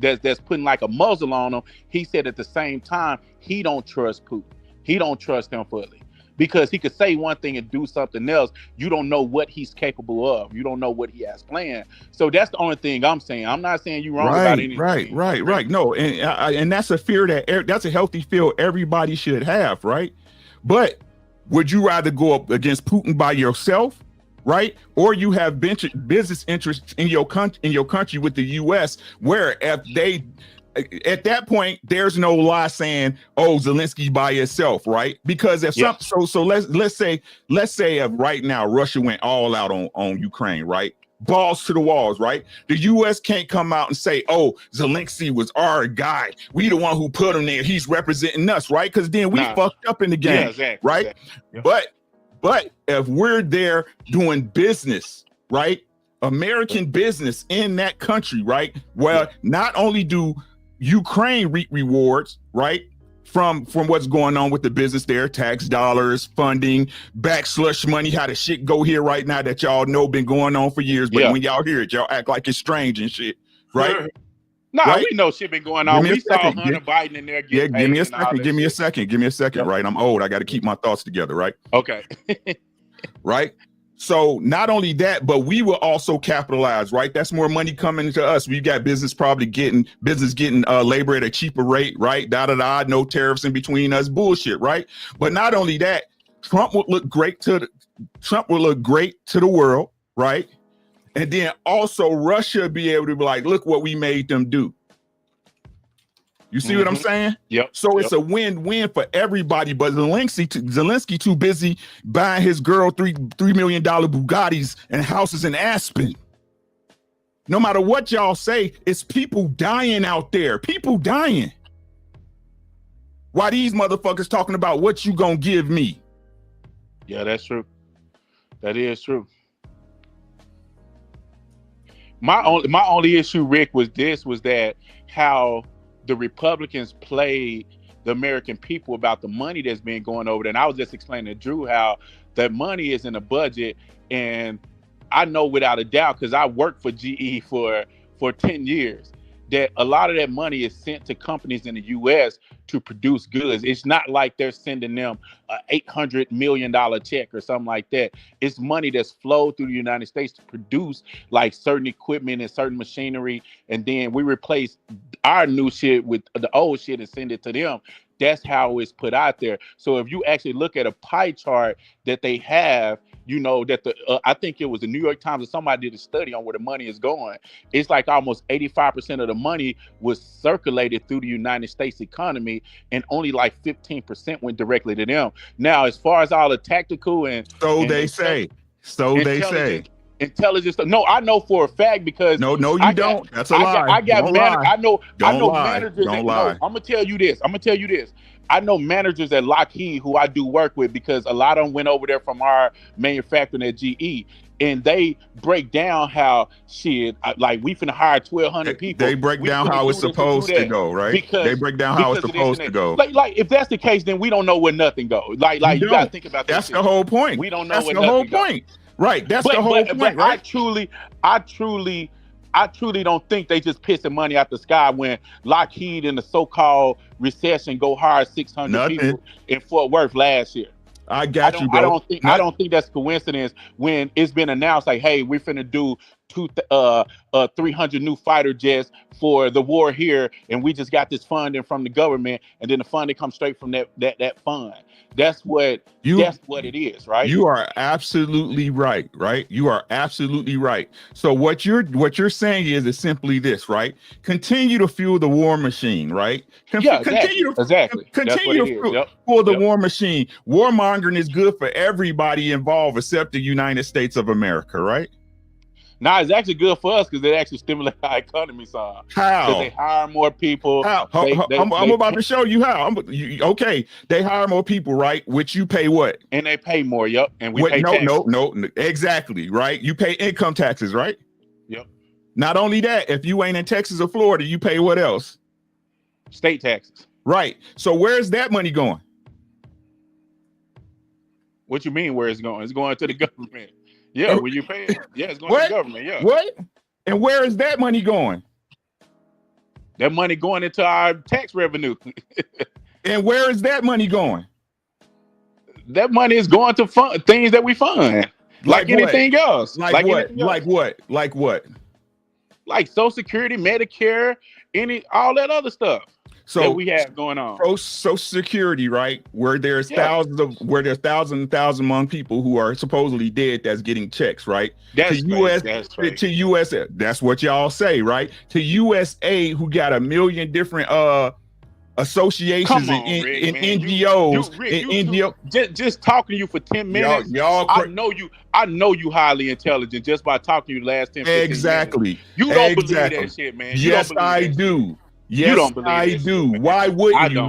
[SPEAKER 6] that's putting like a muzzle on him. He said at the same time he don't trust Putin. He don't trust him fully. Because he could say one thing and do something else. You don't know what he's capable of. You don't know what he has planned. So that's the only thing I'm saying. I'm not saying you're wrong about anything.
[SPEAKER 10] Right. No, and that's a fear that's a healthy fear everybody should have, right? But would you rather go up against Putin by yourself, right? Or you have business interests in your country with the U.S. where if they at that point, there's no lie saying, "Oh, Zelensky by itself," right? Because if so let's say if right now Russia went all out on Ukraine, right? Balls to the walls, right? The U.S. can't come out and say, "Oh, Zelensky was our guy. We the one who put him there. He's representing us," right? Because then we fucked up in the game, right? Exactly. But if we're there doing business, right? American business in that country, right? Well, not only do Ukraine reap rewards, right? From what's going on with the business there, tax dollars, funding, back slush money, how the shit go here right now that y'all know been going on for years. But when y'all hear it, y'all act like it's strange and shit, right?
[SPEAKER 6] We know shit been going on. We saw Hunter Biden in there getting paid.
[SPEAKER 10] Give me a second, right? I'm old. I got to keep my thoughts together, right?
[SPEAKER 6] Okay.
[SPEAKER 10] Right? So not only that, but we will also capitalize, right? That's more money coming to us. We got business getting labor at a cheaper rate, right? No tariffs in between us, bullshit, right? But not only that, Trump would look great to the world, right? And then also Russia be able to be like, look what we made them do. You see what I'm saying?
[SPEAKER 6] Yep.
[SPEAKER 10] So it's a win-win for everybody, but Zelensky too busy buying his girl $3 million Bugattis and houses in Aspen. No matter what y'all say, it's people dying out there. People dying. Why these motherfuckers talking about what you gonna give me?
[SPEAKER 6] Yeah, that's true. That is true. My only issue, Rick, was that how the Republicans played the American people about the money that's been going over there. And I was just explaining to Drew how that money is in the budget. And I know without a doubt, because I worked for GE for 10 years, that a lot of that money is sent to companies in the U.S. to produce goods. It's not like they're sending them an $800 million check or something like that. It's money that's flowed through the United States to produce like certain equipment and certain machinery. And then we replace our new shit with the old shit and send it to them. That's how it's put out there. So if you actually look at a pie chart that they have, you know, that I think it was the New York Times or somebody did a study on where the money is going. It's like almost 85% of the money was circulated through the United States economy, and only like 15% went directly to them. Now, as far as all the tactical
[SPEAKER 10] they say.
[SPEAKER 6] Intelligence stuff. No, I know for a fact because
[SPEAKER 10] no, you don't. That's a lie.
[SPEAKER 6] I know managers. No, I'm gonna tell you this. I know managers at Lockheed who I do work with because a lot of them went over there from our manufacturing at GE. and they break down how shit like we finna hire 1,200 people.
[SPEAKER 10] They break
[SPEAKER 6] We
[SPEAKER 10] down
[SPEAKER 6] finna
[SPEAKER 10] how
[SPEAKER 6] do
[SPEAKER 10] it's
[SPEAKER 6] this and do
[SPEAKER 10] supposed to
[SPEAKER 6] that
[SPEAKER 10] go, right? They
[SPEAKER 6] because
[SPEAKER 10] break down how it's
[SPEAKER 6] of this and
[SPEAKER 10] supposed to
[SPEAKER 6] that.
[SPEAKER 10] go.
[SPEAKER 6] Like if that's the case, then we don't know where nothing goes. Like
[SPEAKER 10] You
[SPEAKER 6] you gotta
[SPEAKER 10] don't.
[SPEAKER 6] think about that
[SPEAKER 10] That's
[SPEAKER 6] shit.
[SPEAKER 10] the whole point.
[SPEAKER 6] We don't know
[SPEAKER 10] That's
[SPEAKER 6] where
[SPEAKER 10] the whole
[SPEAKER 6] nothing goes.
[SPEAKER 10] point. Right. That's the whole point,
[SPEAKER 6] But
[SPEAKER 10] right?
[SPEAKER 6] I truly don't think they just pissing money out the sky when Lockheed in the so-called recession go hire 600
[SPEAKER 10] Nothing.
[SPEAKER 6] people in Fort Worth last year.
[SPEAKER 10] I got you, bro.
[SPEAKER 6] I don't think that's coincidence when it's been announced like, hey, we're finna do 300 new fighter jets for the war here, and we just got this funding from the government, and then the funding comes straight from that fund. That's what it is, right?
[SPEAKER 10] You are absolutely right, right? You are absolutely right. So what you're saying is simply this, right? Continue to fuel the war machine, right?
[SPEAKER 6] Exactly.
[SPEAKER 10] Continue to fuel the war machine. Warmongering is good for everybody involved except the United States of America, right?
[SPEAKER 6] Nah, it's actually good for us because it actually stimulates our economy some.
[SPEAKER 10] How?
[SPEAKER 6] Because they hire more people.
[SPEAKER 10] How? I'm about to show you how. Okay, they hire more people, right? Which you pay what?
[SPEAKER 6] And they pay more, yep. And we pay taxes.
[SPEAKER 10] No, exactly, right? You pay income taxes, right?
[SPEAKER 6] Yep.
[SPEAKER 10] Not only that, if you ain't in Texas or Florida, you pay what else?
[SPEAKER 6] State taxes.
[SPEAKER 10] Right. So where's that money going?
[SPEAKER 6] What you mean where it's going? It's going to the government. Yeah, when you pay it, yeah, it's going to the government, yeah.
[SPEAKER 10] What? And where is that money going?
[SPEAKER 6] That money going into our tax revenue.
[SPEAKER 10] And where is that money going?
[SPEAKER 6] That money is going to fund things that we fund. Like anything else.
[SPEAKER 10] Like what? Like what? Like what?
[SPEAKER 6] Like Social Security, Medicare, all that other stuff. So that we have going on.
[SPEAKER 10] Social Security, right? Where there's thousands among people who are supposedly dead that's getting checks, right?
[SPEAKER 6] That's
[SPEAKER 10] to USA. That's what y'all say, right? To USA, who got a million different associations and NGOs.
[SPEAKER 6] Just talking to you for 10 minutes. I know you highly intelligent just by talking to you the last 10 15
[SPEAKER 10] Exactly.
[SPEAKER 6] minutes. You don't believe that shit, man.
[SPEAKER 10] Yes, I do. Yes, I do. Why wouldn't you?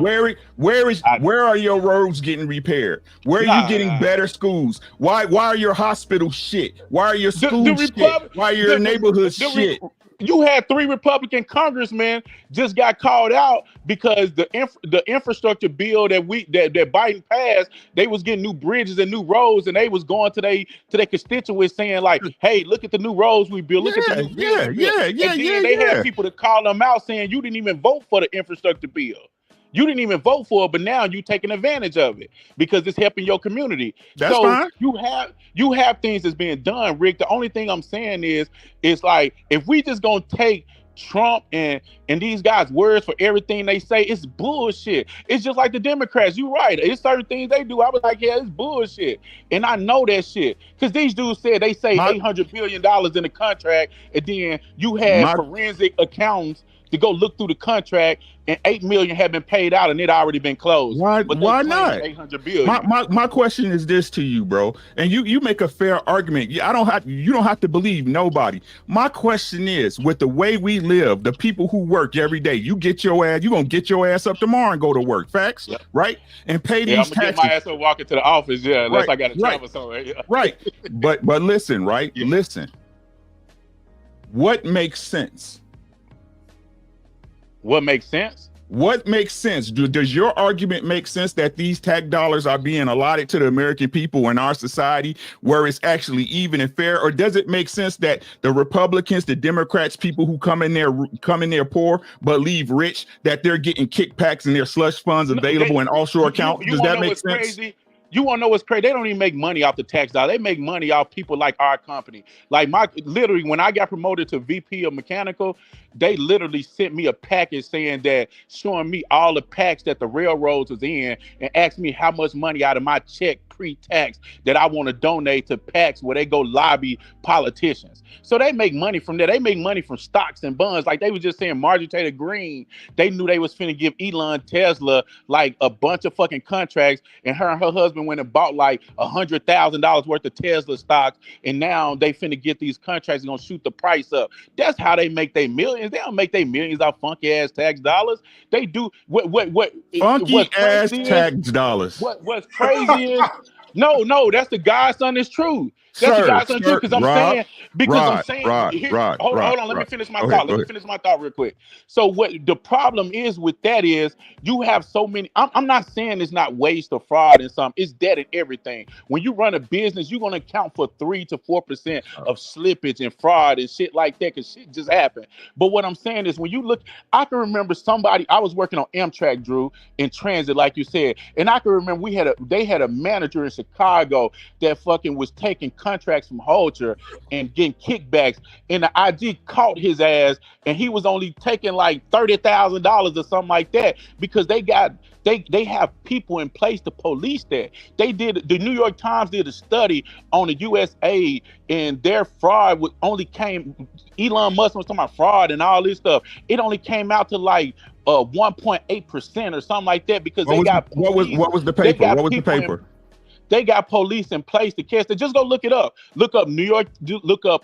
[SPEAKER 10] Where are your roads getting repaired? Where are you getting better schools? Why are your hospitals shit? Why are your schools shit? Why are your neighborhoods shit?
[SPEAKER 6] You had 3 Republican congressmen just got called out because the infrastructure bill that Biden passed, they was getting new bridges and new roads, and they was going to their constituents saying like, "Hey, look at the new roads we built. Look at the new bridges we built." They had people to call them out saying you didn't even vote for the infrastructure bill. You didn't even vote for it, but now you taking advantage of it because it's helping your community.
[SPEAKER 10] That's fine.
[SPEAKER 6] You have things that's being done, Rick. The only thing I'm saying is like if we just gonna take Trump and these guys' words for everything they say, it's bullshit. It's just like the Democrats. You're right. It's certain things they do. I was like, yeah, it's bullshit. And I know that shit. Because these dudes said they say $800 billion in the contract, and then you had forensic accountants to go look through the contract, and $8 million have been paid out, and it already been closed.
[SPEAKER 10] Why not?
[SPEAKER 6] $800 billion.
[SPEAKER 10] My question is this to you, bro, and you make a fair argument. You don't have to believe nobody. My question is, with the way we live, the people who work every day, you gonna get your ass up tomorrow and go to work. Facts, right? And pay these taxes.
[SPEAKER 6] I'm gonna get my ass up walking to the office, unless I got to travel somewhere. Yeah.
[SPEAKER 10] Right, but listen, right? Yeah. Listen, what makes sense?
[SPEAKER 6] What makes sense?
[SPEAKER 10] What makes sense? Does your argument make sense that these tax dollars are being allotted to the American people in our society where it's actually even and fair? Or does it make sense that the Republicans, the Democrats, people who come in there poor but leave rich, that they're getting kickbacks and their slush funds available in offshore accounts? Does that make sense?
[SPEAKER 6] Crazy? You want to know what's crazy? They don't even make money off the tax dollar. They make money off people like our company. Like literally, when I got promoted to VP of mechanical, they literally sent me a package showing me all the packs that the railroads was in, and asked me how much money out of my check pre-tax that I want to donate to PACs where they go lobby politicians. So they make money from that. They make money from stocks and bonds. Like they was just saying, Marjorie Taylor Greene, they knew they was finna give Elon Tesla like a bunch of fucking contracts, and her husband went and bought like $100,000 worth of Tesla stocks, and now they finna get these contracts gonna shoot the price up. That's how they make their millions. They don't make their millions off funky ass tax dollars. They do what
[SPEAKER 10] funky ass tax dollars.
[SPEAKER 6] What's crazy is no, that's the God's son is true. That's what
[SPEAKER 10] Sir,
[SPEAKER 6] y'all gonna do
[SPEAKER 10] sir,
[SPEAKER 6] because
[SPEAKER 10] Rod,
[SPEAKER 6] I'm saying here. Hold on. Let me finish my thought.
[SPEAKER 10] Go
[SPEAKER 6] Let me
[SPEAKER 10] ahead.
[SPEAKER 6] finish my thought real quick. So what the problem is with that is you have so many. I'm not saying it's not waste or fraud and some. It's dead in everything. When you run a business, you're gonna account for 3 to 4% of slippage and fraud and shit like that because shit just happened. But what I'm saying is when you look, I can remember somebody. I was working on Amtrak, Drew, in transit, like you said, and I can remember they had a manager in Chicago that fucking was taking contracts from Holter and getting kickbacks, and the IG caught his ass, and he was only taking like $30,000 or something like that because they have people in place to police that. The New York Times did a study on the USA and their fraud only came. Elon Musk was talking about fraud and all this stuff. It only came out to like 1.8% or something like that because
[SPEAKER 10] What was the paper? What was the paper?
[SPEAKER 6] They got police in place to catch it. Just go look it up. Look up New York. Look up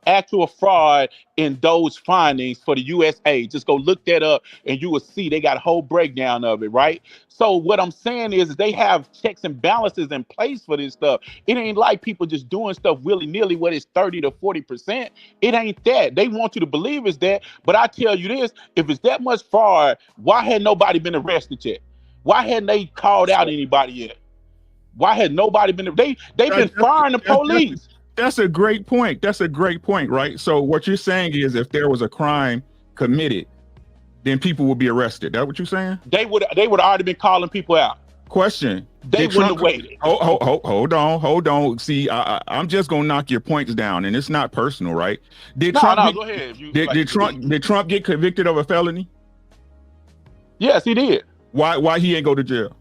[SPEAKER 6] actual fraud in those findings for the USA. Just go look that up, and you will see they got a whole breakdown of it, right? So what I'm saying is they have checks and balances in place for this stuff. It ain't like people just doing stuff willy-nilly where it's 30 to 40%. It ain't that. They want you to believe it's that. But I tell you this, if it's that much fraud, why had nobody been arrested yet? Why hadn't they called out anybody yet? Why had nobody been? They've been firing the police.
[SPEAKER 10] That's a great point. That's a great point, right? So what you're saying is, if there was a crime committed, then people would be arrested. That what you're saying?
[SPEAKER 6] They would already been calling people out.
[SPEAKER 10] Question.
[SPEAKER 6] They wouldn't have waited.
[SPEAKER 10] Hold on. See, I'm just gonna knock your points down, and it's not personal, right? Go ahead. Did Trump get convicted of a felony?
[SPEAKER 6] Yes, he did.
[SPEAKER 10] Why he ain't go to jail?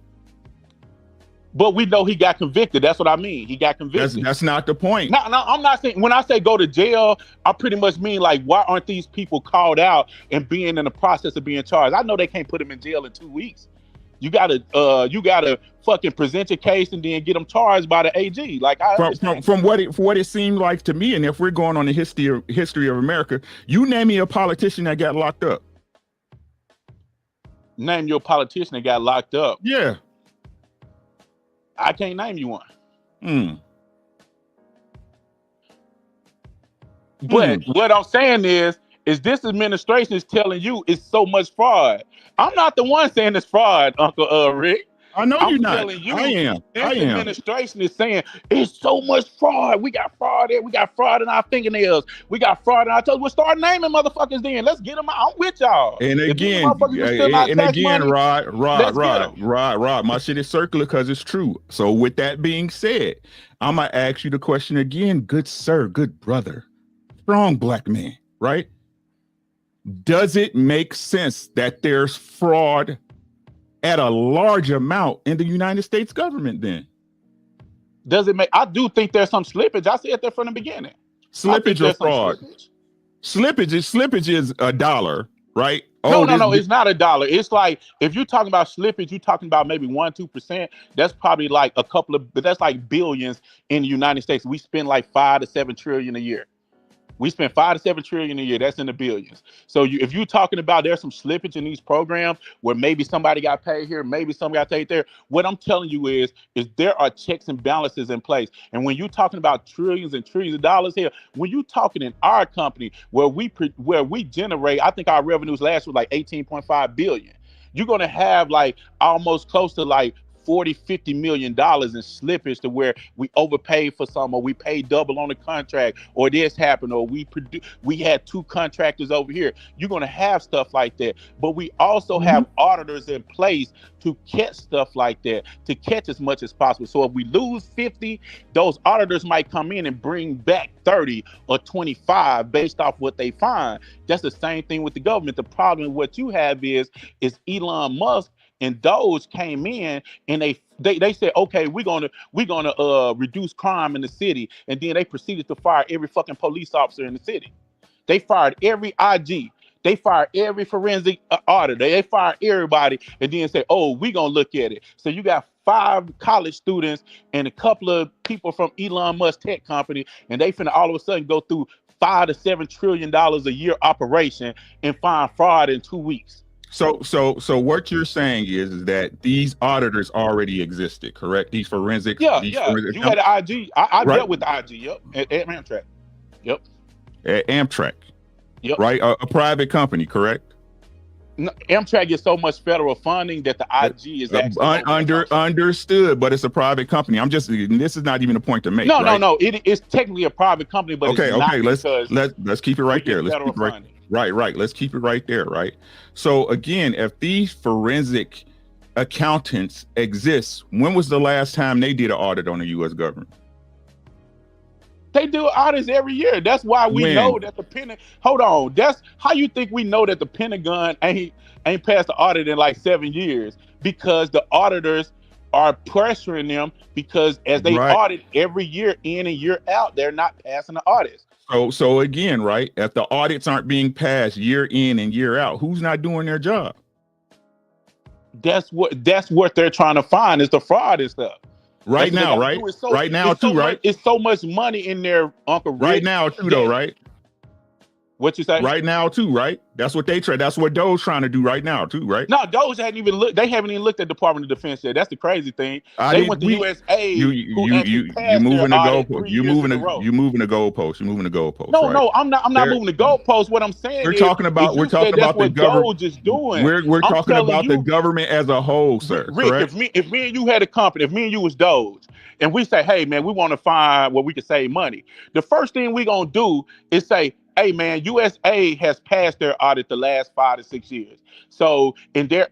[SPEAKER 6] But we know he got convicted. That's what I mean. He got convicted.
[SPEAKER 10] That's not the point.
[SPEAKER 6] No, I'm not saying. When I say go to jail, I pretty much mean like, why aren't these people called out and being in the process of being charged? I know they can't put them in jail in 2 weeks. You gotta fucking present your case and then get them charged by the AG. Like
[SPEAKER 10] from what it seemed like to me, and if we're going on the history of America, you name me a politician that got locked up.
[SPEAKER 6] Name your politician that got locked up.
[SPEAKER 10] Yeah.
[SPEAKER 6] I can't name you one. But what I'm saying is this administration is telling you it's so much fraud. I'm not the one saying it's fraud, Uncle Rick.
[SPEAKER 10] I know you're not.
[SPEAKER 6] I am. This administration is saying it's so much fraud. We got fraud there. We got fraud in our fingernails. We got fraud in our toes. We'll start naming motherfuckers then. Let's get them out. I'm with y'all.
[SPEAKER 10] And again, Rod, my shit is circular because it's true. So with that being said, I'm going to ask you the question again. Good sir, good brother, strong black man, right? Does it make sense that there's fraud at a large amount in the United States government then?
[SPEAKER 6] Does it make? I do think there's some slippage. I said that from the beginning.
[SPEAKER 10] Slippage or fraud? Slippage is $1, right?
[SPEAKER 6] No, it's not $1. It's like, if you're talking about slippage, you're talking about maybe 1-2%. That's probably like that's like billions in the United States. We spend like 5 to 7 trillion a year. We spend 5 to 7 trillion a year. That's in the billions. So if you're talking about there's some slippage in these programs where maybe somebody got paid here, maybe somebody got paid there. What I'm telling you is there are checks and balances in place. And when you're talking about trillions and trillions of dollars here, when you're talking in our company where we generate, I think our revenues last was like 18.5 billion. You're going to have like almost close to like $40-50 million in slippage to where we overpaid for some, or we paid double on the contract, or this happened, or we had 2 contractors over here. You're going to have stuff like that. But we also have auditors in place to catch stuff like that, to catch as much as possible. So if we lose 50, those auditors might come in and bring back 30 or 25 based off what they find. That's the same thing with the government. The problem with what you have is Elon Musk and those came in and they said, okay, we're gonna reduce crime in the city, and then they proceeded to fire every fucking police officer in the city. They fired every IG. They fired every forensic auditor. They fired everybody, and then say, oh, we're gonna look at it. So you got 5 college students and a couple of people from Elon Musk tech company, and they finna all of a sudden go through $5 to $7 trillion a year operation and find fraud in 2 weeks.
[SPEAKER 10] So what you're saying is that these auditors already existed, correct? These forensics,
[SPEAKER 6] Yeah,
[SPEAKER 10] these
[SPEAKER 6] yeah.
[SPEAKER 10] forensic
[SPEAKER 6] You had
[SPEAKER 10] account-
[SPEAKER 6] the IG. I
[SPEAKER 10] right
[SPEAKER 6] dealt with the IG. Yep, at Amtrak. Yep,
[SPEAKER 10] at Amtrak,
[SPEAKER 6] yep.
[SPEAKER 10] right? A private company, correct?
[SPEAKER 6] No, Amtrak gets so much federal funding that the IG is actually over that process.
[SPEAKER 10] Understood, but it's a private company. This is not even a point to make.
[SPEAKER 6] No,
[SPEAKER 10] right?
[SPEAKER 6] no. It's technically a private company, but
[SPEAKER 10] Okay,
[SPEAKER 6] it's not
[SPEAKER 10] okay. Let's keep it right there. Let's keep it right.
[SPEAKER 6] funding.
[SPEAKER 10] Right. Let's keep it right there. Right. So again, if these forensic accountants exist, when was the last time they did an audit on the U.S. government?
[SPEAKER 6] They do audits every year. That's why we know that the Pentagon. Hold on. That's how you think we know that the Pentagon ain't passed the audit in like 7 years, because the auditors are pressuring them, because as they audit every year in and year out, they're not passing the audits.
[SPEAKER 10] So again, right? If the audits aren't being passed year in and year out, who's not doing their job?
[SPEAKER 6] That's what they're trying to find, is the fraud and stuff.
[SPEAKER 10] Right now, right? Right now too, right?
[SPEAKER 6] It's so much money in there, Uncle Rick.
[SPEAKER 10] Right now too, though, right?
[SPEAKER 6] What you say?
[SPEAKER 10] Right now too, right? That's what they try. That's what Doe's trying to do right now too, right?
[SPEAKER 6] No, Doge hadn't even looked. They haven't even looked at Department of Defense yet. That's the crazy thing. They went to USA.
[SPEAKER 10] You moving the goalpost. You moving the goalpost.
[SPEAKER 6] No,
[SPEAKER 10] right?
[SPEAKER 6] no, I'm not moving the goalpost. What I'm saying
[SPEAKER 10] we're talking about the government.
[SPEAKER 6] Doge is doing.
[SPEAKER 10] We're talking about the government as a whole, sir.
[SPEAKER 6] Rick,
[SPEAKER 10] correct?
[SPEAKER 6] if me and you had a company, if me and you was Doge, and we say, hey man, we want to find where we can save money, the first thing we gonna do is say, hey man, USA has passed their audit the last 5 to 6 years. So in their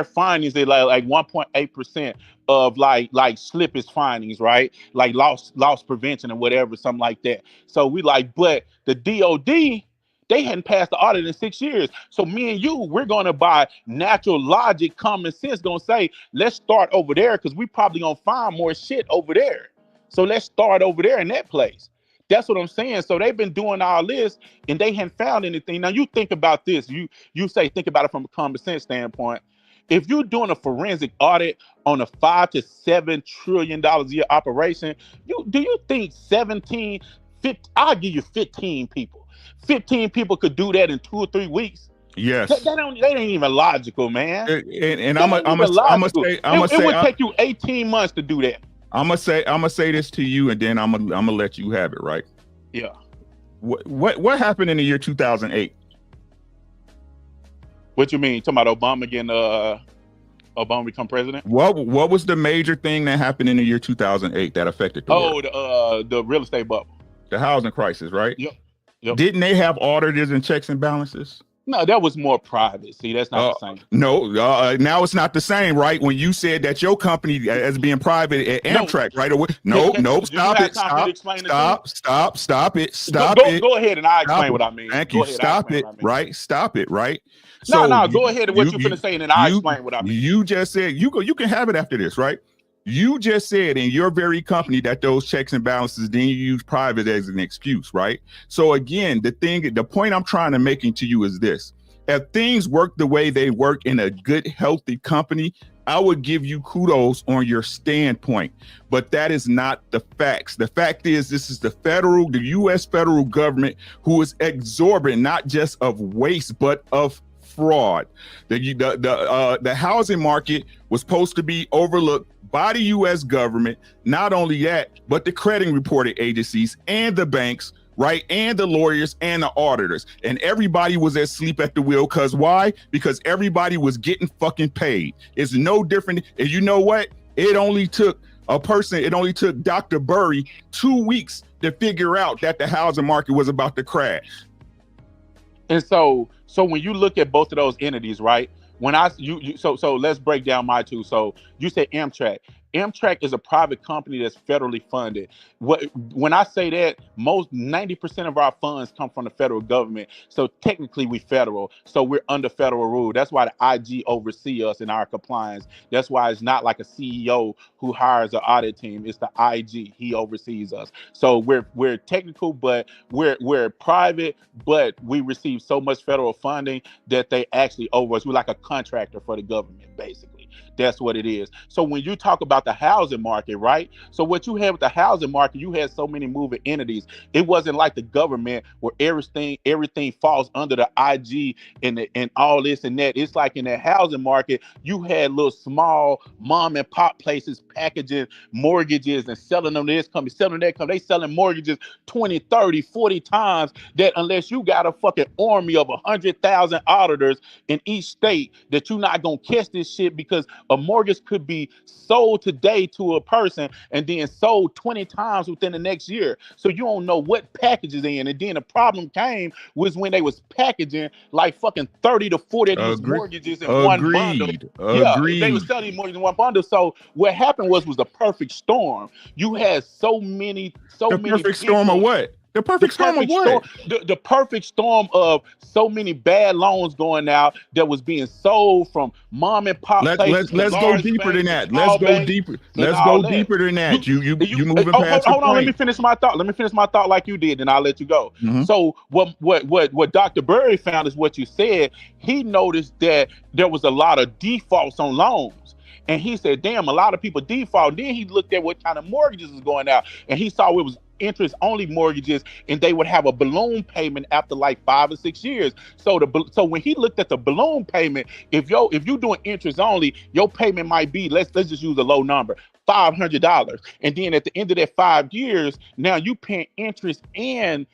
[SPEAKER 6] findings, they like 1.8% of like slippage findings, right? Like loss prevention or whatever, something like that. So we like, but the DOD, they hadn't passed the audit in 6 years. So me and you, we're gonna, by natural logic, common sense, gonna say, let's start over there, because we probably gonna find more shit over there. So let's start over there in that place. That's what I'm saying. So they've been doing all this and they haven't found anything. Now you think about this. You say, think about it from a common sense standpoint. If you're doing a forensic audit on a $5 to $7 trillion a year operation, do you think 15, I'll give you 15 people. 15 people could do that in 2 or 3 weeks.
[SPEAKER 10] Yes.
[SPEAKER 6] That ain't even logical, man.
[SPEAKER 10] And I'm gonna say,
[SPEAKER 6] it would take you 18 months to do that.
[SPEAKER 10] I'm gonna say this to you, and then I'm gonna let you have it, right?
[SPEAKER 6] Yeah.
[SPEAKER 10] What happened in the year 2008?
[SPEAKER 6] What you mean? Talking about Obama getting Obama become president?
[SPEAKER 10] What was the major thing that happened in the year 2008 that affected the world?
[SPEAKER 6] The real estate bubble,
[SPEAKER 10] the housing crisis, right?
[SPEAKER 6] Yep.
[SPEAKER 10] Didn't they have auditors and checks and balances?
[SPEAKER 6] No, that was more private. See, that's not the same.
[SPEAKER 10] No, now it's not the same, right? When you said that your company as being private at Amtrak, right? Stop it.
[SPEAKER 6] Go ahead and I'll explain what I mean.
[SPEAKER 10] Thank you. Stop it, right? Stop it, right?
[SPEAKER 6] No, go ahead and what you're going to say, and then I'll explain what I mean.
[SPEAKER 10] You just said, you can have it after this, right? You just said in your very company that those checks and balances, then you use private as an excuse, right? So again, the point I'm trying to make to you is this: if things work the way they work in a good, healthy company, I would give you kudos on your standpoint, but that is not the facts. The fact is, this is the U.S. federal government who is exorbitant, not just of waste, but of fraud. The housing market was supposed to be overlooked by the U.S. government. Not only that, but the credit reporting agencies and the banks, right? And the lawyers and the auditors. And everybody was asleep at the wheel. Because why? Because everybody was getting fucking paid. It's no different. And you know what? It only took Dr. Burry 2 weeks to figure out that the housing market was about to crash.
[SPEAKER 6] And so when you look at both of those entities, right? So let's break down my two. So you said Amtrak. Amtrak is a private company that's federally funded. When I say that, 90% of our funds come from the federal government. So technically we federal. So we're under federal rule. That's why the IG oversee us in our compliance. That's why it's not like a CEO who hires an audit team. It's the IG. He oversees us. So we're technical, but we're private, but we receive so much federal funding that they actually over us. We're like a contractor for the government, basically. That's what it is. So when you talk about the housing market, right? So what you had with the housing market, you had so many moving entities. It wasn't like the government where everything falls under the IG and all this and that. It's like in the housing market, you had little small mom and pop places packaging mortgages and selling them this company, selling that company. They selling mortgages 20, 30, 40 times that unless you got a fucking army of 100,000 auditors in each state that you're not going to catch this shit, because a mortgage could be sold today to a person and then sold 20 times within the next year. So you don't know what package is in. And then the problem came was when they was packaging like fucking 30 to 40 of these mortgages in one bundle. Yeah, they were selling these mortgages in one bundle. So what happened was the perfect storm. You had so many
[SPEAKER 10] perfect storm of what? The perfect storm of what?
[SPEAKER 6] The perfect storm of so many bad loans going out that was being sold from mom and pop places.
[SPEAKER 10] Let's go deeper than that. Let's go deeper. Let's go deeper than that. You moving past.
[SPEAKER 6] Hold on. Let me finish my thought. Let me finish my thought like you did, and I'll let you go.
[SPEAKER 10] Mm-hmm.
[SPEAKER 6] So what Dr. Berry found is what you said. He noticed that there was a lot of defaults on loans. And he said, damn, a lot of people default. Then he looked at what kind of mortgages was going out, and he saw it was interest only mortgages, and they would have a balloon payment after like 5 or 6 years. So when he looked at the balloon payment, if you're doing interest only, your payment might be, let's just use a low number, $500. And then at the end of that 5 years, now you paying interest and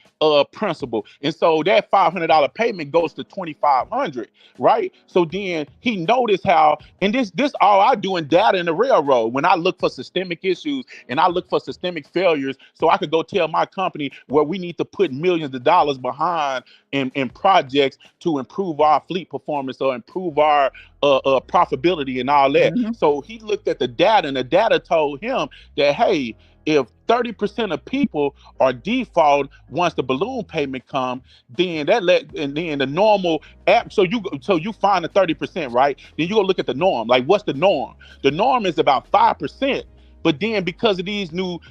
[SPEAKER 6] principal. And so that $500 payment goes to $2,500, right? So then he noticed how, and this all I do in data in the railroad, when I look for systemic issues and I look for systemic failures, so I could go tell my company where we need to put millions of dollars behind in projects to improve our fleet performance or improve our profitability and all that.
[SPEAKER 10] Mm-hmm.
[SPEAKER 6] So he looked at the data, and the data told him that, hey, if 30% of people are default once the balloon payment come, then then the normal app. So you find the 30%, right? Then you go look at the norm. Like, what's the norm? The norm is about 5%. But then because of these new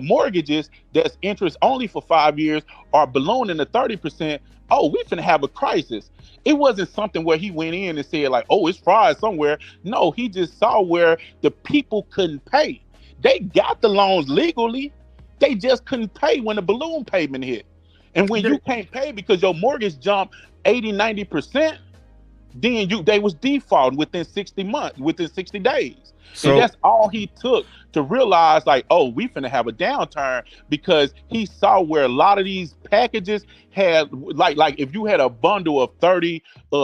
[SPEAKER 6] mortgages that's interest only for 5 years are ballooning to 30%, oh, we finna have a crisis. It wasn't something where he went in and said like, oh, it's fraud somewhere. No, he just saw where the people couldn't pay. They got the loans legally. They just couldn't pay when the balloon payment hit. And when you can't pay because your mortgage jumped 80, 90%, then they was default within 60 days. So, and that's all he took to realize like, oh, we finna have a downturn, because he saw where a lot of these packages had like if you had a bundle of 30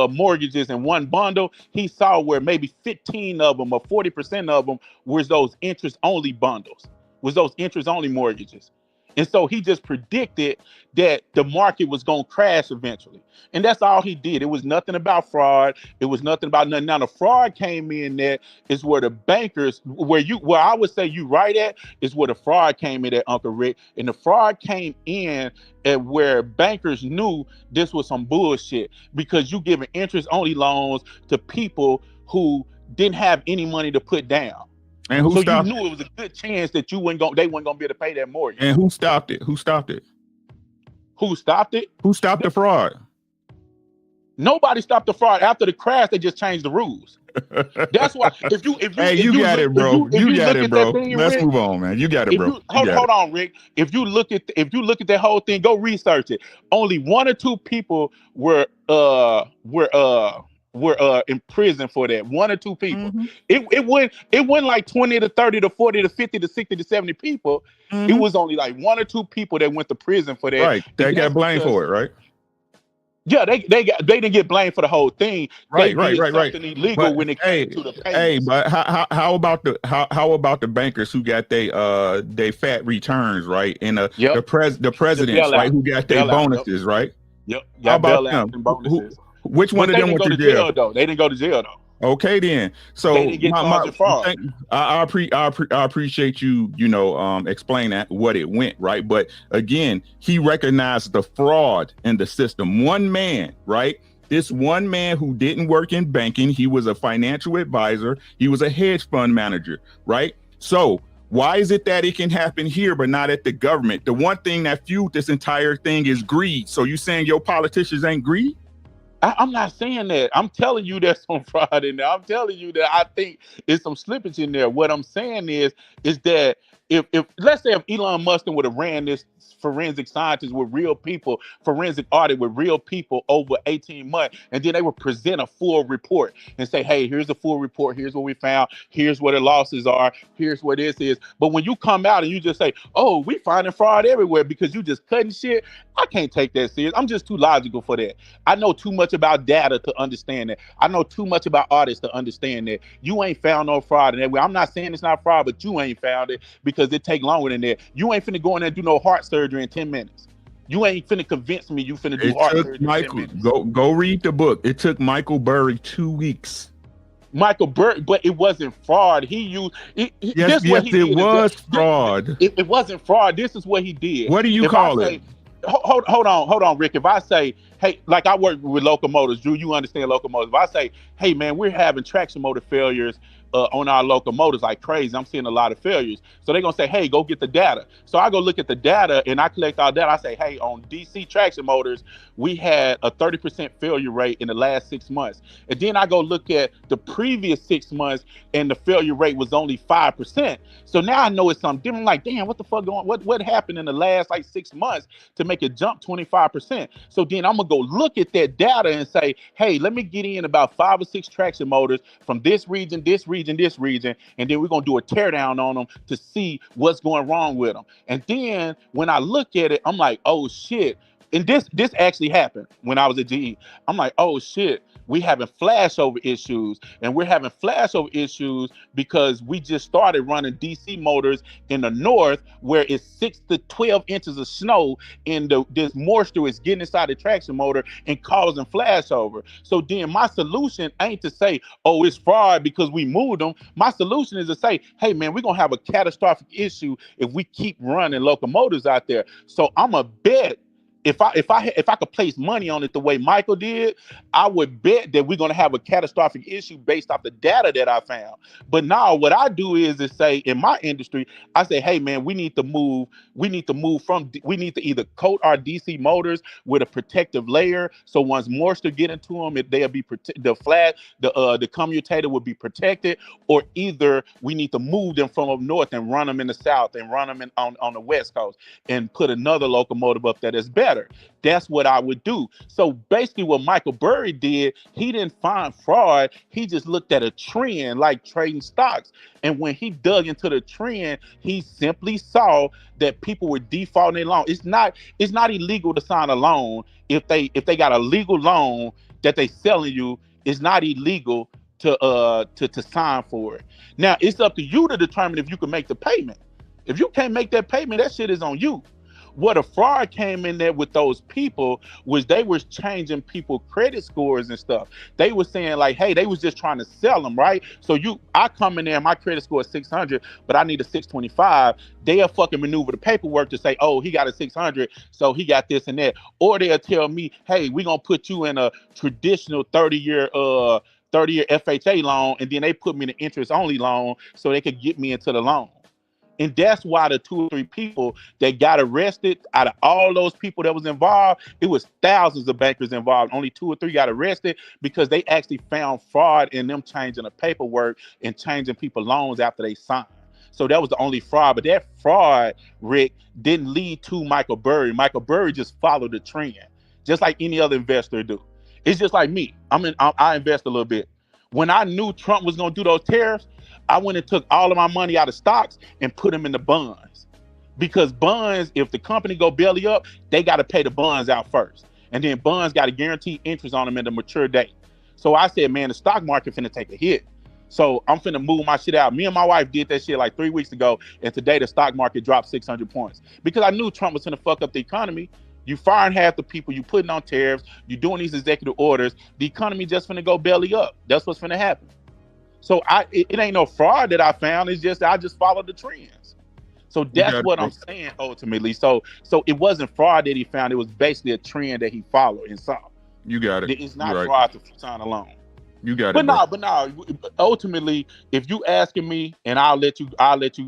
[SPEAKER 6] mortgages in one bundle, he saw where maybe 15 of them or 40% of them was those interest only bundles, was those interest only mortgages. And so he just predicted that the market was going to crash eventually. And that's all he did. It was nothing about fraud. It was nothing about nothing. Now the fraud came in that is where the bankers, where I would say you right at, is where the fraud came in at, Uncle Rick. And the fraud came in at where bankers knew this was some bullshit, because you giving interest only loans to people who didn't have any money to put down.
[SPEAKER 10] And who stopped
[SPEAKER 6] you knew it was a good chance that they weren't gonna be able to pay that mortgage.
[SPEAKER 10] And who stopped it? Who stopped it?
[SPEAKER 6] Who stopped it?
[SPEAKER 10] Who stopped the fraud?
[SPEAKER 6] Nobody stopped the fraud. After the crash, they just changed the rules. That's why if you
[SPEAKER 10] got it, bro. Let's move on, man. You got it, bro.
[SPEAKER 6] Hold on, Rick. If you look at that whole thing, go research it. Only 1 or 2 people were in prison for that. 1 or 2 people.
[SPEAKER 10] Mm-hmm.
[SPEAKER 6] It went like 20 to 30 to 40 to 50 to 60 to 70 people. Mm-hmm. It was only like 1 or 2 people that went to prison for that.
[SPEAKER 10] Right. They got blamed for it, right?
[SPEAKER 6] Yeah, they didn't get blamed for the whole thing.
[SPEAKER 10] Right.
[SPEAKER 6] Something illegal when it came to the payments.
[SPEAKER 10] Hey, but how about the bankers who got they fat returns, right? And the presidents, right, who got their bonuses, right?
[SPEAKER 6] Yep.
[SPEAKER 10] How about them? Which one of them went to jail?
[SPEAKER 6] Though they didn't go to jail though.
[SPEAKER 10] Okay, then. So
[SPEAKER 6] they didn't get fraud.
[SPEAKER 10] I appreciate you, explain that what it went, right? But again, he recognized the fraud in the system. One man, right? This one man who didn't work in banking, he was a financial advisor, he was a hedge fund manager, right? So why is it that it can happen here but not at the government? The one thing that fueled this entire thing is greed. So you saying your politicians ain't greed?
[SPEAKER 6] I'm not saying that. I'm telling you there's some fraud in there. I'm telling you that I think it's some slippage in there. What I'm saying is that if let's say if Elon Musk would have ran this forensic scientist with real people, forensic audit with real people over 18 months, and then they would present a full report and say, hey, here's a full report, here's what we found, here's what the losses are, here's what this is. But when you come out and you just say, oh, we finding fraud everywhere because you just cutting shit, I can't take that serious. I'm just too logical for that. I know too much about data to understand that. I know too much about audits to understand that. You ain't found no fraud in that way. I'm not saying it's not fraud, but you ain't found it because it take longer than that. You ain't finna go in there and do no heart surgery in 10 minutes. You ain't finna convince me you finna do
[SPEAKER 10] It
[SPEAKER 6] heart
[SPEAKER 10] took
[SPEAKER 6] surgery
[SPEAKER 10] Michael.
[SPEAKER 6] in 10 minutes.
[SPEAKER 10] Go read the book. It took Michael Burry 2 weeks.
[SPEAKER 6] Michael Burry, but it wasn't fraud. He used
[SPEAKER 10] Yes, it was fraud.
[SPEAKER 6] It wasn't fraud. This is what he did.
[SPEAKER 10] What do you call it?
[SPEAKER 6] Hold on, Rick. If I say, hey, like I work with locomotives, Drew, you understand locomotives. If I say, hey, man, we're having traction motor failures on our locomotives like crazy. I'm seeing a lot of failures. So they're going to say, hey, go get the data. So I go look at the data and I collect all data. I say, hey, on DC traction motors, we had a 30% failure rate in the last 6 months. And then I go look at the previous 6 months and the failure rate was only 5%. So now I know it's something different. I'm like, damn, what the fuck going on? What happened in the last like 6 months to make it jump 25%? So then I'm going to go look at that data and say, hey, let me get in about 5 or 6 traction motors from this region, this region, and then we're going to do a teardown on them to see what's going wrong with them. And then when I look at it, I'm like, oh shit. And this actually happened when I was at GE. I'm like, oh shit, we having flashover issues, and we're having flashover issues because we just started running DC motors in the north where it's 6 to 12 inches of snow, and this moisture is getting inside the traction motor and causing flashover. So then my solution ain't to say, oh, it's fraud because we moved them. My solution is to say, hey man, we're gonna have a catastrophic issue if we keep running locomotives out there. So I'm a bet. If I could place money on it the way Michael did, I would bet that we're gonna have a catastrophic issue based off the data that I found. But now what I do is say in my industry, I say, hey man, we need to either coat our DC motors with a protective layer, so once moisture get into them, they'll be the commutator will be protected, or either we need to move them from up north and run them in the south and run them on the west coast and put another locomotive up there that's better. That's what I would do. So basically what Michael Burry did, he didn't find fraud. He just looked at a trend like trading stocks. And when he dug into the trend, he simply saw that people were defaulting their loan. It's not illegal to sign a loan. If they got a legal loan that they selling you, it's not illegal to sign for it. Now it's up to you to determine if you can make the payment. If you can't make that payment, that shit is on you. What a fraud came in there with those people was they was changing people credit scores and stuff. They were saying like, hey, they was just trying to sell them, right? So I come in there, my credit score is 600, but I need a 625. They'll fucking maneuver the paperwork to say, oh, he got a 600, so he got this and that. Or they'll tell me, hey, we're gonna put you in a traditional 30-year FHA loan, and then they put me in an interest-only loan so they could get me into the loan. And that's why the 2 or 3 people that got arrested, out of all those people that was involved, it was thousands of bankers involved. Only 2 or 3 got arrested because they actually found fraud in them changing the paperwork and changing people loans after they signed. So that was the only fraud. But that fraud, Rick, didn't lead to Michael Burry. Michael Burry just followed the trend, just like any other investor do. It's just like me. I invest a little bit. When I knew Trump was going to do those tariffs, I went and took all of my money out of stocks and put them in the bonds. Because bonds, if the company go belly up, they got to pay the bonds out first. And then bonds got to guarantee interest on them at the mature date. So I said, man, the stock market finna take a hit. So I'm finna move my shit out. Me and my wife did that shit like 3 weeks ago. And today the stock market dropped 600 points. Because I knew Trump was finna fuck up the economy. You firing half the people, you putting on tariffs, you doing these executive orders. The economy just finna go belly up. That's what's finna happen. So it ain't no fraud that I found. It's just I just followed the trends. So that's what I'm saying ultimately. So it wasn't fraud that he found. It was basically a trend that he followed and saw.
[SPEAKER 10] You got it.
[SPEAKER 6] It's not fraud to sign a loan.
[SPEAKER 10] You got
[SPEAKER 6] But
[SPEAKER 10] it, bro.
[SPEAKER 6] no, ultimately, if you asking me, and I'll let you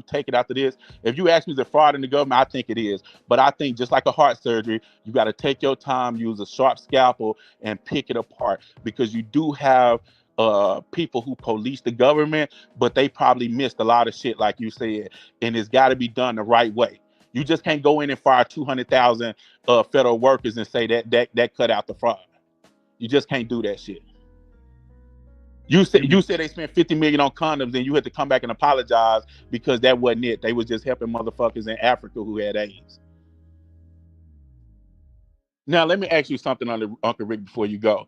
[SPEAKER 6] take it after this. If you ask me, is it fraud in the government? I think it is. But I think just like a heart surgery, you got to take your time, use a sharp scalpel, and pick it apart, because you do have people who police the government, but they probably missed a lot of shit, like you said, and it's got to be done the right way. You just can't go in and fire 200,000 federal workers and say that cut out the fraud. You just can't do that shit. You said they spent 50 million on condoms, and you had to come back and apologize because that wasn't it. They was just helping motherfuckers in Africa who had AIDS. Now let me ask you something, Uncle Rick, before you go.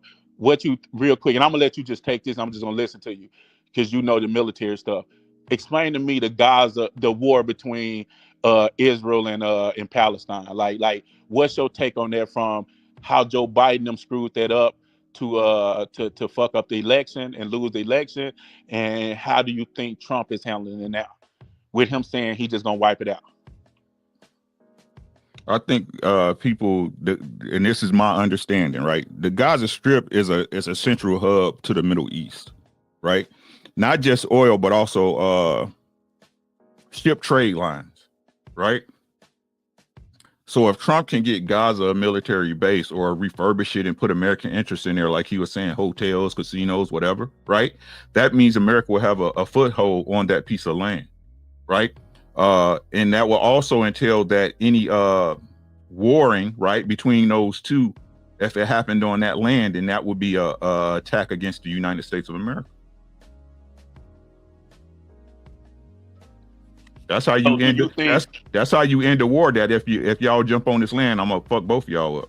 [SPEAKER 6] Real quick, and I'm gonna let you just take this. I'm just gonna listen to you because you know the military stuff. Explain to me the war between Israel and Palestine. Like, what's your take on that, from how Joe Biden them screwed that up to fuck up the election and lose the election, and how do you think Trump is handling it now, with him saying he just gonna wipe it out?
[SPEAKER 10] I think people, and this is my understanding, right? The Gaza Strip is a central hub to the Middle East, right? Not just oil, but also ship trade lines, right? So if Trump can get Gaza a military base, or refurbish it and put American interests in there, like he was saying, hotels, casinos, whatever, right? That means America will have a foothold on that piece of land, right? And that will also entail that any warring, right, between those two, if it happened on that land, then that would be a attack against the United States of America. That's how you end it. That's how you end the war. That if y'all jump on this land, I'm gonna fuck both of y'all up.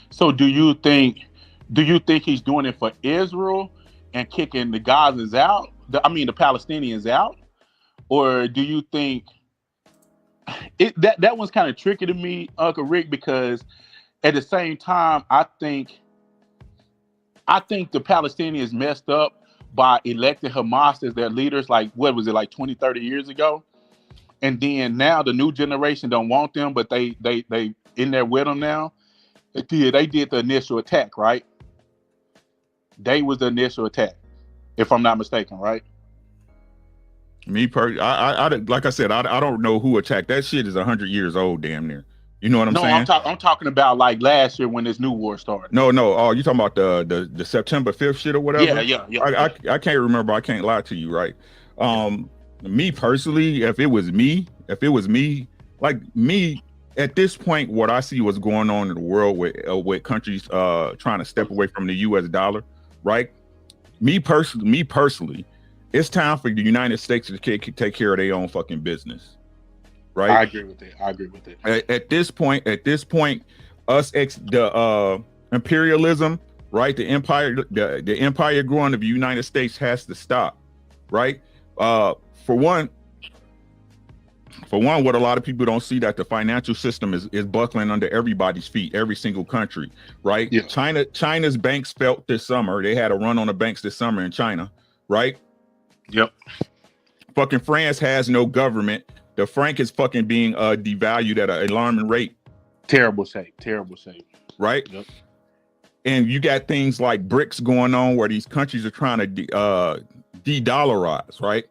[SPEAKER 6] So do you think he's doing it for Israel and kicking the Gazans out? The Palestinians out? Or do you think that one's kind of tricky to me, Uncle Rick, because at the same time, I think the Palestinians messed up by electing Hamas as their leaders, like, what was it, like 20, 30 years ago? And then now the new generation don't want them, but they in there with them now. They did the initial attack, right? They was the initial attack, if I'm not mistaken, right?
[SPEAKER 10] Me personally, I like I said, I don't know who attacked. That shit is 100 years old, damn near. You know what I'm saying?
[SPEAKER 6] I'm talking about like last year when this new war started.
[SPEAKER 10] No. Oh, you talking about the September 5th shit or whatever?
[SPEAKER 6] Yeah.
[SPEAKER 10] I can't remember. I can't lie to you, right? Me personally, if it was me, like me, at this point, what I see what's going on in the world with countries trying to step away from the U.S. dollar, right? Me personally, it's time for the United States to take care of their own fucking business, right?
[SPEAKER 6] I agree with that.
[SPEAKER 10] At this point, the imperialism, right? The empire growing of the United States has to stop, right? For one, what a lot of people don't see, that the financial system is buckling under everybody's feet, every single country, right?
[SPEAKER 6] Yeah.
[SPEAKER 10] China's banks felt this summer. They had a run on the banks this summer in China, right?
[SPEAKER 6] Yep.
[SPEAKER 10] Fucking France has no government. The franc is fucking being devalued at an alarming rate.
[SPEAKER 6] Terrible shape.
[SPEAKER 10] Right?
[SPEAKER 6] Yep.
[SPEAKER 10] And you got things like BRICS going on, where these countries are trying to de-dollarize, right?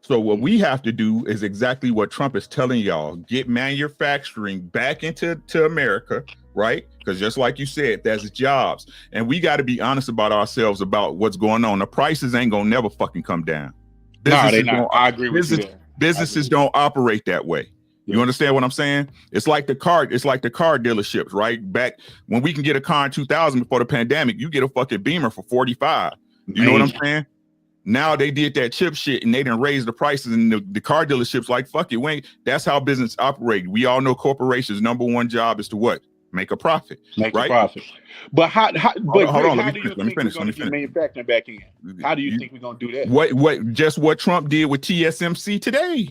[SPEAKER 10] So what we have to do is exactly what Trump is telling y'all: get manufacturing back into America, right? Because just like you said, that's jobs. And we got to be honest about ourselves about what's going on. The prices ain't gonna never fucking come down.
[SPEAKER 6] No, they not. I agree with you there.
[SPEAKER 10] Businesses don't operate that way.
[SPEAKER 6] Yeah.
[SPEAKER 10] You understand what I'm saying? It's like the car dealerships, right? Back when we can get a car in 2000 before the pandemic, you get a fucking Beamer for 45. You know what I'm saying? Now they did that chip shit and they didn't raise the prices, and the car dealerships like, fuck it, that's how business operates. We all know corporations' number one job is to what? Make a profit.
[SPEAKER 6] Make
[SPEAKER 10] right?
[SPEAKER 6] a profit. But how do you think we're
[SPEAKER 10] finish.
[SPEAKER 6] going to get manufacturing back in? How do you think we're going to do that?
[SPEAKER 10] What Trump did with TSMC today.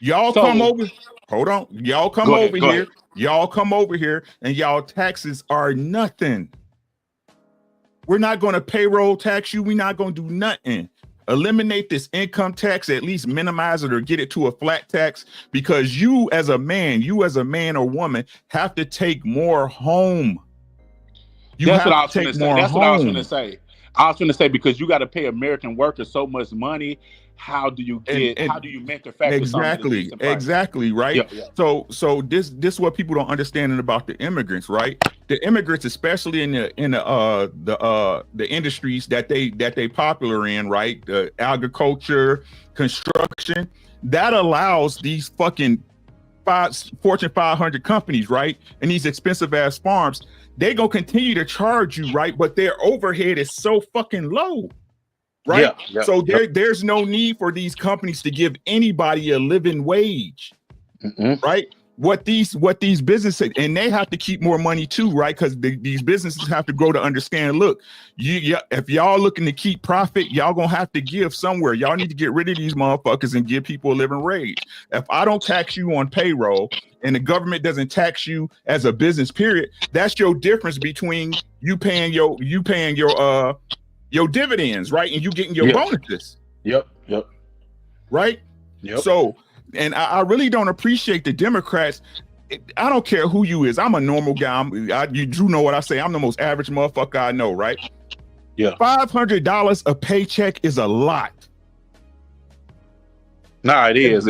[SPEAKER 10] Y'all come over. Hold on. Y'all come over here. Y'all come over here, and y'all taxes are nothing. We're not going to payroll tax you. We're not going to do nothing. Eliminate this income tax, at least minimize it or get it to a flat tax, because you as a man or woman have to take more home.
[SPEAKER 6] That's what I was going to say. I was going to say, because you got to pay American workers so much money. How do you how do you manufacture something at a decent price?
[SPEAKER 10] Exactly, right?
[SPEAKER 6] Yeah.
[SPEAKER 10] So this what people don't understand about the immigrants, right? The immigrants, especially in the industries that they popular in, right? The agriculture, construction, that allows these fucking Fortune 500 companies, right? And these expensive ass farms, they gonna continue to charge you, right? But their overhead is so fucking low. Right. So there's no need for these companies to give anybody a living wage. Right. What these businesses, and they have to keep more money too, right? Because these businesses have to grow to understand. Look, if y'all looking to keep profit, y'all gonna have to give somewhere. Y'all need to get rid of these motherfuckers and give people a living wage. If I don't tax you on payroll and the government doesn't tax you as a business, period, that's your difference between you paying your dividends, right? And you getting your bonuses.
[SPEAKER 6] Yep.
[SPEAKER 10] Right?
[SPEAKER 6] Yep.
[SPEAKER 10] So, and I really don't appreciate the Democrats. I don't care who you is. I'm a normal guy. You do know what I say. I'm the most average motherfucker I know, right?
[SPEAKER 6] Yeah.
[SPEAKER 10] $500 a paycheck is a lot.
[SPEAKER 6] Nah, it is.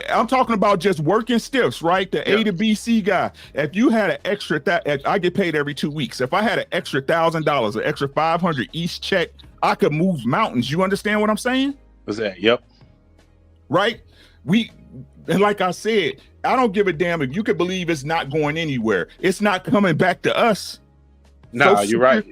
[SPEAKER 10] I'm talking about just working stiffs, right? The A to B, C guy. If you had an extra I get paid every 2 weeks. If I had an extra $1,000, an extra 500 each check, I could move mountains. You understand what I'm saying?
[SPEAKER 6] What's that? Yep.
[SPEAKER 10] Right? And like I said, I don't give a damn if you could believe it's not going anywhere. It's not coming back to us.
[SPEAKER 6] No, you're right.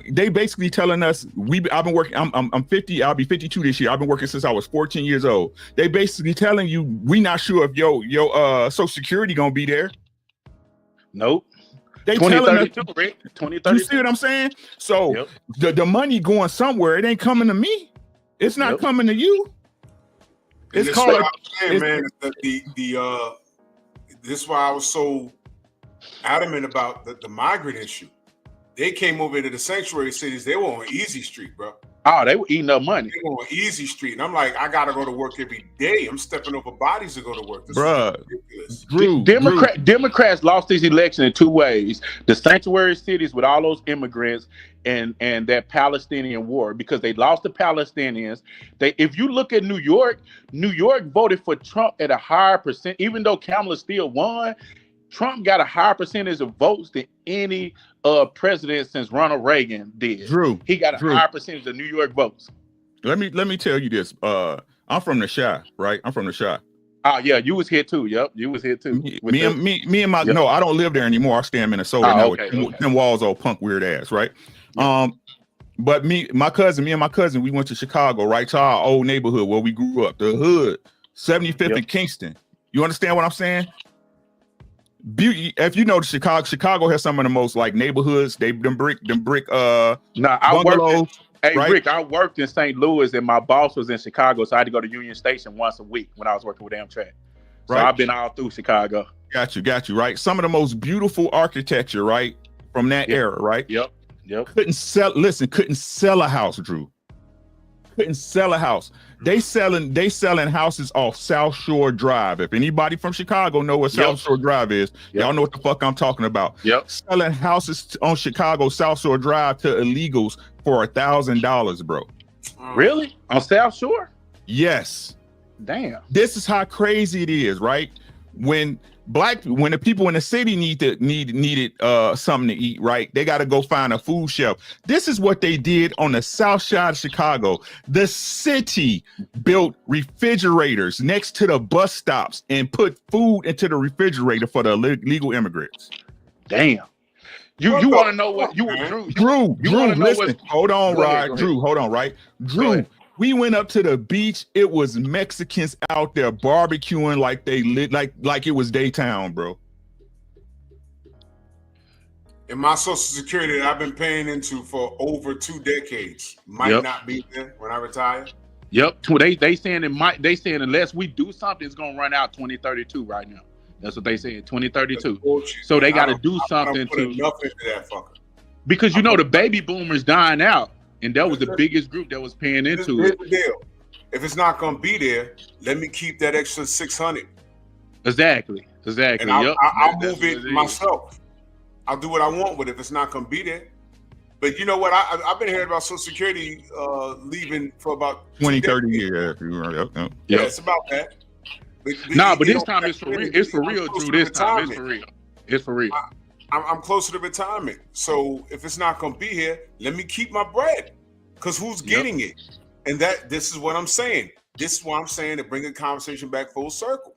[SPEAKER 10] They basically telling us I've been working. I'm 50. I'll be 52 this year. I've been working since I was 14 years old. They basically telling you we not sure if your Social Security gonna be there.
[SPEAKER 6] Nope.
[SPEAKER 10] They telling us
[SPEAKER 6] 2032.
[SPEAKER 10] You see what I'm saying? So the money going somewhere. It ain't coming to me. It's not coming to you. It's called.
[SPEAKER 1] Man, this is why I was so adamant about the migrant issue. They came over to the sanctuary cities. They were on Easy Street, bro.
[SPEAKER 6] Oh, they were eating up money.
[SPEAKER 1] They were on Easy Street, and I'm like, I gotta go to work every day. I'm stepping over bodies to go to work. This is ridiculous.
[SPEAKER 6] Democrats lost this election in two ways: the sanctuary cities with all those immigrants, and that Palestinian war, because they lost the Palestinians. If you look at New York voted for Trump at a higher percent, even though Kamala still won. Trump got a higher percentage of votes than any president since Ronald Reagan did. He got a higher percentage of New York votes.
[SPEAKER 10] Let me tell you this. I'm from the Chi, right? I'm from the Chi.
[SPEAKER 6] Oh yeah, you was here too. Yep, you was here too.
[SPEAKER 10] Me and my no, I don't live there anymore. I stay in Minnesota now. With them walls all punk weird ass, right? But me and my cousin, we went to Chicago, right, to our old neighborhood where we grew up, the hood, 75th and Kingston. You understand what I'm saying? If you know Chicago has some of the most like neighborhoods. Them brick bungalows.
[SPEAKER 6] Rick, I worked in St. Louis and my boss was in Chicago, so I had to go to Union Station once a week when I was working with Amtrak. So I've been all through Chicago.
[SPEAKER 10] Got you, right? Some of the most beautiful architecture, right, from that era, right?
[SPEAKER 6] Yep.
[SPEAKER 10] Couldn't sell a house, Drew. Couldn't sell a house. They selling houses off South Shore Drive. If anybody from Chicago know what South Shore Drive is, y'all know what the fuck I'm talking about. Selling houses on Chicago South Shore Drive to illegals for $1,000, bro.
[SPEAKER 6] Really? On South Shore?
[SPEAKER 10] Yes.
[SPEAKER 6] Damn.
[SPEAKER 10] This is how crazy it is, right? When the people in the city needed something to eat, right? They got to go find a food shelf. This is what they did on the south side of Chicago. The city built refrigerators next to the bus stops and put food into the refrigerator for the legal immigrants.
[SPEAKER 6] Damn. You want to know what
[SPEAKER 10] Drew, listen. Hold on, Rod. Drew, hold on, right? Drew. We went up to the beach. It was Mexicans out there barbecuing like they lit, like it was daytime, bro.
[SPEAKER 1] And my Social Security that I've been paying into for over 2 decades might not be there when I retire.
[SPEAKER 6] Yep. They saying unless we do something, it's gonna run out 2032 right now. That's what they saying, 2032. So they got to do something to
[SPEAKER 1] enough into that fucker.
[SPEAKER 6] Because the baby boomers dying out. And that was the biggest group that was paying into it.
[SPEAKER 1] The deal. If it's not going to be there, let me keep that extra 600.
[SPEAKER 6] Exactly.
[SPEAKER 1] And I'll move it myself. I'll do what I want with it if it's not going to be there. But you know what? I've been hearing about Social Security leaving for about
[SPEAKER 10] 20,
[SPEAKER 1] 2
[SPEAKER 10] 30
[SPEAKER 1] decades.
[SPEAKER 10] years.
[SPEAKER 1] Yeah,
[SPEAKER 6] Yep.
[SPEAKER 1] it's about that. But
[SPEAKER 6] But
[SPEAKER 1] it
[SPEAKER 6] this
[SPEAKER 1] don't
[SPEAKER 6] time it's for
[SPEAKER 1] factor
[SPEAKER 6] real.
[SPEAKER 1] in.
[SPEAKER 6] It's for
[SPEAKER 1] I'm
[SPEAKER 6] real,
[SPEAKER 1] close
[SPEAKER 6] Drew.
[SPEAKER 1] to
[SPEAKER 6] This time it's
[SPEAKER 1] retirement.
[SPEAKER 6] for real. It's for real.
[SPEAKER 1] I'm closer to retirement. So if it's not going to be here, let me keep my bread. Because who's getting it? And this is what I'm saying. This is why I'm saying to bring the conversation back full circle.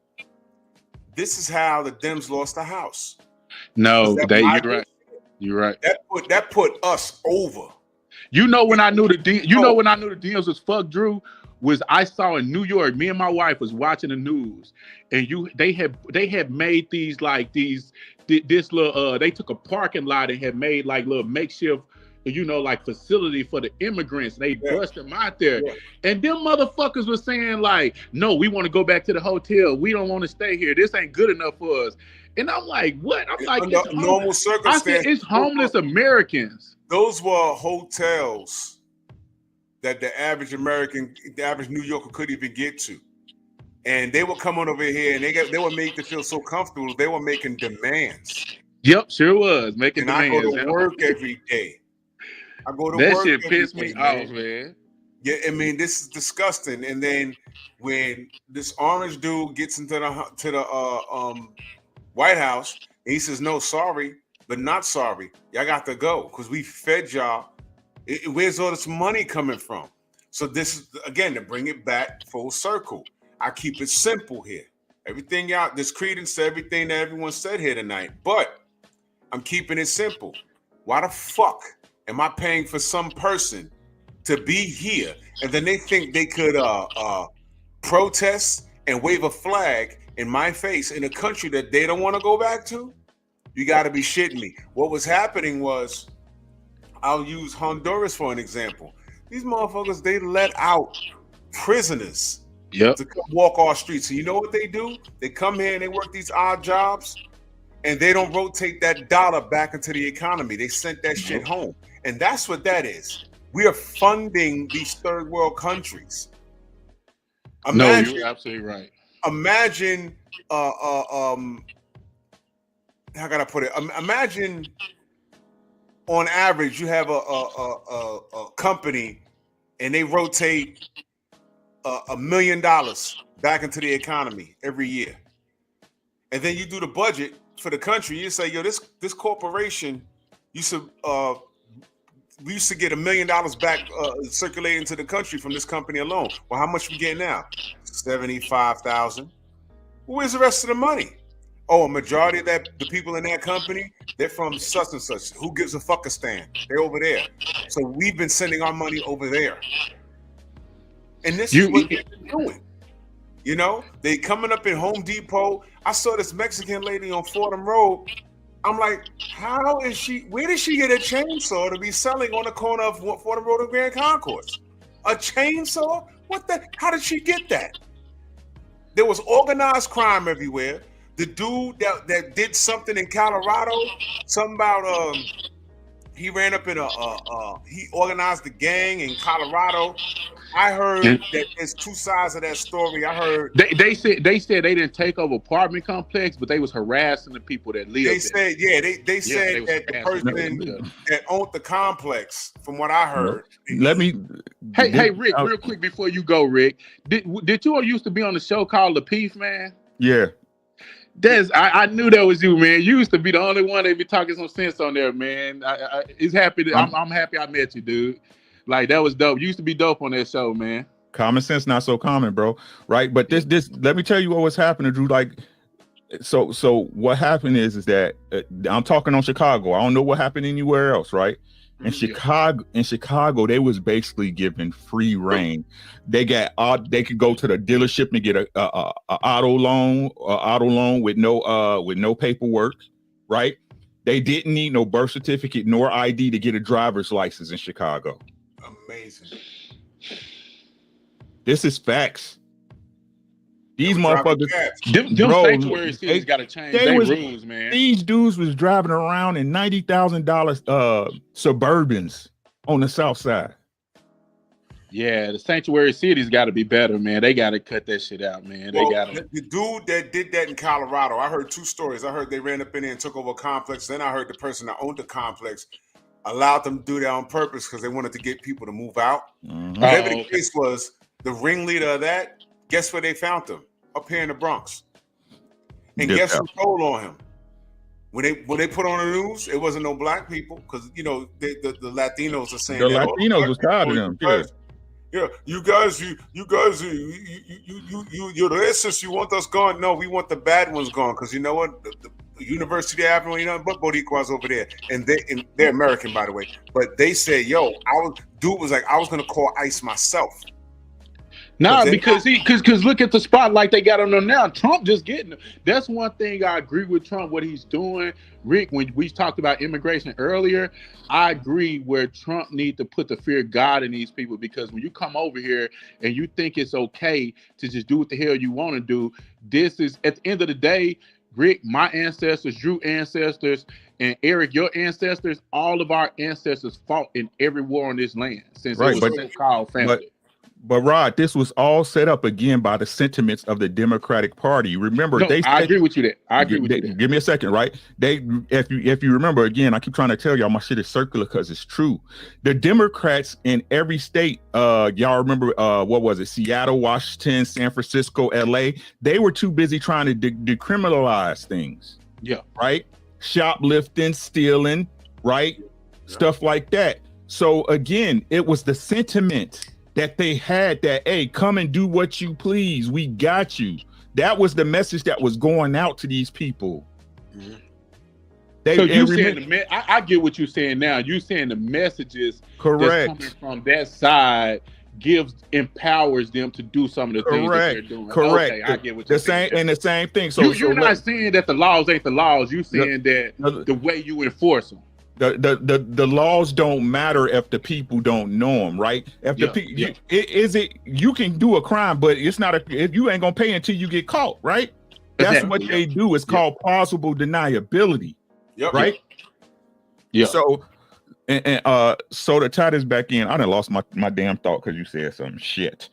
[SPEAKER 1] This is how the Dems lost the House.
[SPEAKER 6] No, you're right. You're right.
[SPEAKER 1] That put us over.
[SPEAKER 6] You know when I knew the Dems was fucked, Drew, was I saw in New York. Me and my wife was watching the news, and they had made these this little they took a parking lot and had made like little makeshift, like facility for the immigrants. They bust them out there, and them motherfuckers was saying like, no, we want to go back to the hotel. We don't want to stay here. This ain't good enough for us. And I'm like, what? I'm like,
[SPEAKER 1] under normal circumstances,
[SPEAKER 6] I said it's homeless Americans.
[SPEAKER 1] Those were hotels that the average American, the average New Yorker couldn't even get to. And they were coming over here and they were made to feel so comfortable. They were making demands.
[SPEAKER 6] Yep, sure was making demands.
[SPEAKER 1] I go to work every day.
[SPEAKER 6] That shit pissed me off, man.
[SPEAKER 1] Yeah, I mean, this is disgusting. And then when this orange dude gets into the White House, and he says, "No, sorry, but not sorry. Y'all got to go because we fed y'all." Where's all this money coming from? So this is, again, to bring it back full circle. I keep it simple here. Everything out, there's credence to everything that everyone said here tonight, but I'm keeping it simple. Why the fuck am I paying for some person to be here and then they think they could protest and wave a flag in my face in a country that they don't want to go back to? You got to be shitting me. What was happening was, I'll use Honduras for an example. These motherfuckers, they let out prisoners to come walk our streets. So you know what they do? They come here and they work these odd jobs and they don't rotate that dollar back into the economy. They sent that shit home. And that's what that is. We are funding these third world countries.
[SPEAKER 6] Imagine, no, you're absolutely right.
[SPEAKER 1] Imagine, how can I put it? Imagine, on average, you have a company and they rotate $1 million back into the economy every year. And then you do the budget for the country. You say, yo, this corporation we used to get $1 million back circulating to the country from this company alone. Well, how much we get now? $75,000. Where's the rest of the money? Oh, a majority of the people in that company, they're from such and such. Who gives a fuckistan? They're over there. So we've been sending our money over there. And this is what they're doing. You know, they coming up in Home Depot. I saw this Mexican lady on Fordham Road. I'm like, where did she get a chainsaw to be selling on the corner of Fordham Road and Grand Concourse? A chainsaw? How did she get that? There was organized crime everywhere. The dude that did something in Colorado, something about he ran up in he organized the gang in Colorado. I heard that there's two sides of that story. I heard
[SPEAKER 6] they said they didn't take over apartment complex, but they was harassing the people that lived.
[SPEAKER 1] They said that the person that owned the complex, from what I heard.
[SPEAKER 6] Hey, Rick, real quick before you go, Rick, did you used to be on the show called the P.E.P, man?
[SPEAKER 10] Yeah.
[SPEAKER 6] I knew that was you, man. You used to be the only one that be talking some sense on there, man. I'm happy I met you, dude. Like, that was dope. You used to be dope on that show, man.
[SPEAKER 10] Common sense, not so common, bro. Right? But this let me tell you what was happening, Drew. Like, so what happened is that I'm talking on Chicago. I don't know what happened anywhere else, right? In Chicago, they was basically given free reign. They could go to the dealership and get a auto loan with no paperwork, right? They didn't need no birth certificate nor ID to get a driver's license in Chicago.
[SPEAKER 1] Amazing.
[SPEAKER 10] This is facts. These motherfuckers,
[SPEAKER 6] them sanctuary cities got to change their rules, man.
[SPEAKER 10] These dudes was driving around in $90,000 Suburbans on the South Side.
[SPEAKER 6] Yeah, the sanctuary cities got to be better, man. They got to cut that shit out, man. They got to.
[SPEAKER 1] The dude that did that in Colorado, I heard two stories. I heard they ran up in there and took over a complex. Then I heard the person that owned the complex allowed them to do that on purpose because they wanted to get people to move out.
[SPEAKER 10] Mhm.
[SPEAKER 1] Whatever the
[SPEAKER 6] okay.
[SPEAKER 1] case was, the ringleader of that, guess where they found him? Up here in the Bronx. And
[SPEAKER 10] Get
[SPEAKER 1] guess
[SPEAKER 10] out.
[SPEAKER 1] who told on him? When they put on the news, it wasn't no black people because the Latinos are saying
[SPEAKER 10] The
[SPEAKER 1] that
[SPEAKER 10] Latinos was tired of them.
[SPEAKER 1] you guys, you're racist. You want us gone? No, we want the bad ones gone because you know what? The University Avenue, you know, but Boricuas over there, and they're American, by the way. But they said, "Yo, dude was like, I was gonna call ICE myself."
[SPEAKER 6] Nah, because look at the spotlight they got on them now. Trump just getting them. That's one thing I agree with Trump, what he's doing. Rick, when we talked about immigration earlier, I agree where Trump needs to put the fear of God in these people, because when you come over here and you think it's okay to just do what the hell you want to do, this is, at the end of the day, Rick, my ancestors, Drew ancestors, and Eric, your ancestors, all of our ancestors fought in every war on this land since it was so-called family.
[SPEAKER 10] But Rod, this was all set up again by the sentiments of the Democratic Party. Remember,
[SPEAKER 6] I agree with you there. I agree with you there.
[SPEAKER 10] Give me a second, right? If you remember, again, I keep trying to tell y'all my shit is circular because it's true. The Democrats in every state, y'all remember what was it? Seattle, Washington, San Francisco, LA. They were too busy trying to decriminalize things.
[SPEAKER 6] Yeah.
[SPEAKER 10] Right? Shoplifting, stealing, right? Yeah. Stuff like that. So again, it was the sentiment that they had that, hey, come and do what you please. We got you. That was the message that was going out to these people.
[SPEAKER 6] Mm-hmm. I get what you're saying now. You're saying the messages that's coming from that side empowers them to do some of the things that they're doing.
[SPEAKER 10] Correct.
[SPEAKER 6] Okay, I get what you're saying.
[SPEAKER 10] And the same thing. So
[SPEAKER 6] you're not saying that the laws ain't the laws. You're saying that the way you enforce them.
[SPEAKER 10] The laws don't matter if the people don't know them, right? If the people, you can do a crime, but it's not if you ain't gonna pay until you get caught, right? That's what they do. It's called plausible deniability, right? Yeah. So, so to tie this back in, I done lost my damn thought because you said some shit.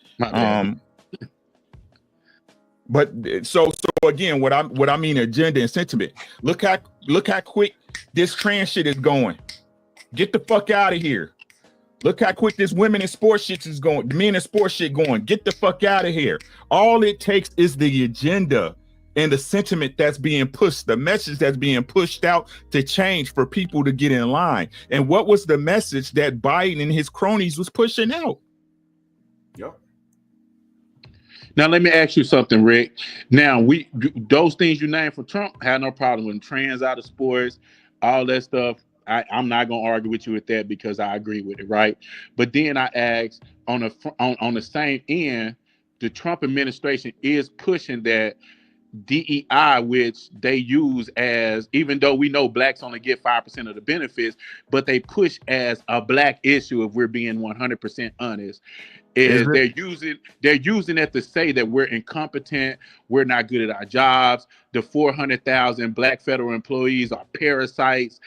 [SPEAKER 10] But so again, what I mean, agenda and sentiment. Look how quick this trans shit is going. Get the fuck out of here. Look how quick this women in sports shit is going. The men in sports shit going. Get the fuck out of here. All it takes is the agenda and the sentiment that's being pushed, the message that's being pushed out to change for people to get in line. And what was the message that Biden and his cronies was pushing out?
[SPEAKER 1] Yep.
[SPEAKER 6] Now, let me ask you something, Rick. Now, those things you named for Trump, had no problem with trans out of sports, all that stuff. I'm not going to argue with you with that because I agree with it, right? But then I asked, on the same end, the Trump administration is pushing that DEI, which they use as, even though we know blacks only get 5% of the benefits, but they push as a black issue, if we're being 100% honest. They're using it to say that we're incompetent, we're not good at our jobs. The 400,000 black federal employees are parasites,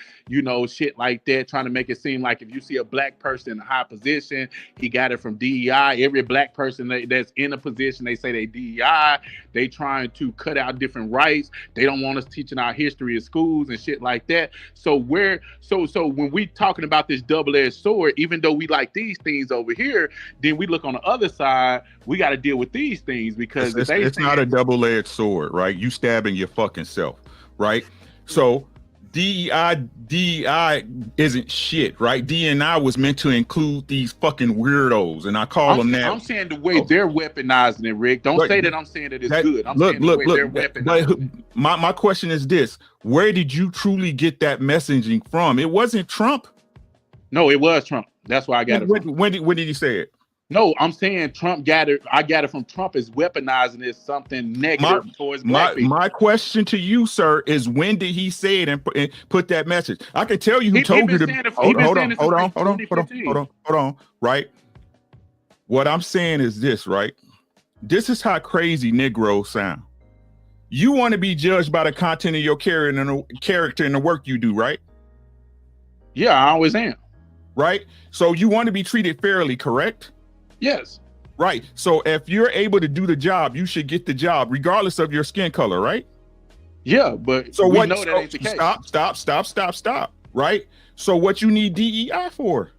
[SPEAKER 6] shit like that, trying to make it seem like if you see a black person in a high position, he got it from DEI. Every black person that's in a position, they say they DEI. They trying to cut out different rights. They don't want us teaching our history in schools and shit like that. So when we talking about this double-edged sword, even though we like these things over here, then we look on the other side, we got to deal with these things because it's
[SPEAKER 10] not a double-edged sword, right? You stabbing your fucking self, right? So DEI isn't shit, right? DEI was meant to include these fucking weirdos, and I call them that.
[SPEAKER 6] I'm saying the way they're weaponizing it, Rick. Don't say that I'm saying that it's good. I'm saying the way they're weaponizing it.
[SPEAKER 10] My question is this: where did you truly get that messaging from? It wasn't Trump.
[SPEAKER 6] No, it was Trump. That's why I got it from.
[SPEAKER 10] When did he say it?
[SPEAKER 6] No, I'm saying Trump got it. I got it from Trump as weaponizing it something negative towards black people.
[SPEAKER 10] My question to you, sir, is when did he say it and put that message? I can tell you who told you to. Hold on. Right. What I'm saying is this, right? This is how crazy Negroes sound. You want to be judged by the content of your character and the work you do, right?
[SPEAKER 6] Yeah, I always am.
[SPEAKER 10] Right. So you want to be treated fairly, correct?
[SPEAKER 6] Yes.
[SPEAKER 10] Right. So if you're able to do the job, you should get the job regardless of your skin color, right?
[SPEAKER 6] Yeah, but
[SPEAKER 10] so
[SPEAKER 6] we know that ain't the case.
[SPEAKER 10] Stop. right? So what you need DEI for?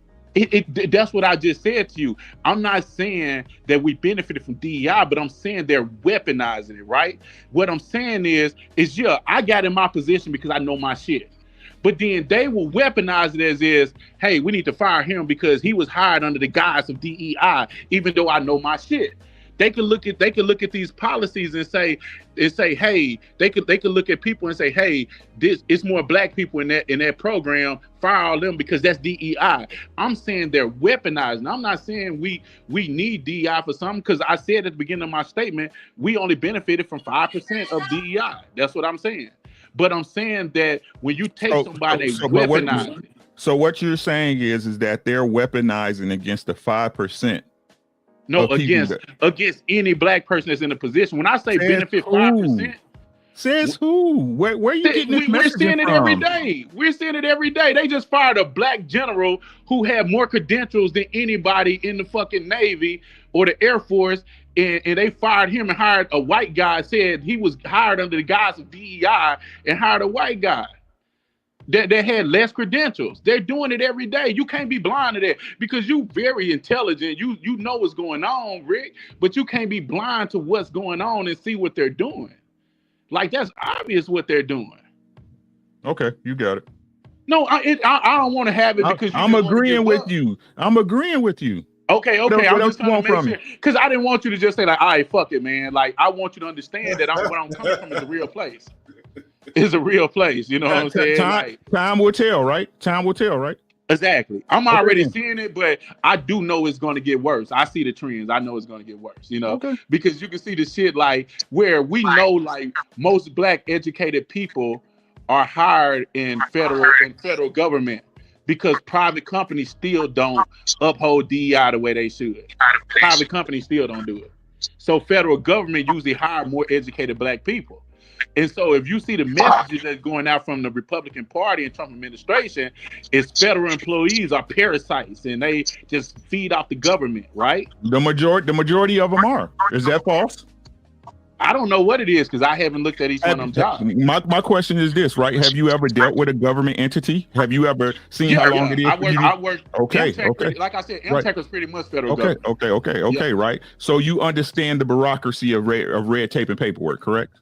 [SPEAKER 6] That's what I just said to you. I'm not saying that we benefited from DEI, but I'm saying they're weaponizing it, right? What I'm saying is yeah, I got in my position because I know my shit. But then they will weaponize it as is, hey, we need to fire him because he was hired under the guise of DEI, even though I know my shit. They could look at these policies and say, hey, they could look at people and say, hey, it's more black people in that program, fire all them because that's DEI. I'm saying they're weaponizing. I'm not saying we need DEI for something, because I said at the beginning of my statement, we only benefited from 5% of DEI. That's what I'm saying. But I'm saying that when you take somebody, weaponize it.
[SPEAKER 10] So what you're saying is that they're weaponizing against the 5%.
[SPEAKER 6] No, against any black person that's in a position. When I say benefit 5%,
[SPEAKER 10] says who? Where are you getting this
[SPEAKER 6] we're seeing it
[SPEAKER 10] from?
[SPEAKER 6] every day. We're seeing it every day. They just fired a black general who had more credentials than anybody in the fucking Navy or the Air Force, and they fired him and hired a white guy. Said he was hired under the guise of DEI and hired a white guy that had less credentials. They're doing it every day. You can't be blind to that because you very intelligent. You know what's going on, Rick, but you can't be blind to what's going on and see what they're doing. Like, that's obvious what they're doing.
[SPEAKER 10] Okay, you got it.
[SPEAKER 6] No, I don't want to have it because
[SPEAKER 10] I'm agreeing with you. I'm agreeing with you.
[SPEAKER 6] Okay. I'm just trying to make sure, because I didn't want you to just say like, all right, fuck it, man. Like, I want you to understand that where I'm coming from is a real place. It's a real place, you know what I'm saying?
[SPEAKER 10] Time will tell, right? Time will tell, right?
[SPEAKER 6] Exactly. I'm already seeing it, but I do know it's going to get worse. I see the trends. I know it's going to get worse, because you can see the shit like where we know like most black educated people are hired in federal government because private companies still don't uphold DEI the way they should. Private companies still don't do it. So federal government usually hire more educated black people. And so if you see the messages that's going out from the Republican Party and Trump administration, it's federal employees are parasites and they just feed off the government, right?
[SPEAKER 10] The majority of them are. Is that false?
[SPEAKER 6] I don't know what it is because I haven't looked at each one of them jobs.
[SPEAKER 10] My question is this, right? Have you ever dealt with a government entity? Have you ever seen how long it is?
[SPEAKER 6] I work.
[SPEAKER 10] Okay.
[SPEAKER 6] Like I said, MTech was pretty much federal government.
[SPEAKER 10] Okay, right. So you understand the bureaucracy of red tape and paperwork, correct?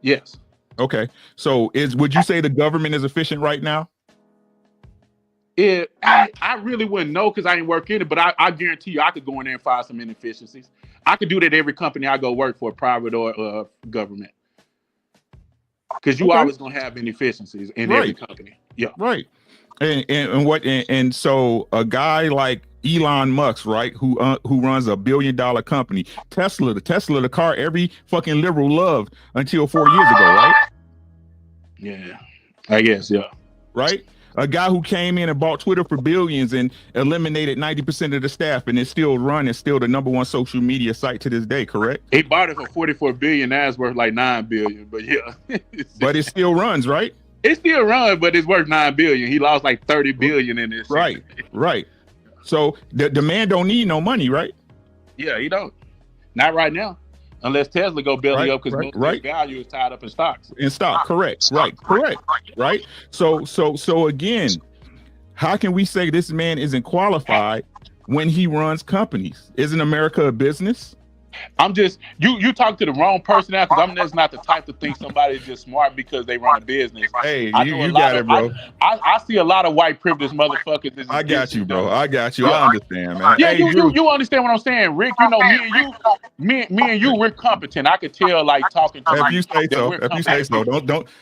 [SPEAKER 6] Yes.
[SPEAKER 10] Okay. So would you say the government is efficient right now?
[SPEAKER 6] I really wouldn't know because I ain't work in it, but I guarantee you I could go in there and find some inefficiencies. I could do that every company I go work for, private or government. Because you always gonna have inefficiencies in every company. Yeah.
[SPEAKER 10] Right. And so a guy like Elon Musk, right, who runs $1 billion company, Tesla, the car every fucking liberal loved until 4 years ago, right?
[SPEAKER 6] Yeah, I guess, yeah.
[SPEAKER 10] Right? A guy who came in and bought Twitter for billions and eliminated 90% of the staff, and it's still the number one social media site to this day, correct?
[SPEAKER 6] He bought it for $44 billion. Now it's worth like $9 billion, but yeah.
[SPEAKER 10] But it still runs, right?
[SPEAKER 6] It still runs, but it's worth $9 billion. He lost like $30 billion in this.
[SPEAKER 10] Right. So the man don't need no money, right?
[SPEAKER 6] Yeah, he don't. Not right now. Unless Tesla go belly up because most of the value is tied up in stocks.
[SPEAKER 10] Correct. Right. So again, how can we say this man isn't qualified when he runs companies? Isn't America a business?
[SPEAKER 6] I'm just you talk to the wrong person now because I'm just not the type to think somebody's just smart because they run a business.
[SPEAKER 10] Hey, you got it, bro.
[SPEAKER 6] I see a lot of white privileged motherfuckers.
[SPEAKER 10] I got you, bro. I got you. I understand, man.
[SPEAKER 6] Yeah, hey, you understand what I'm saying, Rick. You know, me and you, we're competent. I could tell, like talking to
[SPEAKER 10] if you say so.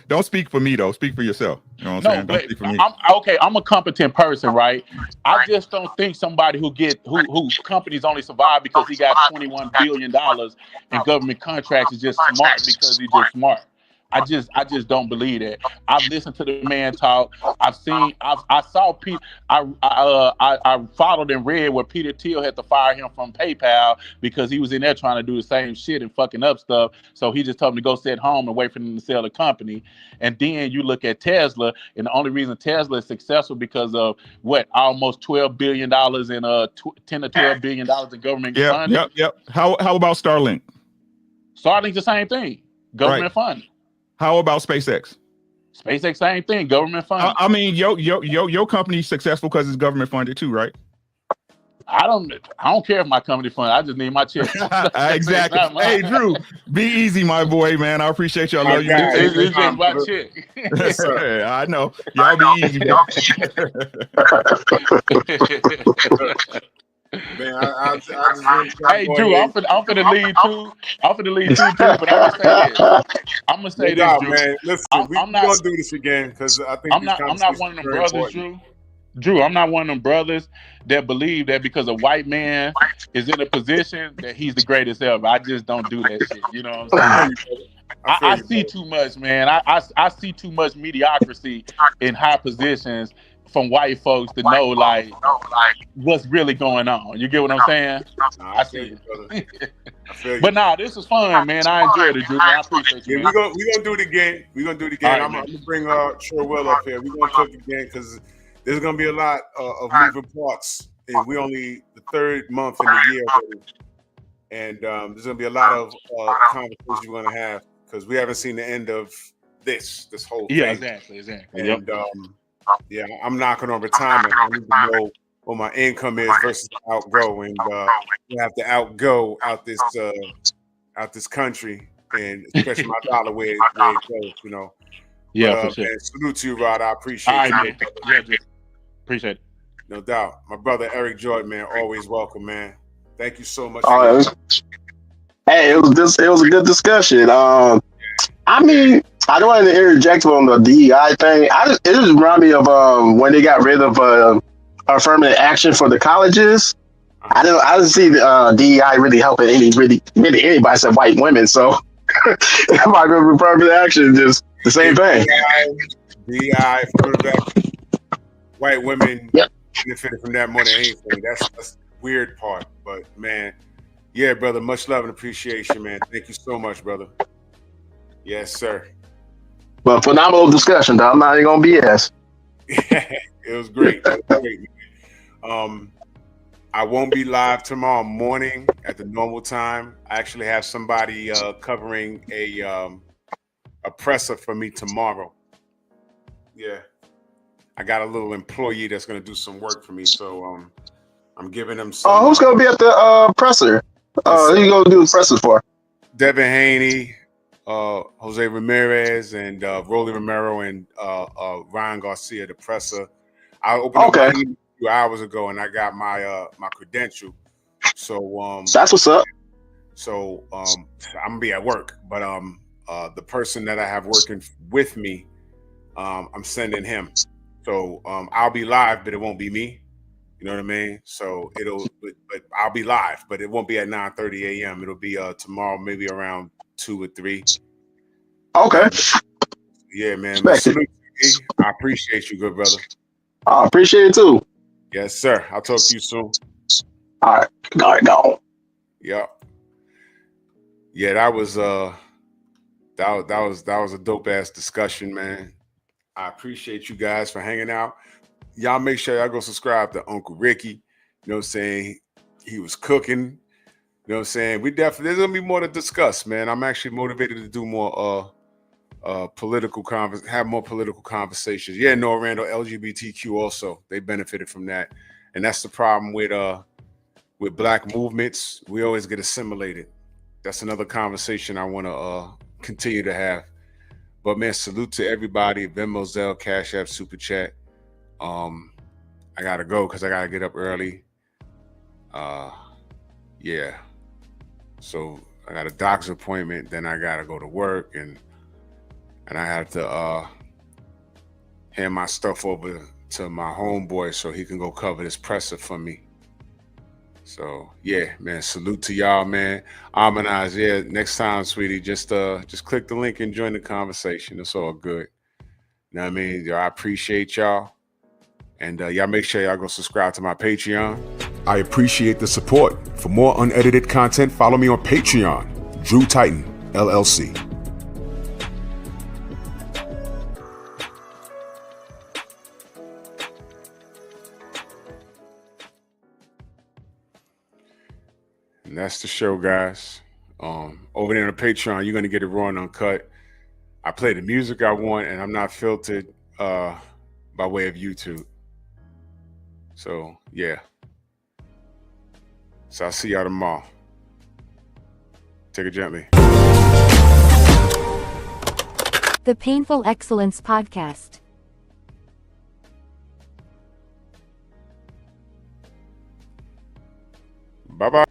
[SPEAKER 10] Don't speak for me though. Speak for yourself. You know what I'm saying? Don't speak for me.
[SPEAKER 6] I'm a competent person, right? I just don't think somebody who companies only survive because he got $21 billion in government contracts is just smart because he's just smart. I just don't believe that. I've listened to the man talk. I saw Pete. I followed and read where Peter Thiel had to fire him from PayPal because he was in there trying to do the same shit and fucking up stuff. So he just told him to go sit home and wait for them to sell the company. And then you look at Tesla, and the only reason Tesla is successful because of almost $12 billion in $10 to $12 billion in government funding.
[SPEAKER 10] Yep. How about Starlink?
[SPEAKER 6] Starlink's the same thing. Government funding.
[SPEAKER 10] How about SpaceX?
[SPEAKER 6] SpaceX, same thing, government funded.
[SPEAKER 10] I mean, your company's successful because it's government funded too, right?
[SPEAKER 6] I don't care if my company funded. I just need my checks.
[SPEAKER 10] Exactly. Hey, Drew, be easy, my boy, man. I appreciate you. I love you.
[SPEAKER 6] It's just my check.
[SPEAKER 1] Yes, sir.
[SPEAKER 10] I know. Y'all be easy, bro.
[SPEAKER 1] Man, I just really
[SPEAKER 6] Hey, Drew, I'm finna leave too. I'm finna leave too, Drew. But I'm gonna say this. I'm gonna say this, Drew.
[SPEAKER 1] man. Listen, we're gonna do this again because I think
[SPEAKER 6] I'm not one of them brothers, Drew, I'm not one of them brothers that believe that because a white man is in a position that he's the greatest ever. I just don't do that shit. You know what I'm saying? I see too much, man. I see too much mediocrity in high positions from white folks to know like what's really going on. You get what I'm saying? I see it. But nah, this is fun, man. I enjoyed it, Drew. Man. I appreciate you.
[SPEAKER 1] Yeah, we're gonna do it again. We're gonna do it again.
[SPEAKER 6] Right,
[SPEAKER 1] I'm gonna bring Sure Will up here. We're gonna cook again because there's gonna be a lot of moving parts, and we're only the third month in the year, and there's gonna be a lot of conversations we're gonna have because we haven't seen the end of this whole thing.
[SPEAKER 6] Yeah, exactly.
[SPEAKER 1] And yeah, I'm knocking on retirement. I need to know what my income is versus outgo, and we have to outgo out this country, and especially my dollar where it goes, you know.
[SPEAKER 6] Yeah,
[SPEAKER 1] but,
[SPEAKER 6] for sure.
[SPEAKER 1] Man, salute to you, Rod. I appreciate
[SPEAKER 6] All
[SPEAKER 1] you.
[SPEAKER 6] right, man. Yeah, appreciate it.
[SPEAKER 1] No doubt. My brother Eric Jordan, man, always welcome, man. Thank you so much.
[SPEAKER 9] Hey, it was a good discussion. I mean, I don't want to interject on the DEI thing. It just reminded me of when they got rid of affirmative action for the colleges. I didn't see the DEI really helping really anybody except white women. So my affirmative action just the same thing.
[SPEAKER 1] DEI, affirmative action, white women benefited from that more than anything. That's the weird part. But man, yeah, brother, much love and appreciation, man. Thank you so much, brother. Yes, sir.
[SPEAKER 9] But phenomenal discussion, though. I'm not even gonna BS.
[SPEAKER 1] It was great. I won't be live tomorrow morning at the normal time. I actually have somebody covering a presser for me tomorrow. Yeah, I got a little employee that's gonna do some work for me, so I'm giving him some.
[SPEAKER 9] Oh, who's gonna be at the presser? Who you gonna do the presser for? Devin
[SPEAKER 1] Haney, Jose Ramirez, and Rolly Romero, and Ryan Garcia, the presser. I opened up my email a few hours ago, and I got my my credential. So
[SPEAKER 9] that's what's up.
[SPEAKER 1] So I'm gonna be at work, but the person that I have working with me, I'm sending him. So I'll be live, but it won't be me. You know what I mean? So but I'll be live, but it won't be at 9:30 a.m. It'll be tomorrow, maybe around 2 or 3.
[SPEAKER 9] Okay.
[SPEAKER 1] Yeah, man. Salute to you. I appreciate you, good brother.
[SPEAKER 9] I appreciate it too.
[SPEAKER 1] Yes, sir. I'll talk to you soon.
[SPEAKER 9] All right, go.
[SPEAKER 1] Yeah. Yeah, that was a dope ass discussion, man. I appreciate you guys for hanging out. Y'all make sure y'all go subscribe to Uncle Ricky. You know what I'm saying? He was cooking. You know what I'm saying? There's gonna be more to discuss, man. I'm actually motivated to do more have more political conversations. Yeah, Noah Randall, LGBTQ also. They benefited from that. And that's the problem with black movements. We always get assimilated. That's another conversation I want to continue to have. But man, salute to everybody. Venmo, Zelle, Cash App, Super Chat. I gotta go because I gotta get up early. Yeah. So I got a doctor's appointment, then I gotta go to work, and I have to hand my stuff over to my homeboy so he can go cover this presser for me. So yeah, man, salute to y'all, man. Harmonize, yeah. Next time, sweetie, just click the link and join the conversation. It's all good. You know what I mean? I appreciate y'all. And y'all make sure y'all go subscribe to my Patreon. I appreciate the support. For more unedited content, follow me on Patreon, Drew Titan, LLC. And that's the show, guys. Over there on the Patreon, you're going to get it raw and uncut. I play the music I want, and I'm not filtered by way of YouTube. So yeah. So I'll see y'all tomorrow. Take it gently.
[SPEAKER 2] The Painful Excellence Podcast.
[SPEAKER 1] Bye-bye.